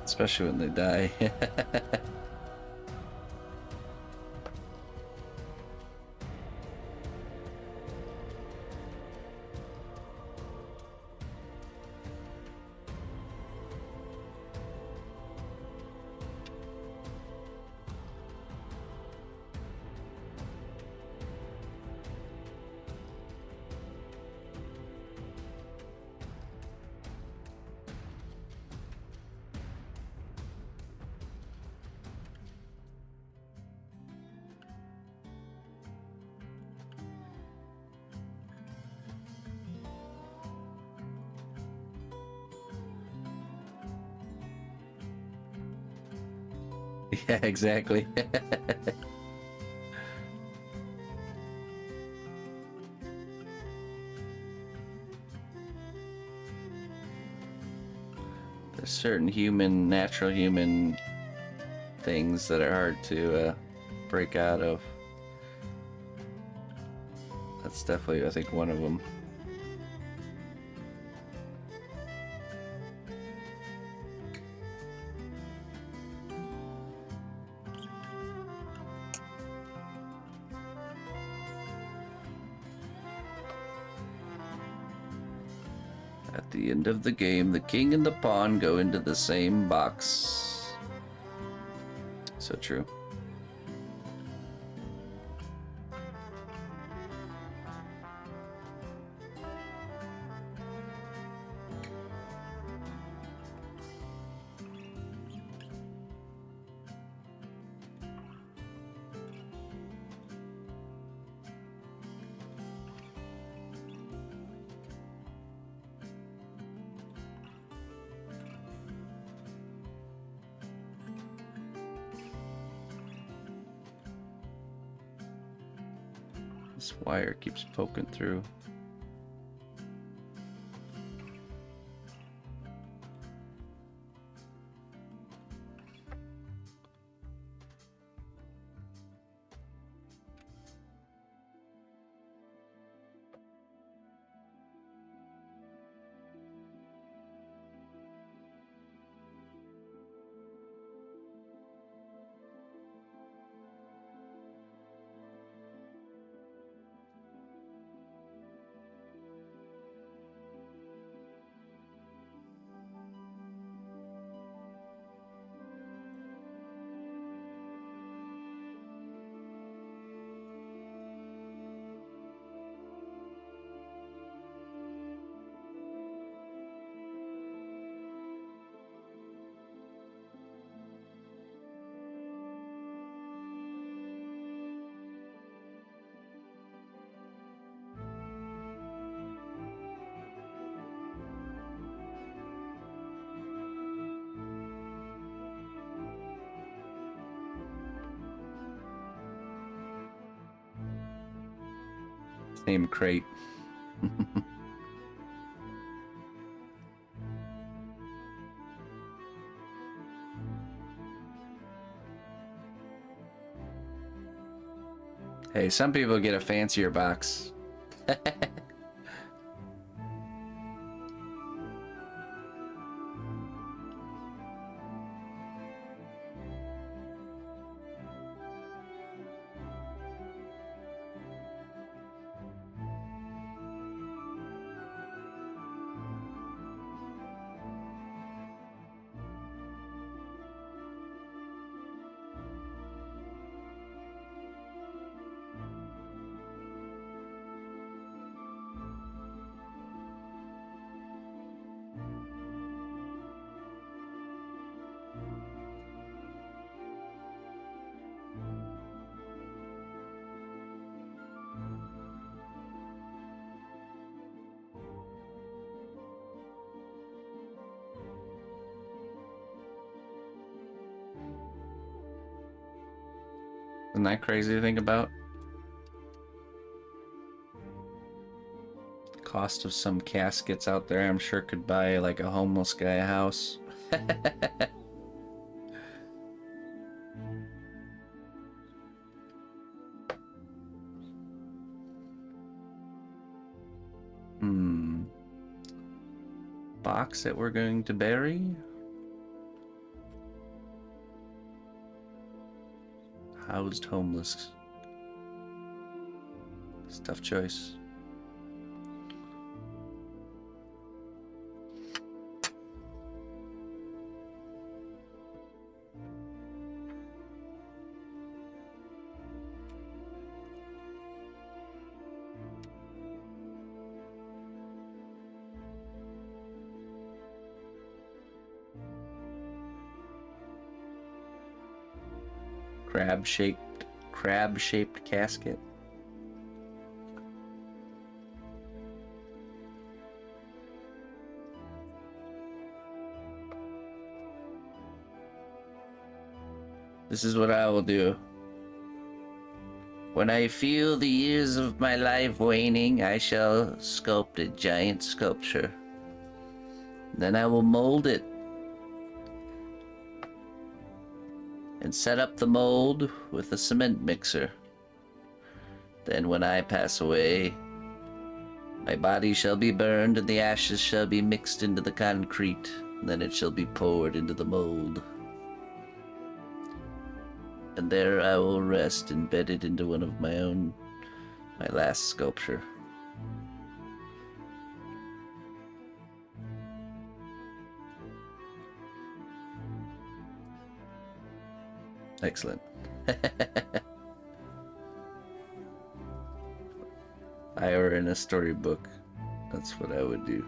Especially when they die. Yeah, exactly. There's certain natural human things that are hard to break out of. That's definitely, I think, one of them. At the end of the game, the king and the pawn go into the same box. So true. This wire keeps poking through. Same crate. Hey, some people get a fancier box. Isn't that crazy to think about? Cost of some caskets out there, I'm sure could buy like a homeless guy a house. Box that we're going to bury. Housed homeless. It's a tough choice. Crab-shaped casket. This is what I will do. When I feel the years of my life waning, I shall sculpt a giant sculpture. Then I will mold it and set up the mold with a cement mixer. Then when I pass away, my body shall be burned and the ashes shall be mixed into the concrete. Then it shall be poured into the mold. And there I will rest embedded into one of my last sculpture. Excellent. If I were in a storybook, that's what I would do.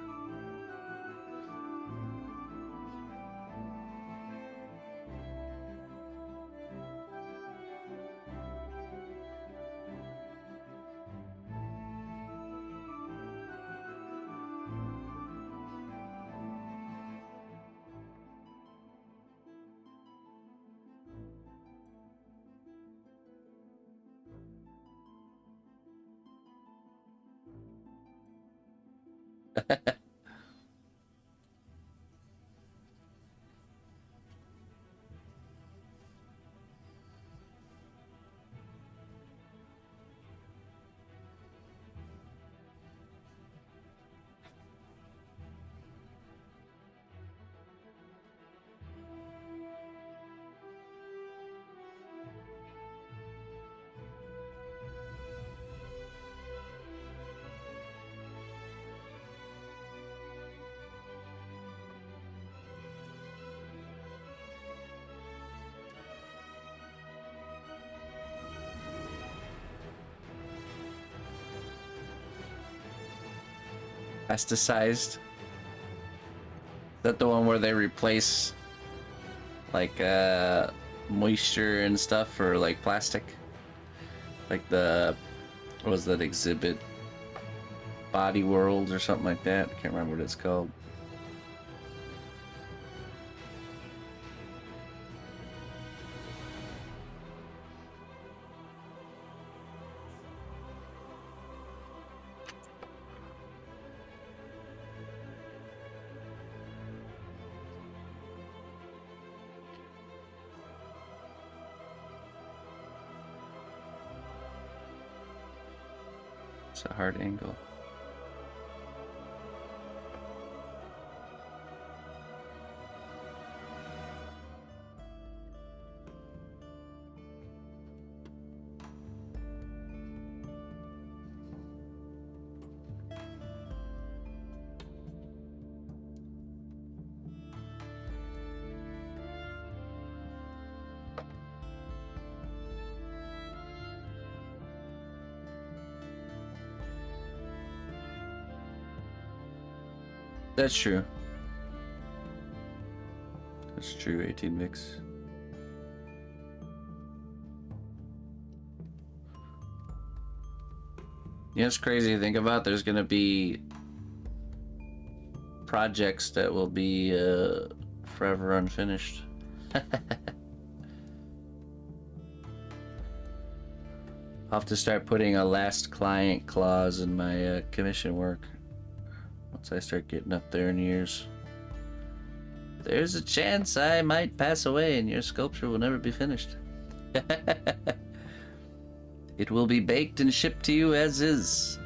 Plasticized. Is that the one where they replace like moisture and stuff for like plastic? Like the, what was that exhibit? Body World or something like that. I can't remember what it's called. It's a hard angle. That's true. That's true, 18 mix. Yeah, it's crazy to think about. There's gonna be projects that will be forever unfinished. I'll have to start putting a last client clause in my commission work once I start getting up there in years. There's a chance I might pass away and your sculpture will never be finished. It will be baked and shipped to you as is.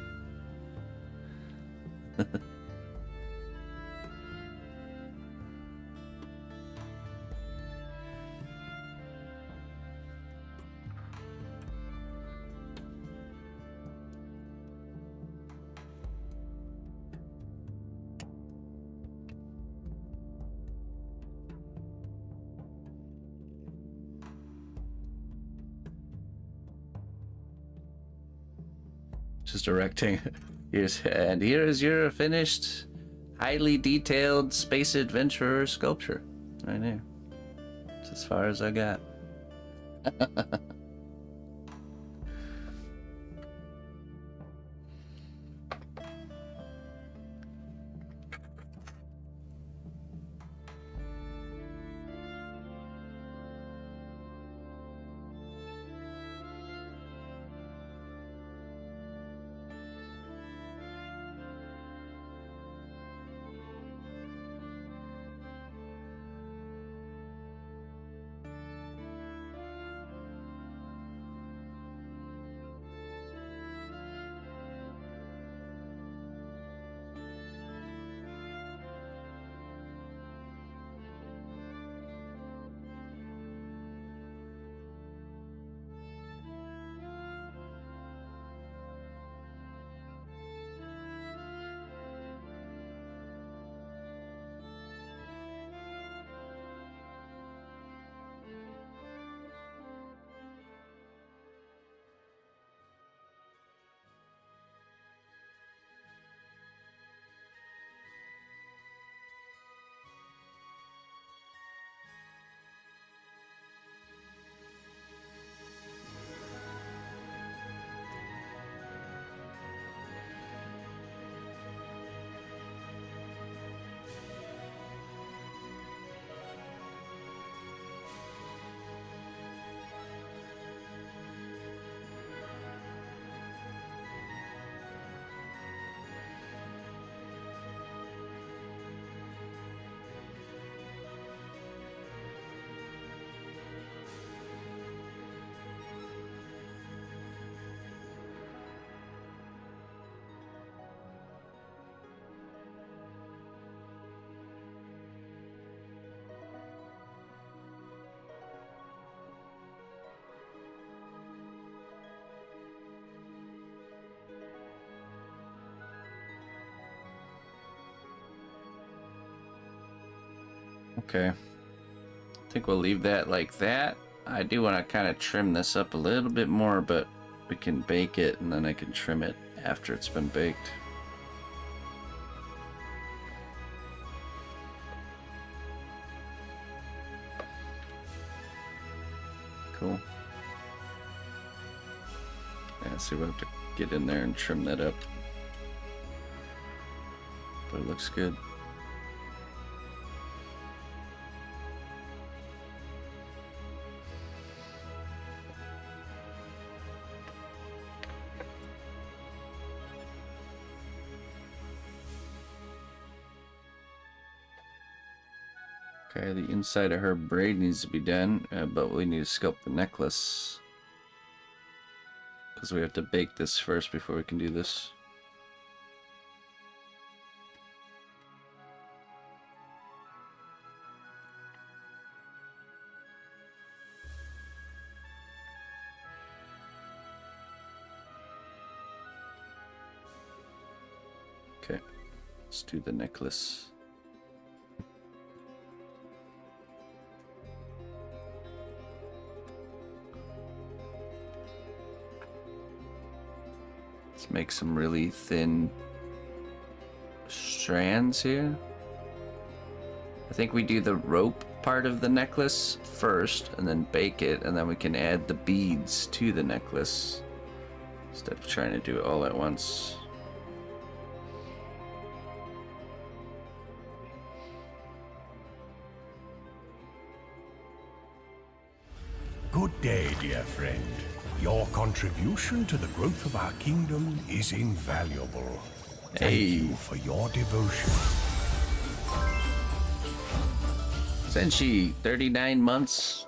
Just a rectangle. Here is your finished, highly detailed Space Adventurer sculpture. Right here. It's as far as I got. Okay. I think we'll leave that like that. I do want to kind of trim this up a little bit more, but we can bake it and then I can trim it after it's been baked. Cool. Yeah, so we'll have to get in there and trim that up. But it looks good. Okay, the inside of her braid needs to be done, but we need to sculpt the necklace. Because we have to bake this first before we can do this. Okay, let's do the necklace. Let's make some really thin strands here. I think we do the rope part of the necklace first and then bake it, and then we can add the beads to the necklace instead of trying to do it all at once. Good day, dear friend. Your contribution to the growth of our kingdom is invaluable. Thank Hey. you for your devotion. Senshi, 39 months.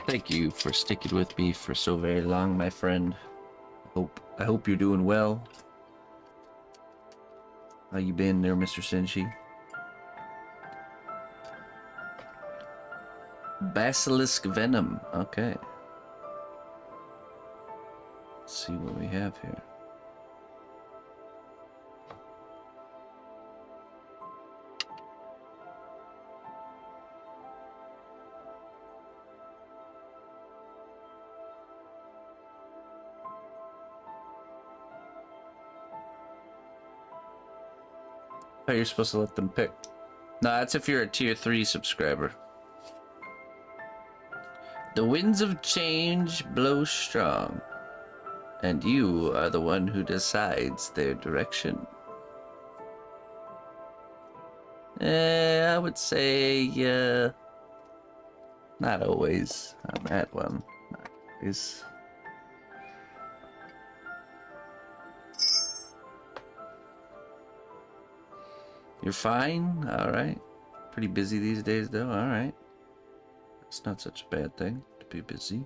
Thank you for sticking with me for so very long, my friend. I hope you're doing well. How you been there, Mr. Senshi? Basilisk venom. Okay. Let's see what we have here. Oh, you're supposed to let them pick. No, that's if you're a tier 3 subscriber. The winds of change blow strong, and you are the one who decides their direction. I would say, not always on that one. Not always. You're fine? Alright. Pretty busy these days, though. Alright. It's not such a bad thing to be busy.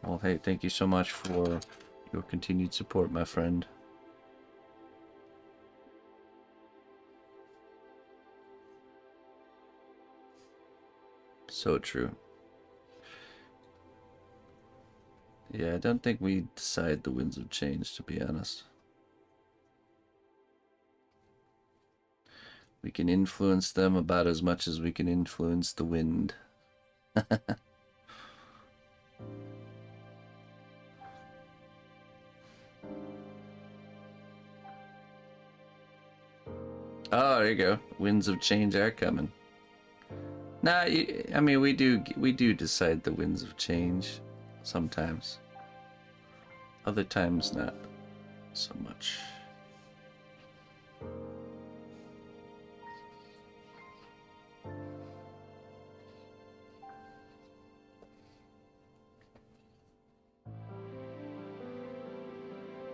Well, hey, thank you so much for your continued support, my friend. So true. Yeah, I don't think we decide the winds of change, to be honest. We can influence them about as much as we can influence the wind. Oh, there you go. Winds of change are coming. Nah, I mean we do decide the winds of change sometimes. Other times not so much.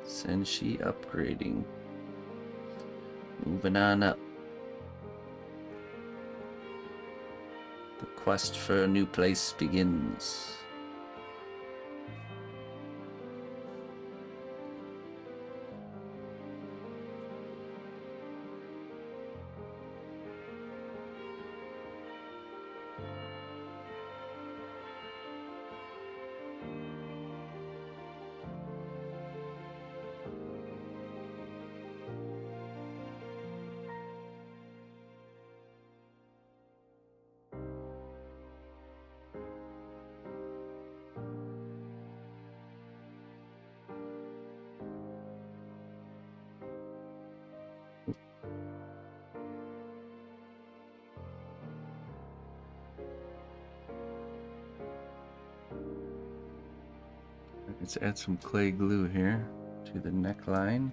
Senshi upgrading. Moving on up. The quest for a new place begins. Let's add some clay glue here to the neckline.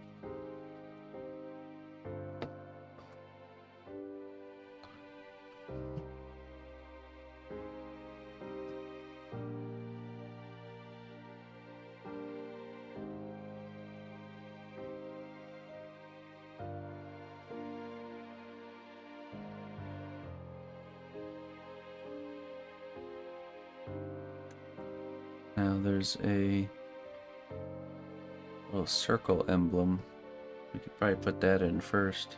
Now there's a little circle emblem. We could probably put that in first.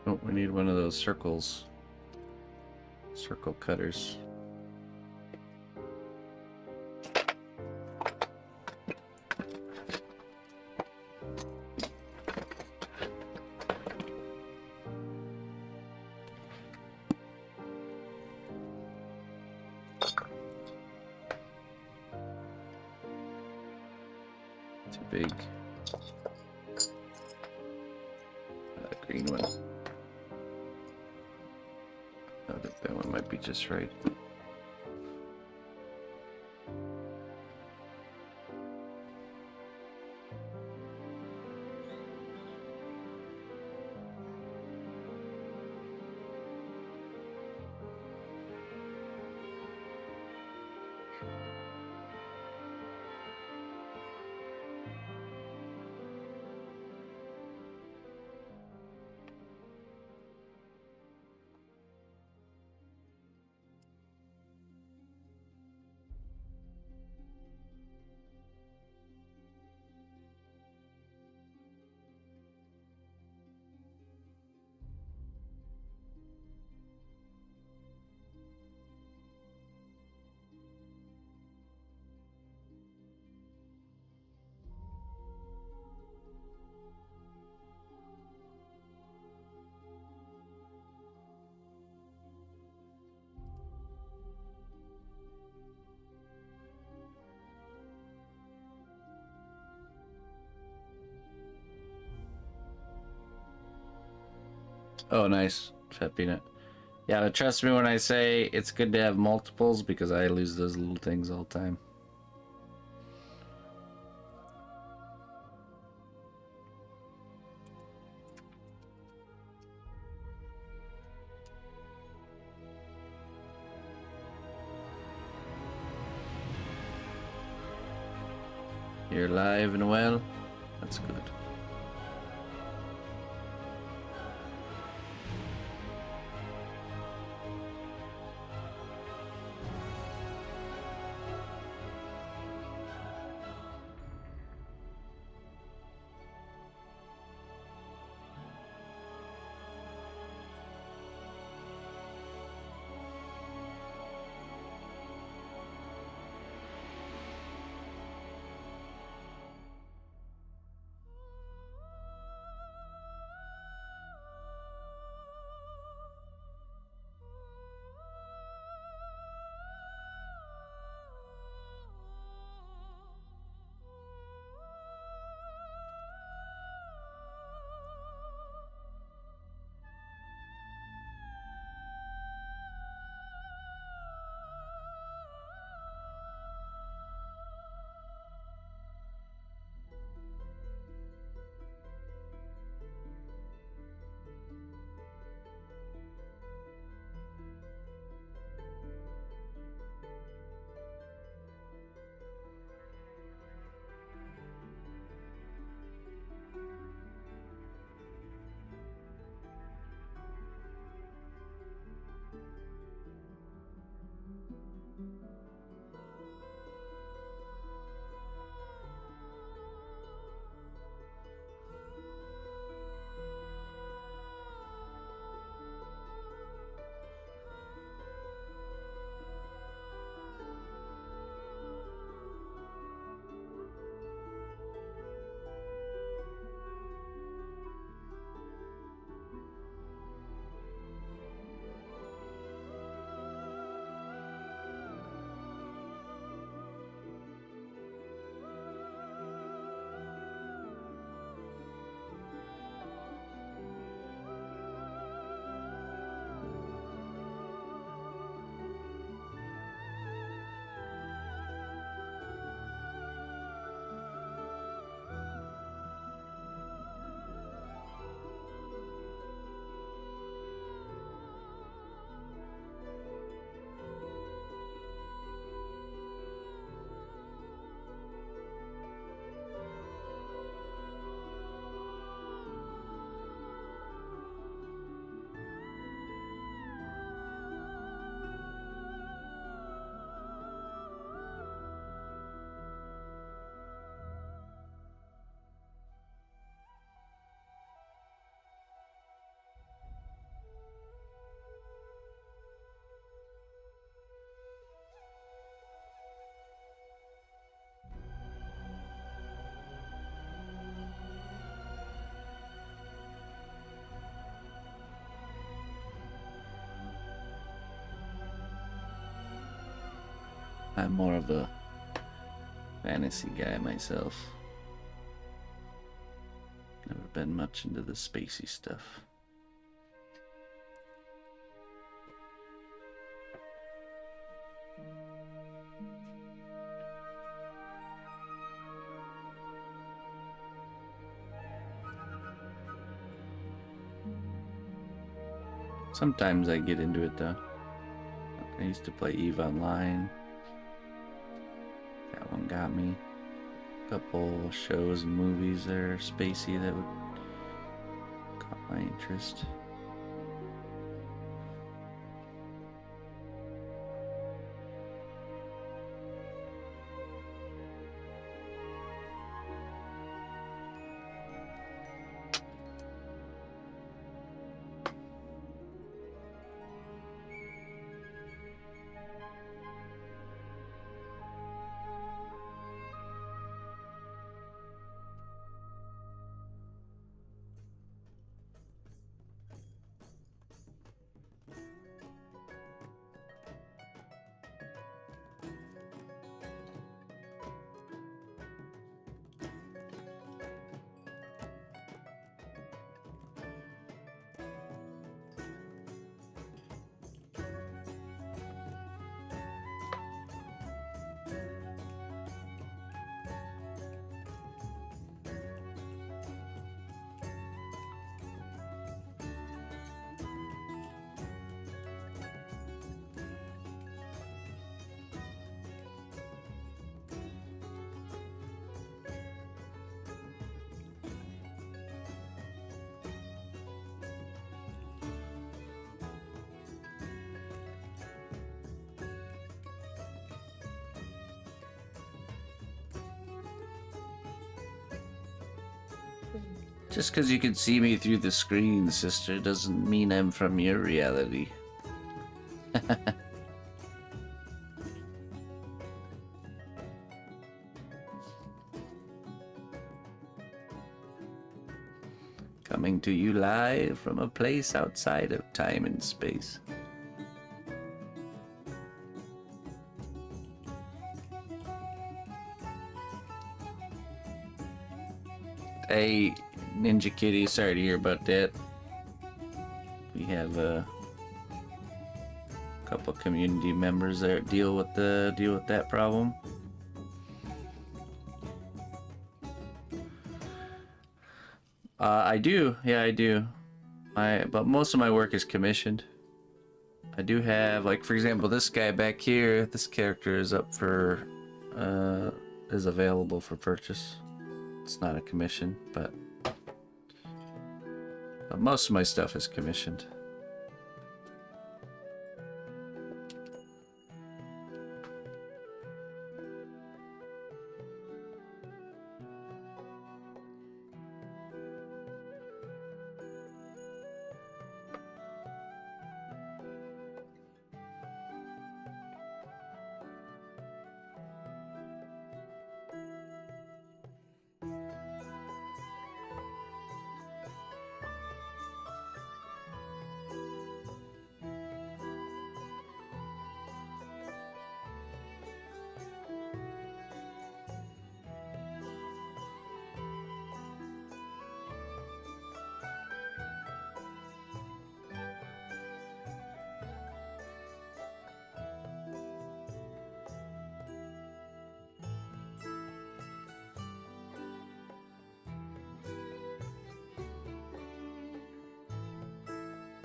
Oh, we need one of those circles. Circle cutters. Too big. Green one. I think that one might be just right. Oh, nice. Fat peanut. Yeah, but trust me when I say it's good to have multiples because I lose those little things all the time. You're alive and well. That's good. I'm more of a fantasy guy myself. Never been much into the spacey stuff. Sometimes I get into it though. I used to play EVE Online. That one got me. A couple shows and movies that are spacey that would caught my interest. Just because you can see me through the screen, sister, doesn't mean I'm from your reality. Coming to you live from a place outside of time and space. Hey, Ninja Kitty, sorry to hear about that. We have a couple community members that deal with that problem. I do, yeah, I do. But most of my work is commissioned. I do have, like, for example, this guy back here. This character is up for, is available for purchase. It's not a commission, but most of my stuff is commissioned.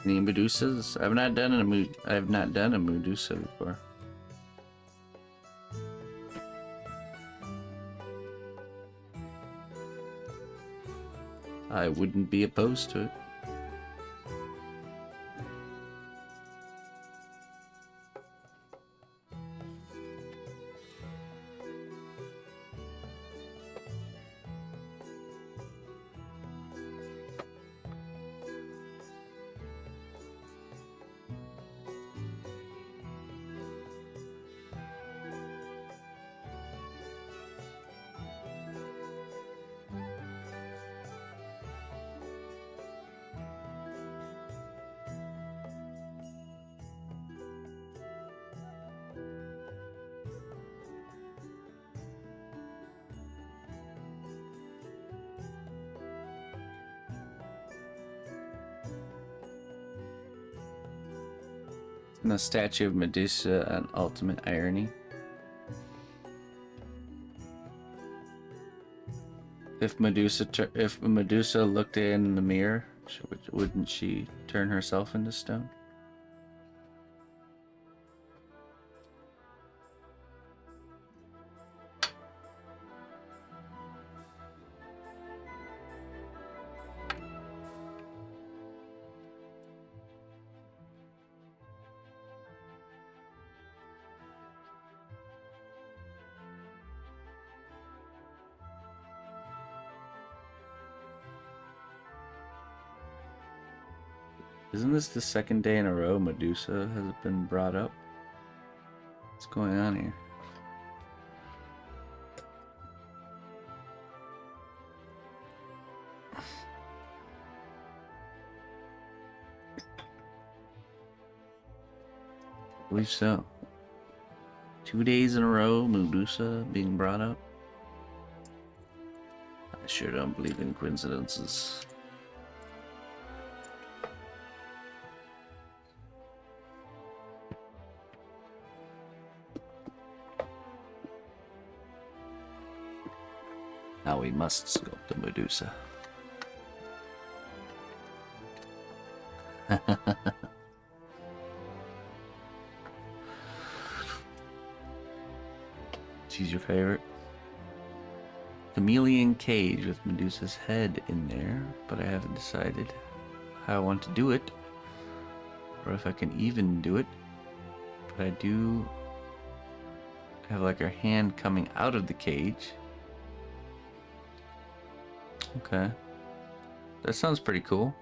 Any Medusas? I've not done a Medusa before. I wouldn't be opposed to it. And the statue of Medusa, an ultimate irony. If Medusa looked in the mirror, wouldn't she turn herself into stone? Isn't this the second day in a row Medusa has been brought up? What's going on here? I believe so. 2 days in a row, Medusa being brought up. I sure don't believe in coincidences. Now we must sculpt the Medusa. She's your favorite? Chameleon cage with Medusa's head in there, but I haven't decided how I want to do it, or if I can even do it. But I do have like her hand coming out of the cage. Okay. That sounds pretty cool.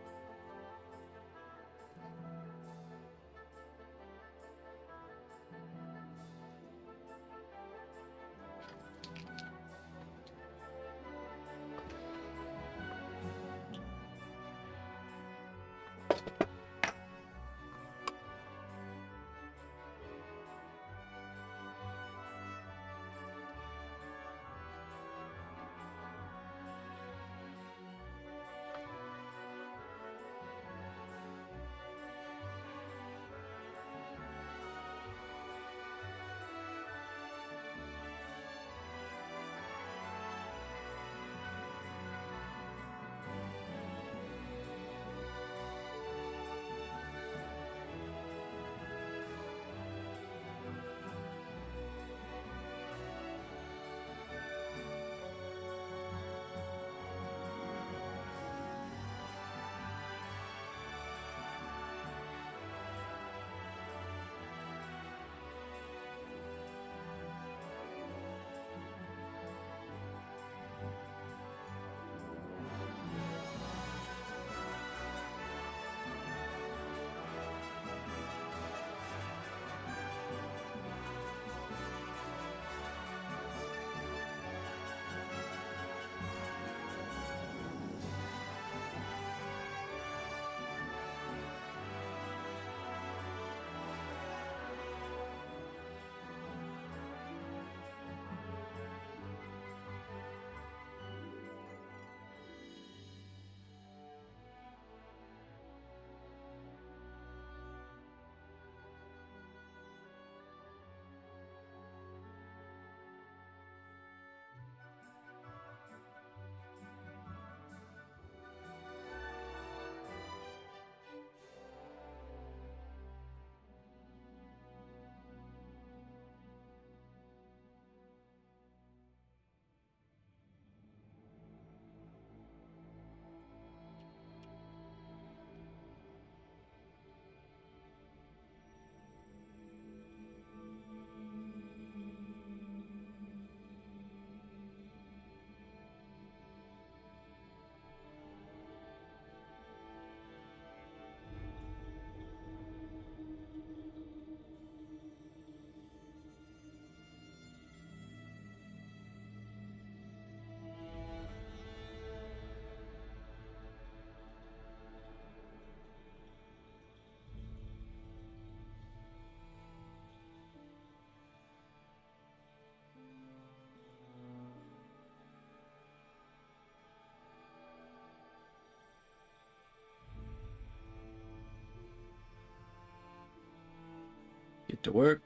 to work.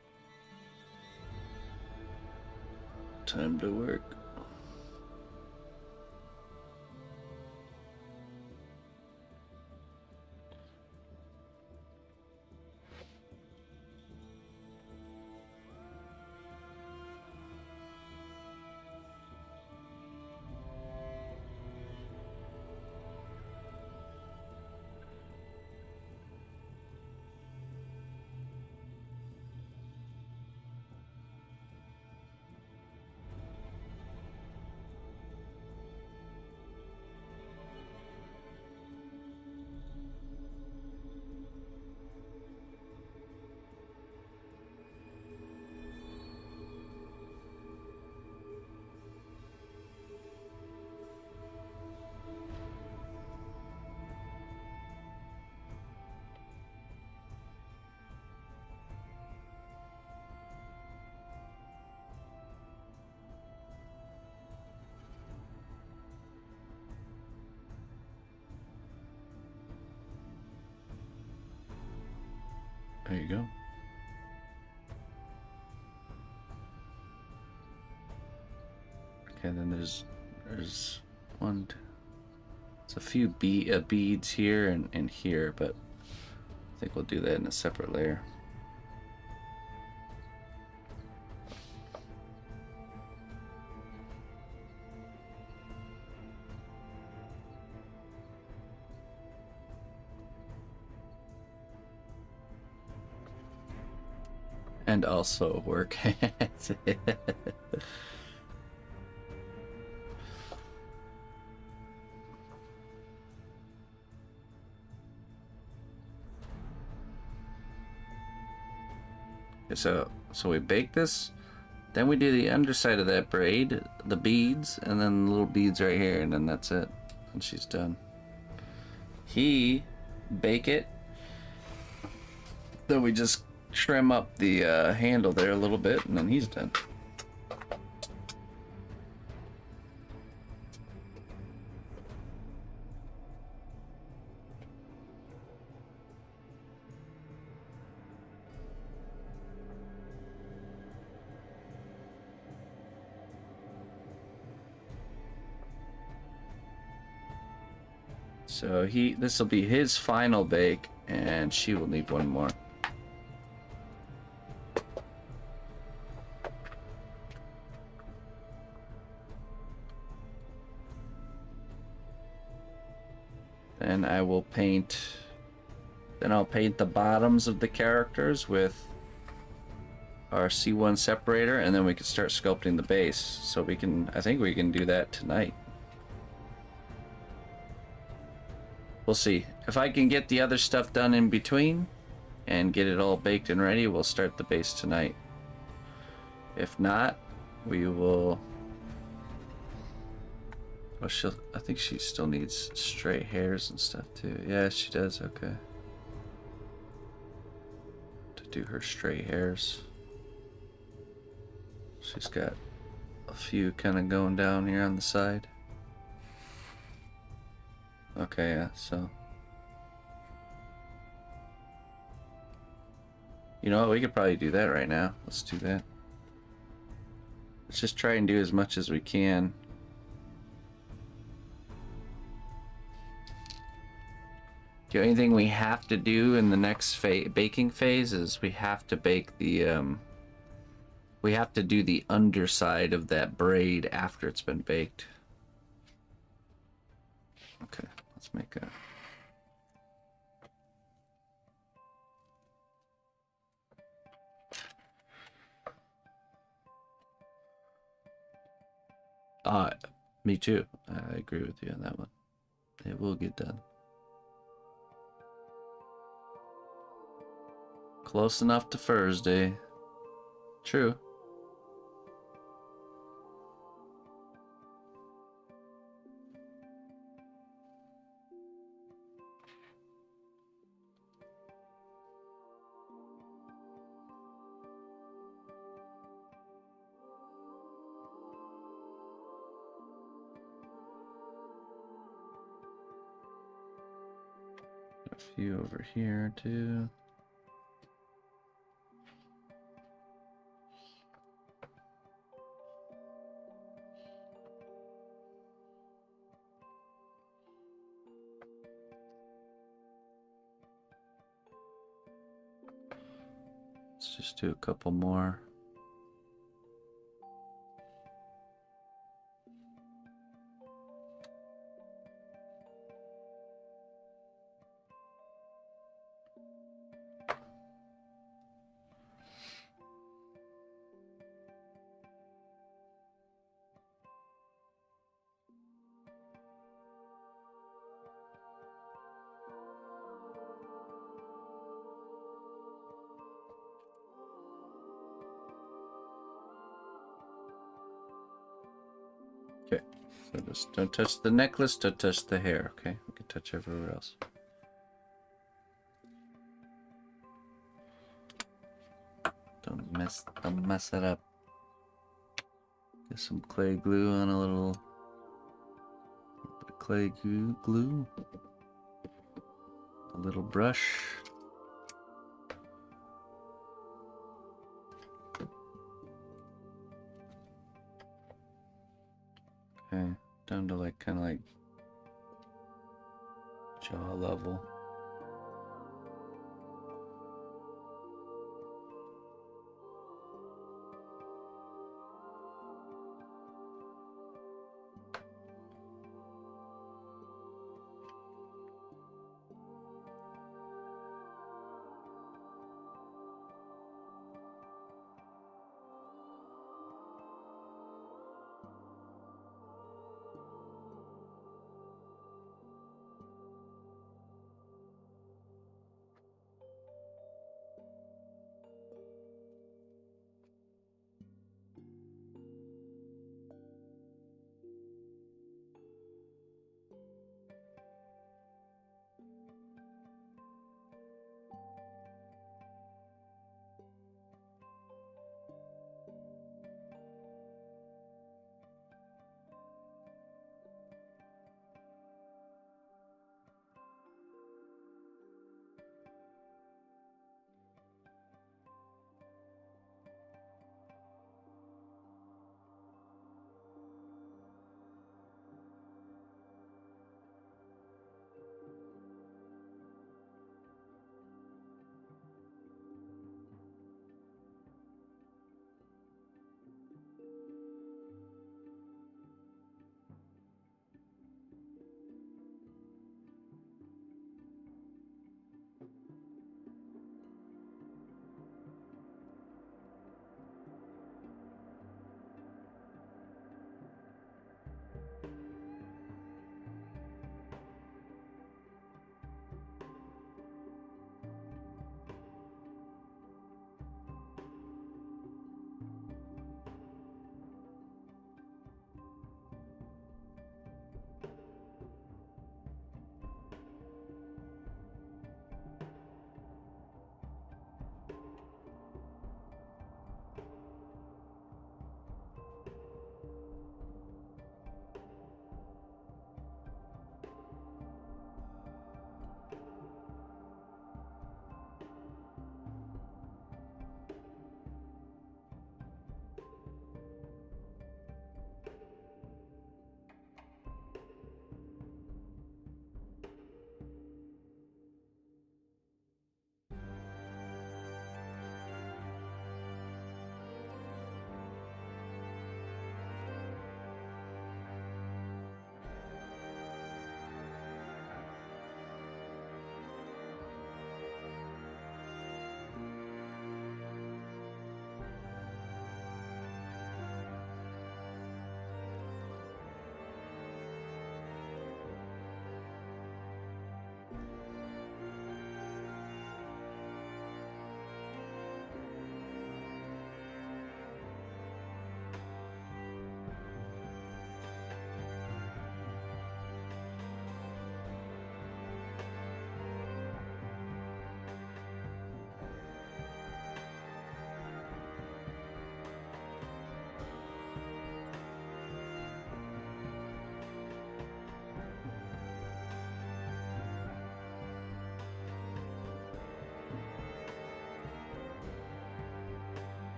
Time to work. There you go. Okay, then there's one. It's a few beads here and here, but I think we'll do that in a separate layer. And also work. So we bake this, then we do the underside of that braid, the beads, and then the little beads right here, and then that's it. And she's done. He bake it. Then we just trim up the handle there a little bit, and then he's done. So this will be his final bake, and she will need one more. Then I will paint. Then I'll paint the bottoms of the characters with our C1 separator, and then we can start sculpting the base. So we can. I think we can do that tonight. We'll see. If I can get the other stuff done in between and get it all baked and ready, we'll start the base tonight. If not, we will... Well, I think she still needs straight hairs and stuff too. Yeah, she does. Okay. To do her straight hairs. She's got a few kind of going down here on the side. Okay, yeah, so... You know what, we could probably do that right now. Let's do that. Let's just try and do as much as we can. The only thing we have to do in the next baking phase is we have to bake the, we have to do the underside of that braid after it's been baked. Okay. Let's make a... Me too. I agree with you on that one. It will get done. Close enough to Thursday. True. A few over here too. just do a couple more. Okay, so just don't touch the necklace, don't touch the hair, okay? We can touch everywhere else. Don't mess it up. Get some clay glue on a little bit of clay glue. A little brush. Okay, down to like kind of like jaw level.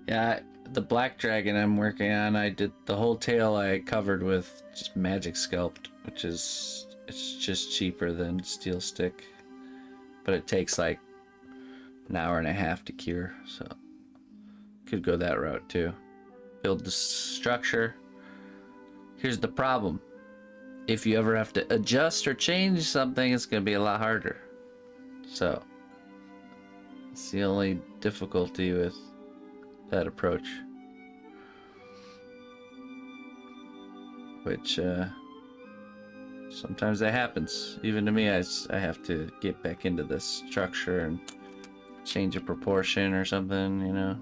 Yeah, the black dragon I'm working on, I did the whole tail I covered with just magic sculpt, which is it's just cheaper than steel stick, but it takes like an hour and a half to cure, so could go that route too. Build the structure. Here's the problem. If you ever have to adjust or change something, it's going to be a lot harder. So, it's the only difficulty with that approach. Which, sometimes that happens. Even to me, I have to get back into this structure and change a proportion or something, you know?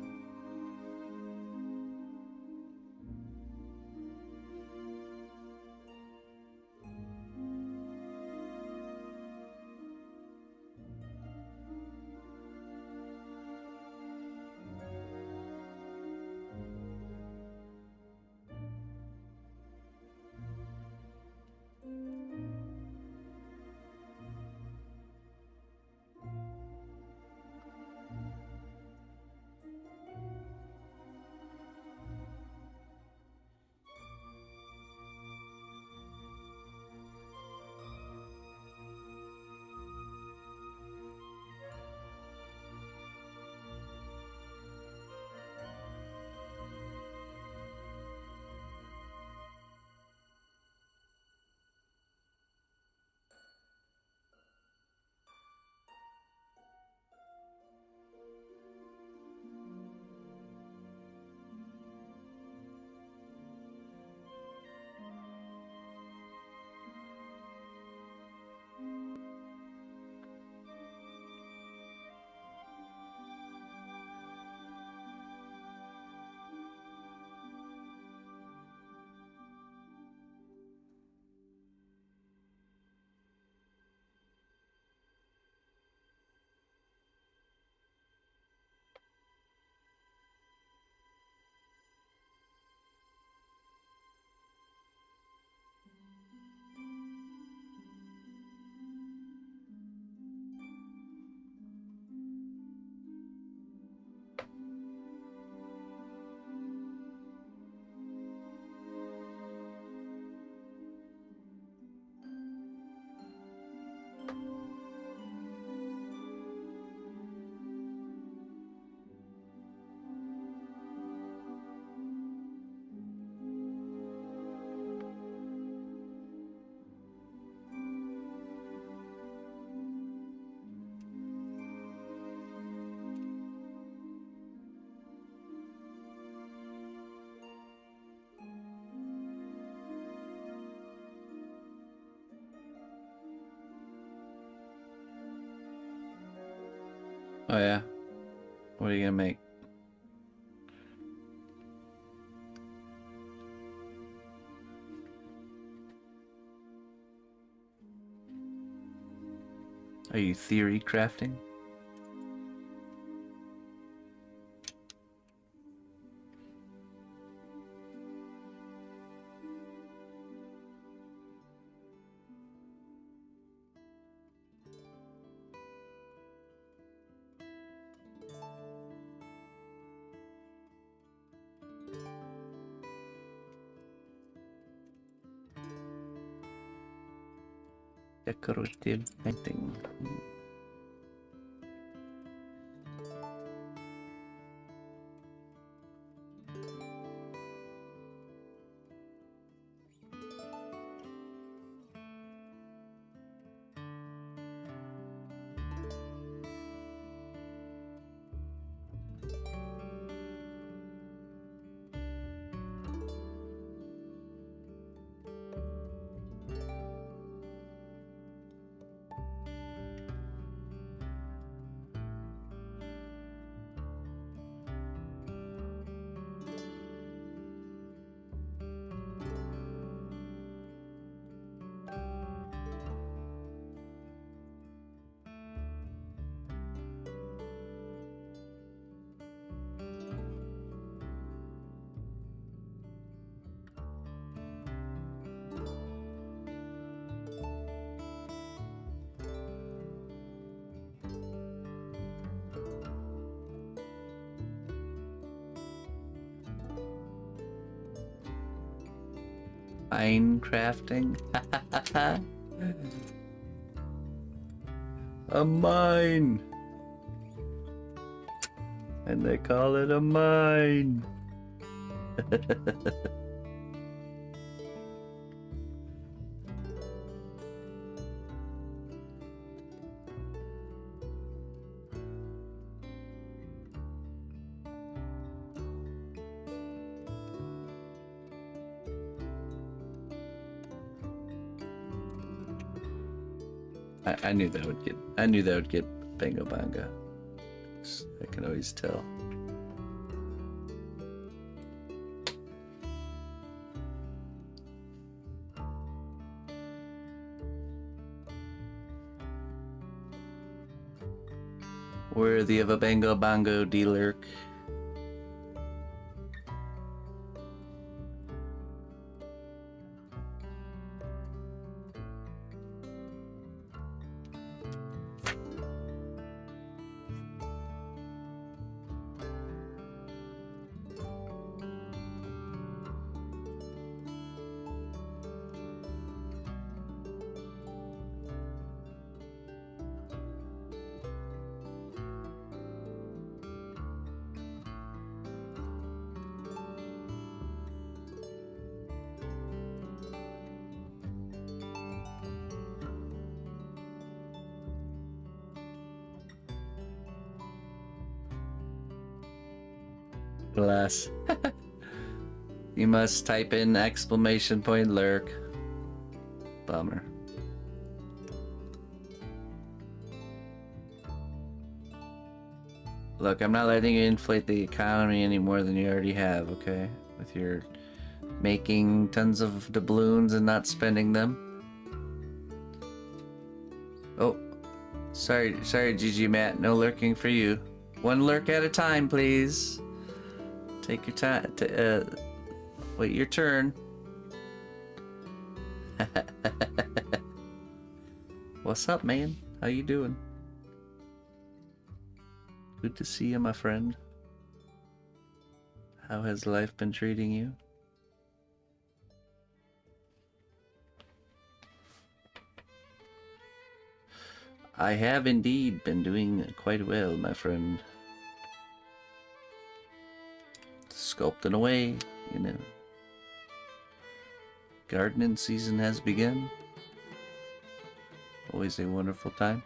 Oh yeah. What are you gonna make? Are you theory crafting? Decorative painting. Mine crafting. A mine. And they call it a mine. I knew that would get Bango Bongo. I can always tell. Worthy of a Bango Bongo dealer. Alas. You must type in exclamation point lurk. Bummer. Look, I'm not letting you inflate the economy any more than you already have, okay? With your making tons of doubloons and not spending them. Oh, sorry, GG Matt, no lurking for you. One lurk at a time, please. Take your time. Wait your turn. What's up, man? How you doing? Good to see you, my friend. How has life been treating you? I have indeed been doing quite well, my friend. Sculpting away, you know. Gardening season has begun. Always a wonderful time.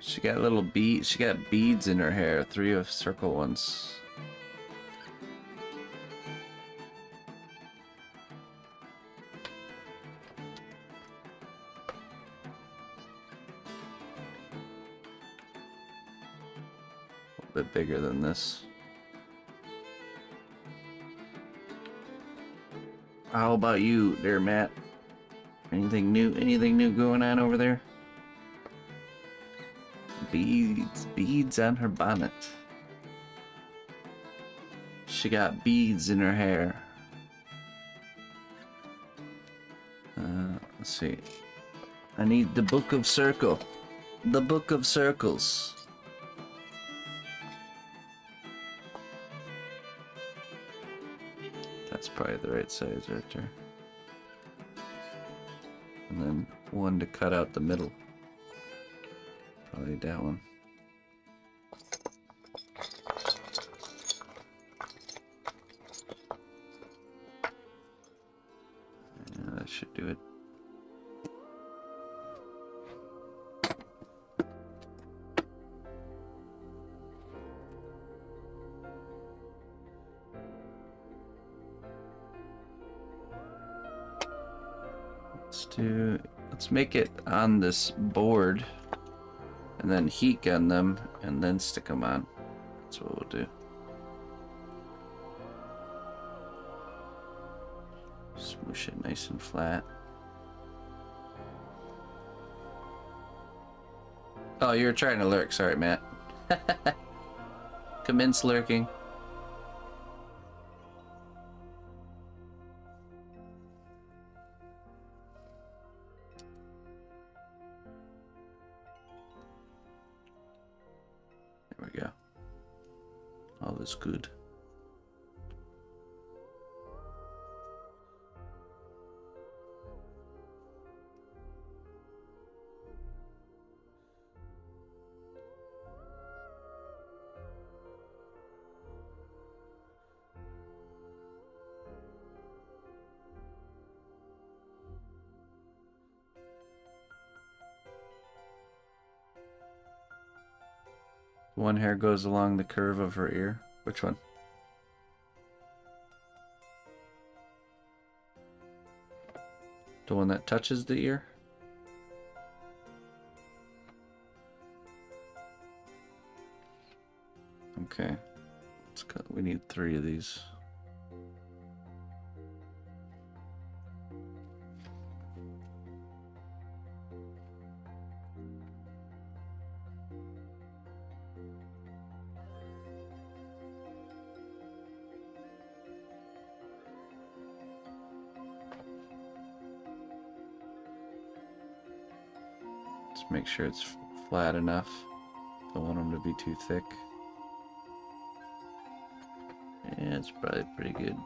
She got little beads. She got beads in her hair. 3 of circle ones. Bit bigger than this. How about you there, Matt? Anything new going on over there? Beads on her bonnet. She got beads in her hair. Let's see. I need the book of circle. The book of circles. That's probably the right size right there. And then one to cut out the middle. Probably that one. Yeah, that should do it. Let's make it on this board and then heat gun them and then stick them on. That's what we'll do. Smoosh it nice and flat. Oh, you were trying to lurk. Sorry, Matt. Commence lurking. is good. One hair goes along the curve of her ear. Which one? The one that touches the ear? Okay. We need 3 of these. Just make sure it's flat enough. Don't want them to be too thick. Yeah, it's probably pretty good.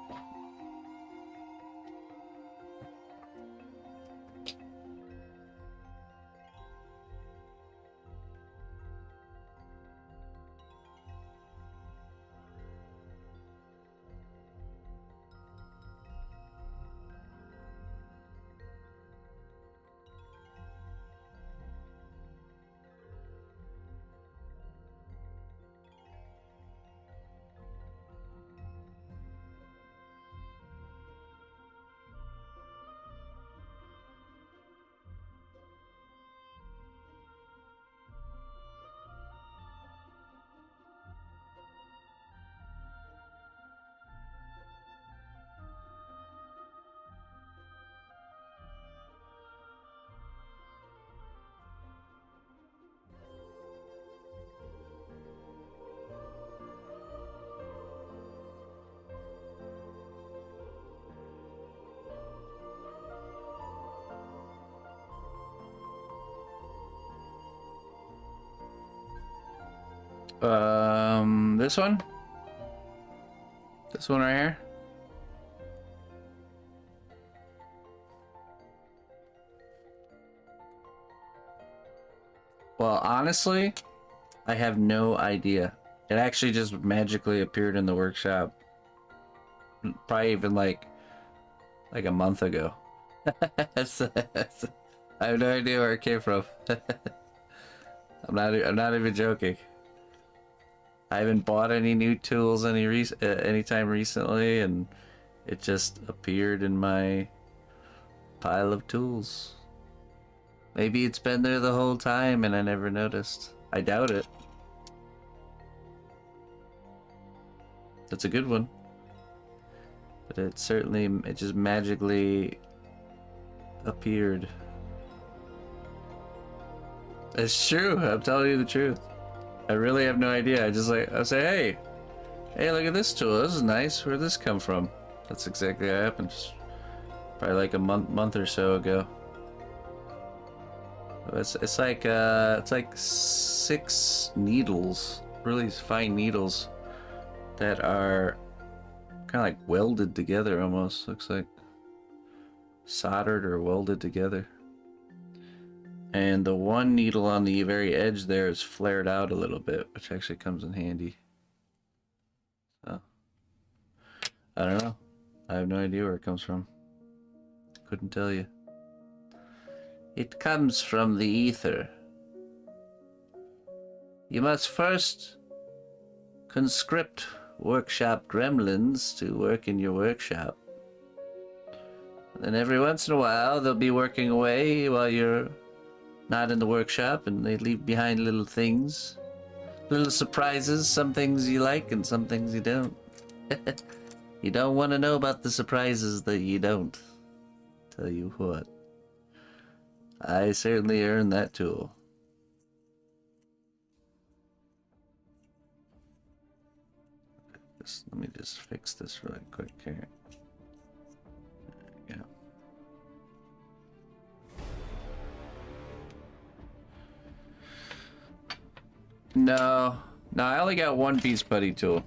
This one? This one right here? Well, honestly, I have no idea. It actually just magically appeared in the workshop. Probably even like a month ago. I have no idea where it came from. I'm not even joking. I haven't bought any new tools anytime recently, and it just appeared in my pile of tools. Maybe it's been there the whole time and I never noticed. I doubt it. That's a good one. But it just magically appeared. It's true, I'm telling you the truth. I really have no idea. I say, hey, look at this tool. This is nice. Where'd this come from? That's exactly what happened. Just probably like a month or so ago. It's like 6 needles, really fine needles that are kind of like welded together almost. Looks like soldered or welded together. And the one needle on the very edge there is flared out a little bit, which actually comes in handy. So, I don't know. I have no idea where it comes from. Couldn't tell you. It comes from the ether. You must first conscript workshop gremlins to work in your workshop. And then every once in a while, they'll be working away while you're not in the workshop, and they leave behind little things. Little surprises, some things you like and some things you don't. You don't want to know about the surprises that you don't. Tell you what. I certainly earned that tool. Let me just fix this really quick here. There we go. No, I only got one Beast Buddy tool.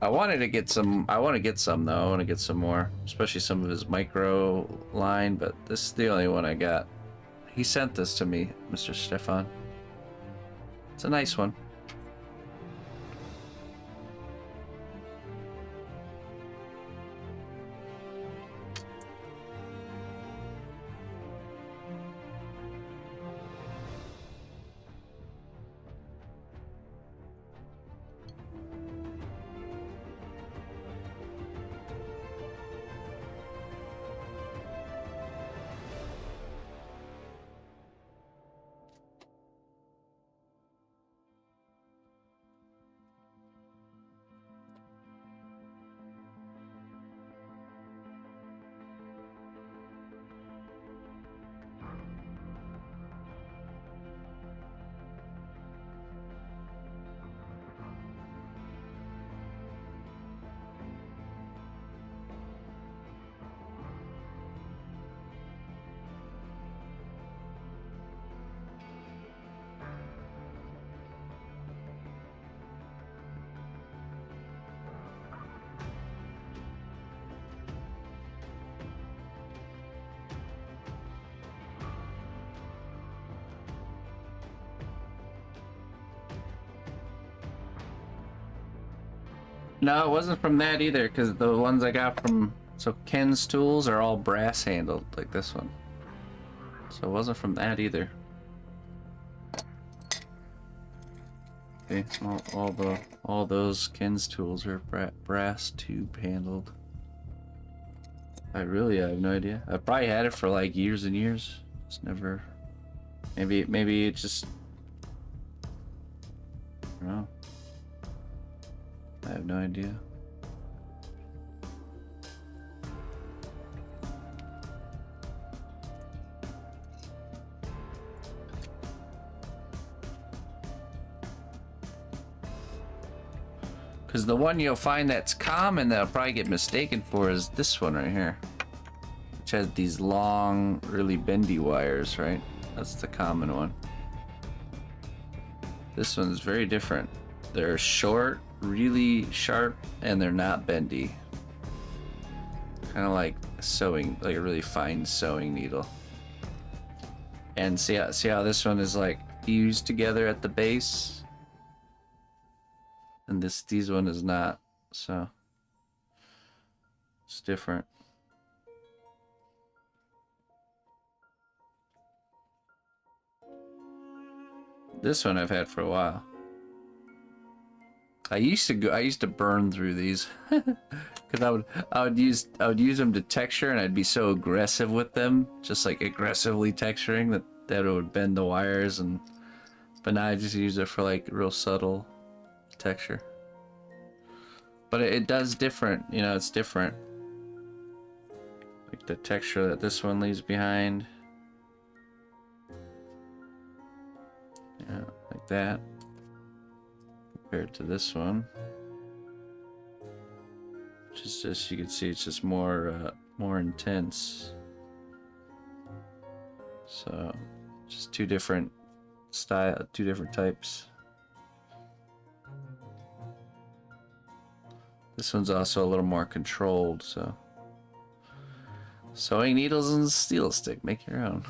I wanted to get some. I want to get some though. I want to get some more, especially some of his micro line. But this is the only one I got. He sent this to me, Mr. Stefan. It's a nice one. No, it wasn't from that either, because the ones I got from... So Ken's tools are all brass handled, like this one. So it wasn't from that either. Okay, all those Ken's tools are brass tube handled. I really have no idea. I probably had it for like years and years. It's never... Maybe it just... I don't know. I have no idea. Because the one you'll find that's common that I'll probably get mistaken for is this one right here. Which has these long, really bendy wires, right? That's the common one. This one's very different. They're short, really sharp, and they're not bendy. Kind of like sewing, like a really fine sewing needle. And see how this one is like fused together at the base? And these one is not, so it's different. This one I've had for a while. I used to burn through these because I would use them to texture, and I'd be so aggressive with them, just like aggressively texturing that it would bend the wires, but now I just use it for like real subtle texture. But it does different, you know, it's different. Like the texture that this one leaves behind. Yeah, like that. Compared to this one. Just you can see it's just more intense. So just two different types. This one's also a little more controlled, so sewing needles and steel stick, make your own.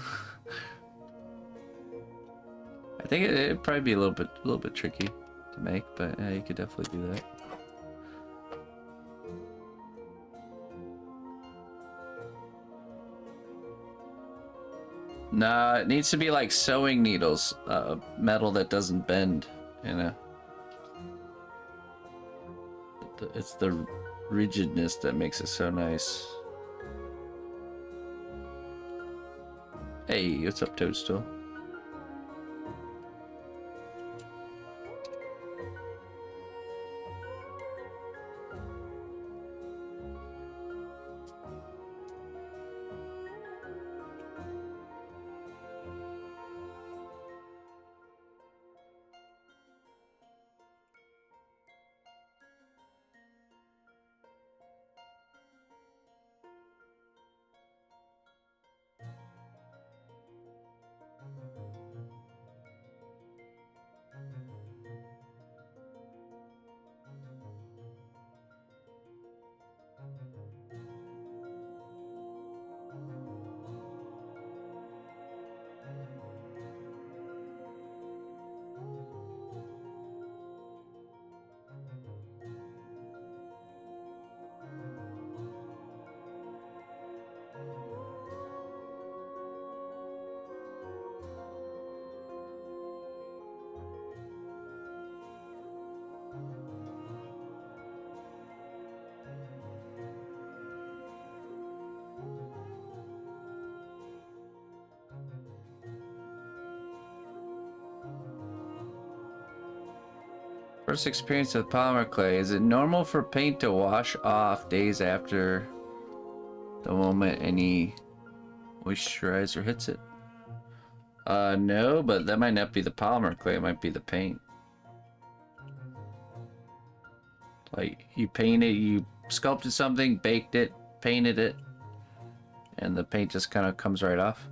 I think it'd probably be a little bit tricky to make, but yeah, you could definitely do that. Nah, it needs to be like sewing needles, metal that doesn't bend, you know. It's the rigidness that makes it so nice. Hey, what's up, Toadstool? First experience with polymer clay. Is it normal for paint to wash off days after the moment any moisturizer hits it? No, but that might not be the polymer clay, it might be the paint. Like, you painted, you sculpted something, baked it, painted it, and the paint just kind of comes right off.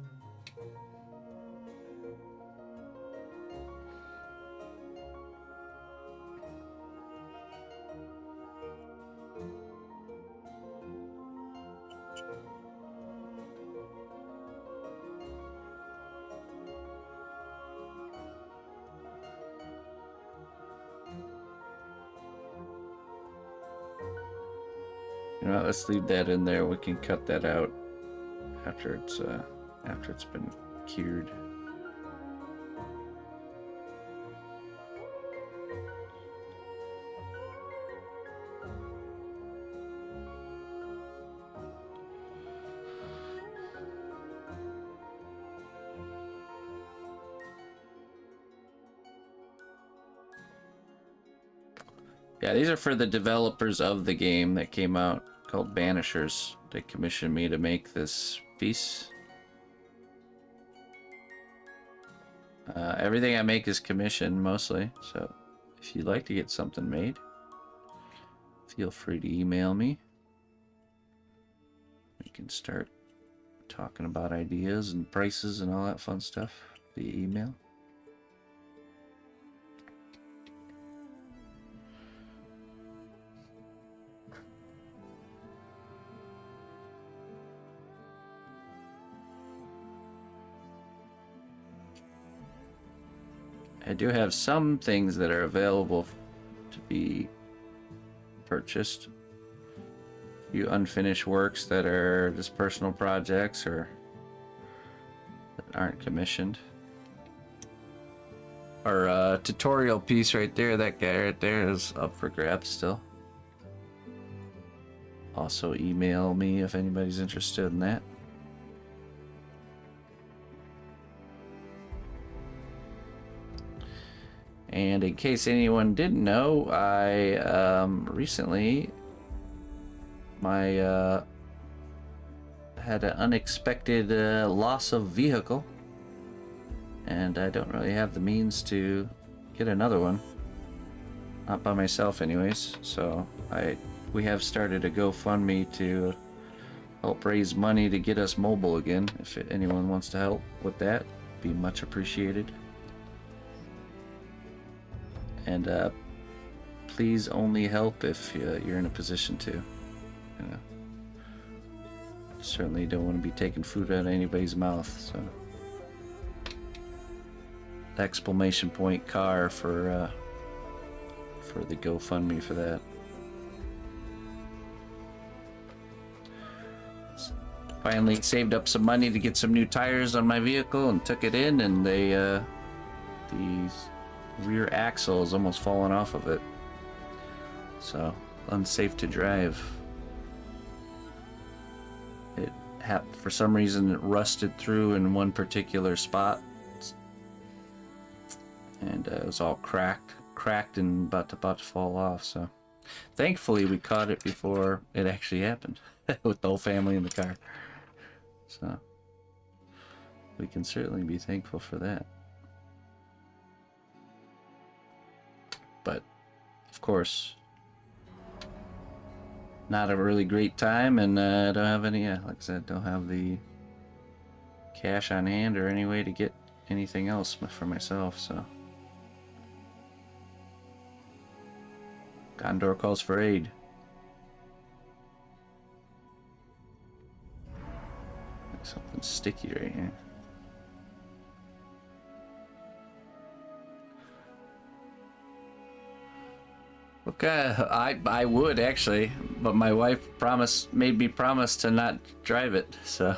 You know, let's leave that in there. We can cut that out after it's been cured. Yeah, these are for the developers of the game that came out, called Banishers. They commissioned me to make this piece. Everything I make is commissioned, mostly, so if you'd like to get something made, feel free to email me. We can start talking about ideas and prices and all that fun stuff via email. I do have some things that are available to be purchased. A few unfinished works that are just personal projects or that aren't commissioned. Our tutorial piece right there, that guy right there, is up for grabs still. Also email me if anybody's interested in that. And in case anyone didn't know, I recently had an unexpected loss of vehicle, and I don't really have the means to get another one, not by myself anyways. So we have started a GoFundMe to help raise money to get us mobile again. If anyone wants to help with that, be much appreciated. And please only help if you're in a position to. You know, certainly don't want to be taking food out of anybody's mouth. So, exclamation point car for the GoFundMe for that. Finally saved up some money to get some new tires on my vehicle and took it in, and the rear axle is almost fallen off of it, so unsafe to drive. It for some reason it rusted through in one particular spot, and it was all cracked and about to fall off. So thankfully we caught it before it actually happened with the whole family in the car, so we can certainly be thankful for that. But of course, not a really great time, and I don't have any, like I said, don't have the cash on hand or any way to get anything else for myself, so. Condor calls for aid. Like something sticky right here. Okay, I would actually, but my wife made me promise to not drive it, so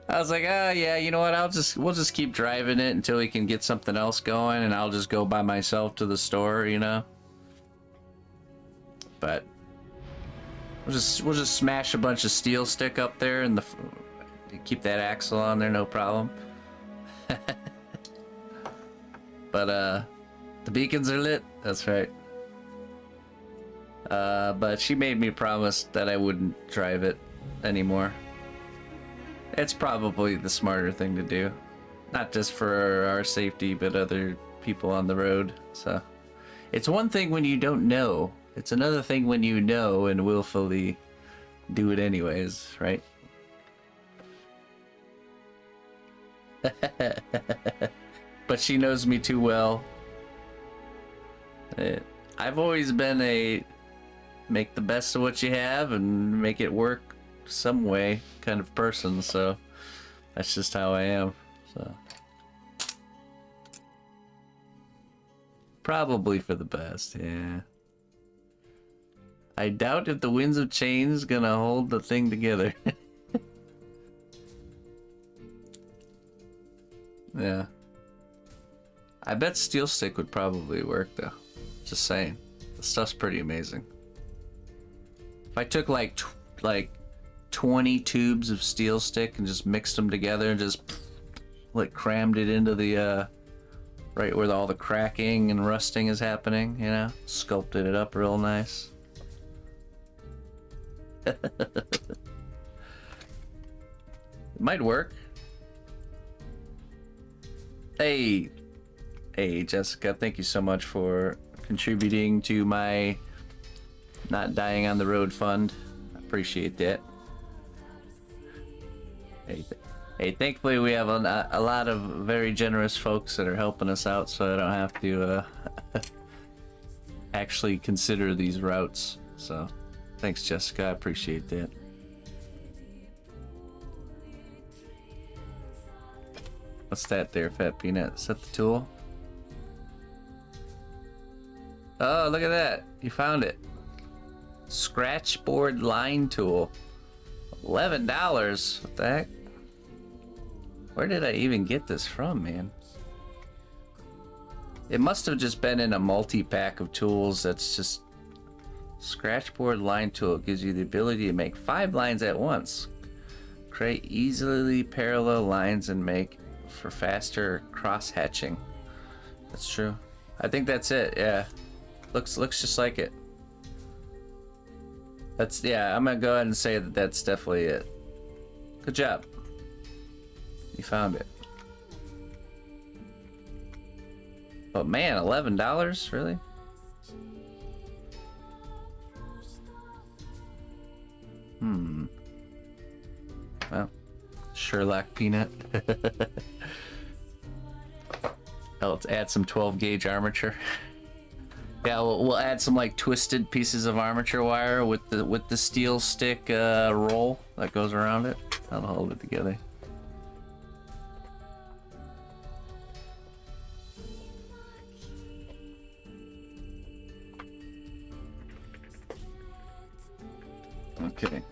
I was like, oh yeah, you know what, we'll just keep driving it until we can get something else going, and I'll just go by myself to the store, you know. But we'll just smash a bunch of steel stick up there and keep that axle on there, no problem. But The beacons are lit. That's right. But she made me promise that I wouldn't drive it anymore. It's probably the smarter thing to do. Not just for our safety, but other people on the road. So it's one thing when you don't know. It's another thing when you know and willfully do it anyways, right? But she knows me too well. I've always been a make the best of what you have and make it work some way kind of person, so that's just how I am. So probably for the best, yeah. I doubt if the Winds of Change is gonna hold the thing together. Yeah. I bet Steel Stick would probably work though. Just saying. The stuff's pretty amazing. If I took like 20 tubes of Steel Stick and just mixed them together and just like crammed it into the right where all the cracking and rusting is happening, you know, sculpted it up real nice. It might work. Hey, Jessica, thank you so much for contributing to my not dying on the road fund. I appreciate that. Hey, thankfully we have a lot of very generous folks that are helping us out, so I don't have to actually consider these routes. So, thanks, Jessica. I appreciate that. What's that there, Fat Peanut? Is that the tool? Oh, look at that. You found it. Scratchboard line tool. $11. What the heck? Where did I even get this from, man? It must have just been in a multi-pack of tools that's just... Scratchboard line tool gives you the ability to make 5 lines at once. Create easily parallel lines and make for faster cross-hatching. That's true. I think that's it, yeah. Looks just like it. That's, yeah, I'm gonna go ahead and say that that's definitely it. Good job. You found it. But man, $11? Really? Well, Sherlock Peanut. Oh, let's add some 12 gauge armature. Yeah, we'll add some like twisted pieces of armature wire with the steel stick roll that goes around it. That'll hold it together. Okay.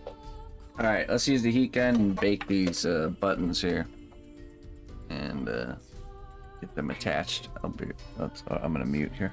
All right, let's use the heat gun and bake these buttons here, and get them attached. I'm gonna mute here.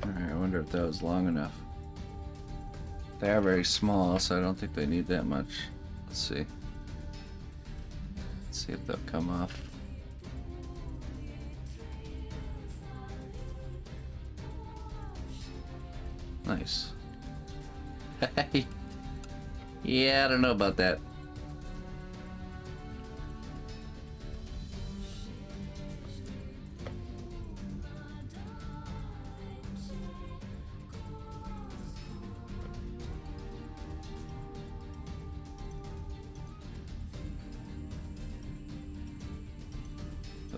Alright, I wonder if that was long enough. They are very small, so I don't think they need that much. Let's see. See if they'll come off. Nice. Yeah, I don't know about that.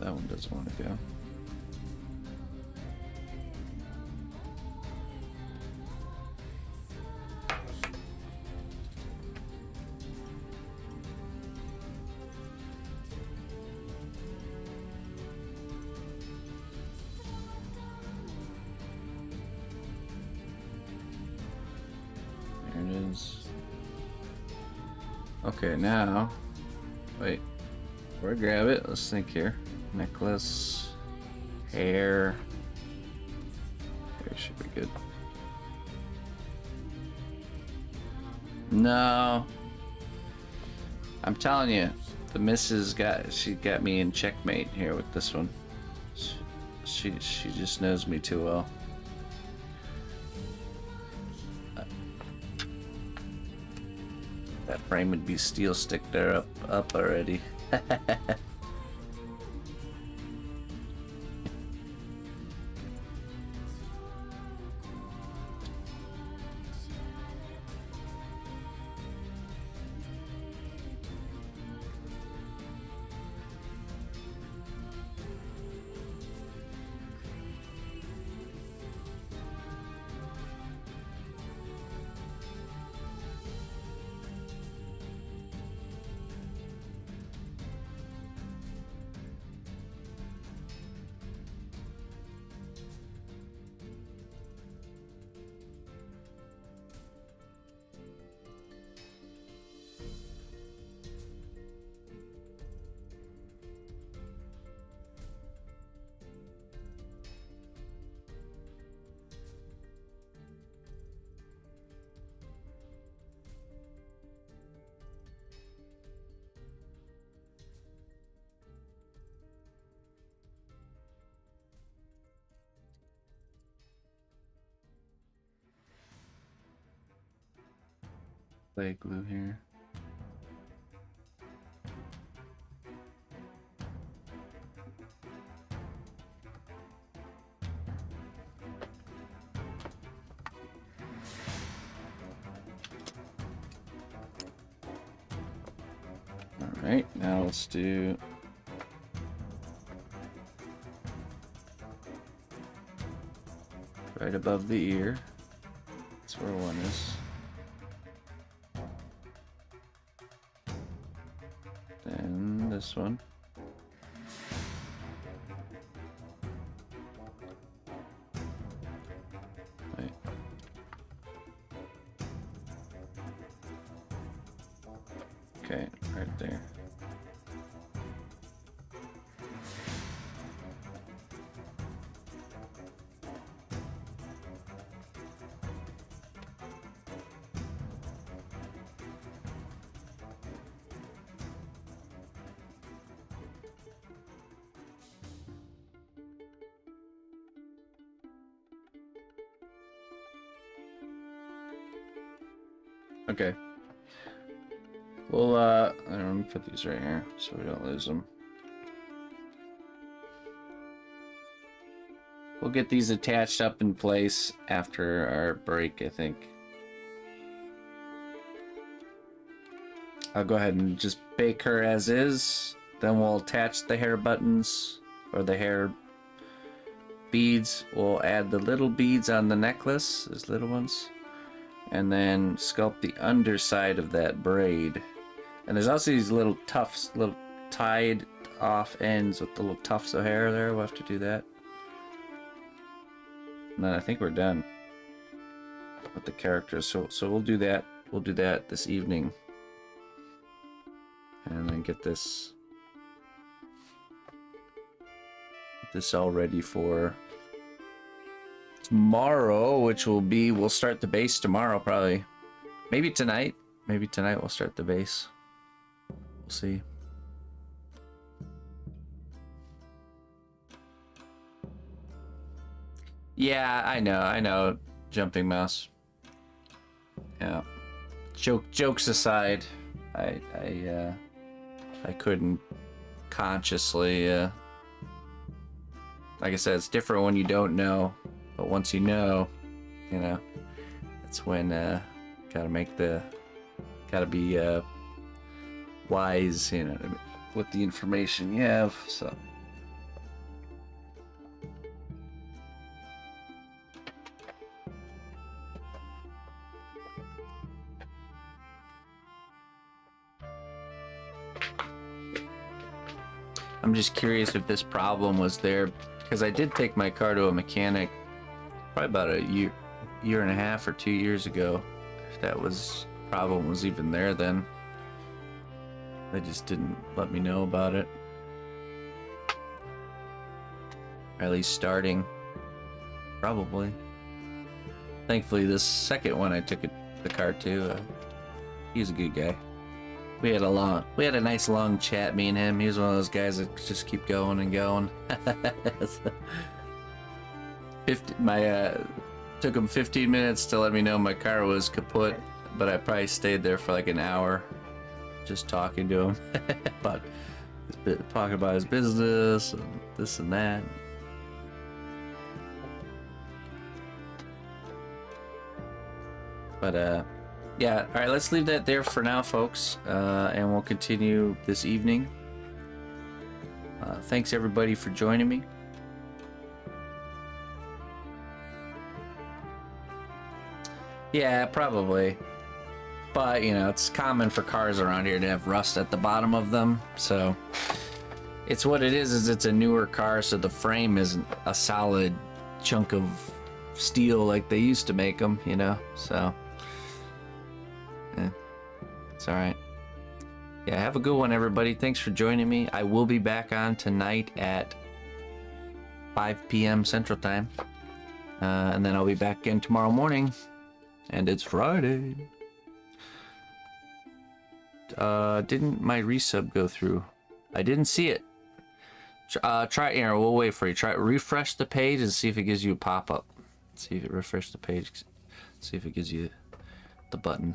That one doesn't want to go. There it is. Okay, now, wait, where grab it? Let's think here. Necklace, hair. Hair should be good. No, I'm telling you, the missus got me in checkmate here with this one. She just knows me too well. That frame would be steel sticked there up already. Play glue here. All right, now let's do right above the ear. That's where one is. Then this one. Wait. Okay, right there. Okay. Well, let me put these right here so we don't lose them. We'll get these attached up in place after our break, I think. I'll go ahead and just bake her as is. Then we'll attach the hair buttons or the hair beads. We'll add the little beads on the necklace, those little ones. And then sculpt the underside of that braid. And there's also these little tufts, little tied off ends with the little tufts of hair there. We'll have to do that. And then I think we're done with the characters. So we'll do that. We'll do that this evening. And then get this all ready for tomorrow, which will be, we'll start the base tomorrow probably. Maybe tonight. Maybe tonight we'll start the base. We'll see. Yeah, I know. Jumping mouse. Yeah. Jokes aside, I couldn't consciously. Like I said, it's different when you don't know, but once you know, that's when gotta be wise, with the information you have. So. I'm just curious if this problem was there, because I did take my car to a mechanic probably about a year and a half or 2 years ago. If that problem was even there then. They just didn't let me know about it. Or at least starting. Probably. Thankfully this second one I took the car to, he was a good guy. We had a nice long chat, me and him. He was one of those guys that just keep going and going. Took him 15 minutes to let me know my car was kaput, but I probably stayed there for like an hour, just talking to him, talking about his business and this and that. But yeah, all right, let's leave that there for now, folks, and we'll continue this evening. Thanks, everybody, for joining me. Yeah, probably. But, it's common for cars around here to have rust at the bottom of them, so it's what it is it's a newer car, so the frame isn't a solid chunk of steel like they used to make them, so... It's all right. Yeah, have a good one, everybody. Thanks for joining me. I will be back on tonight at 5 p.m. Central Time. And then I'll be back again tomorrow morning. And it's Friday. Didn't my resub go through? I didn't see it. Try, Aaron, we'll wait for you. Refresh the page and see if it gives you a pop-up. See if it refresh the page. See if it gives you the button.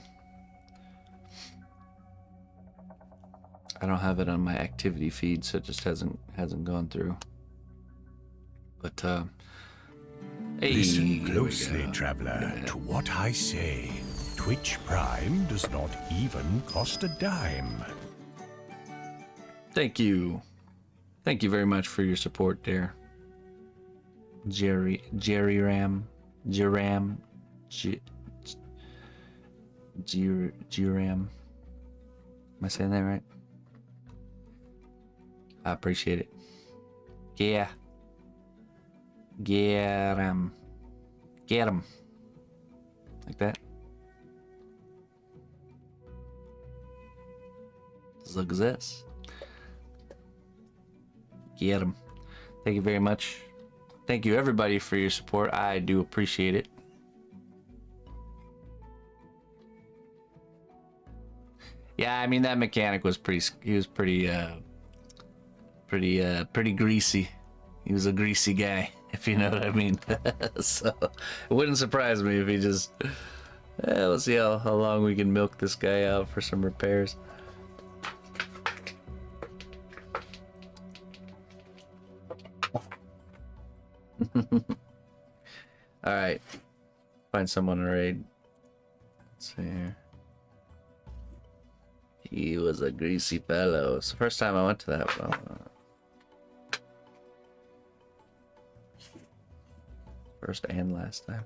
I don't have it on my activity feed, so it just hasn't gone through. But hey, Listen closely, traveler, to what I say. Twitch Prime does not even cost a dime. Thank you very much for your support there, Jerry Ram. Am I saying that right? I appreciate it. Yeah. Get him. Like that. Look at this. Get him. Thank you very much. Thank you, everybody, for your support. I do appreciate it. Yeah, I mean, that mechanic was pretty greasy. He was a greasy guy, if you know what I mean. So it wouldn't surprise me if he just we'll see how long we can milk this guy out for some repairs. All right, find someone to raid. Let's see here. He was a greasy fellow. It's the first time I went to that one. First and last time.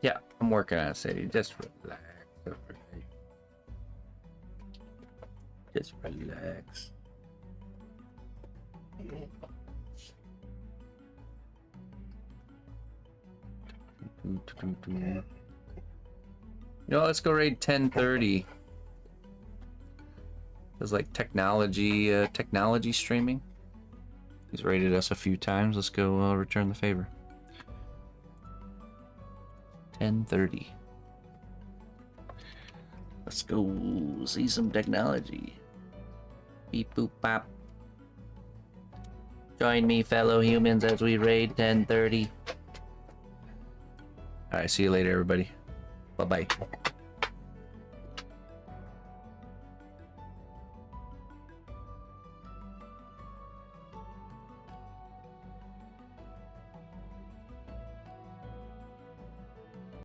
Yeah, I'm working on it, Sadie. Just relax. Just relax. Let's go raid 1030. There's like technology streaming. He's raided us a few times. Let's go return the favor. 1030. Let's go see some technology. Beep boop bop. Join me, fellow humans, as we raid 1030. Alright, see you later, everybody. Bye-bye.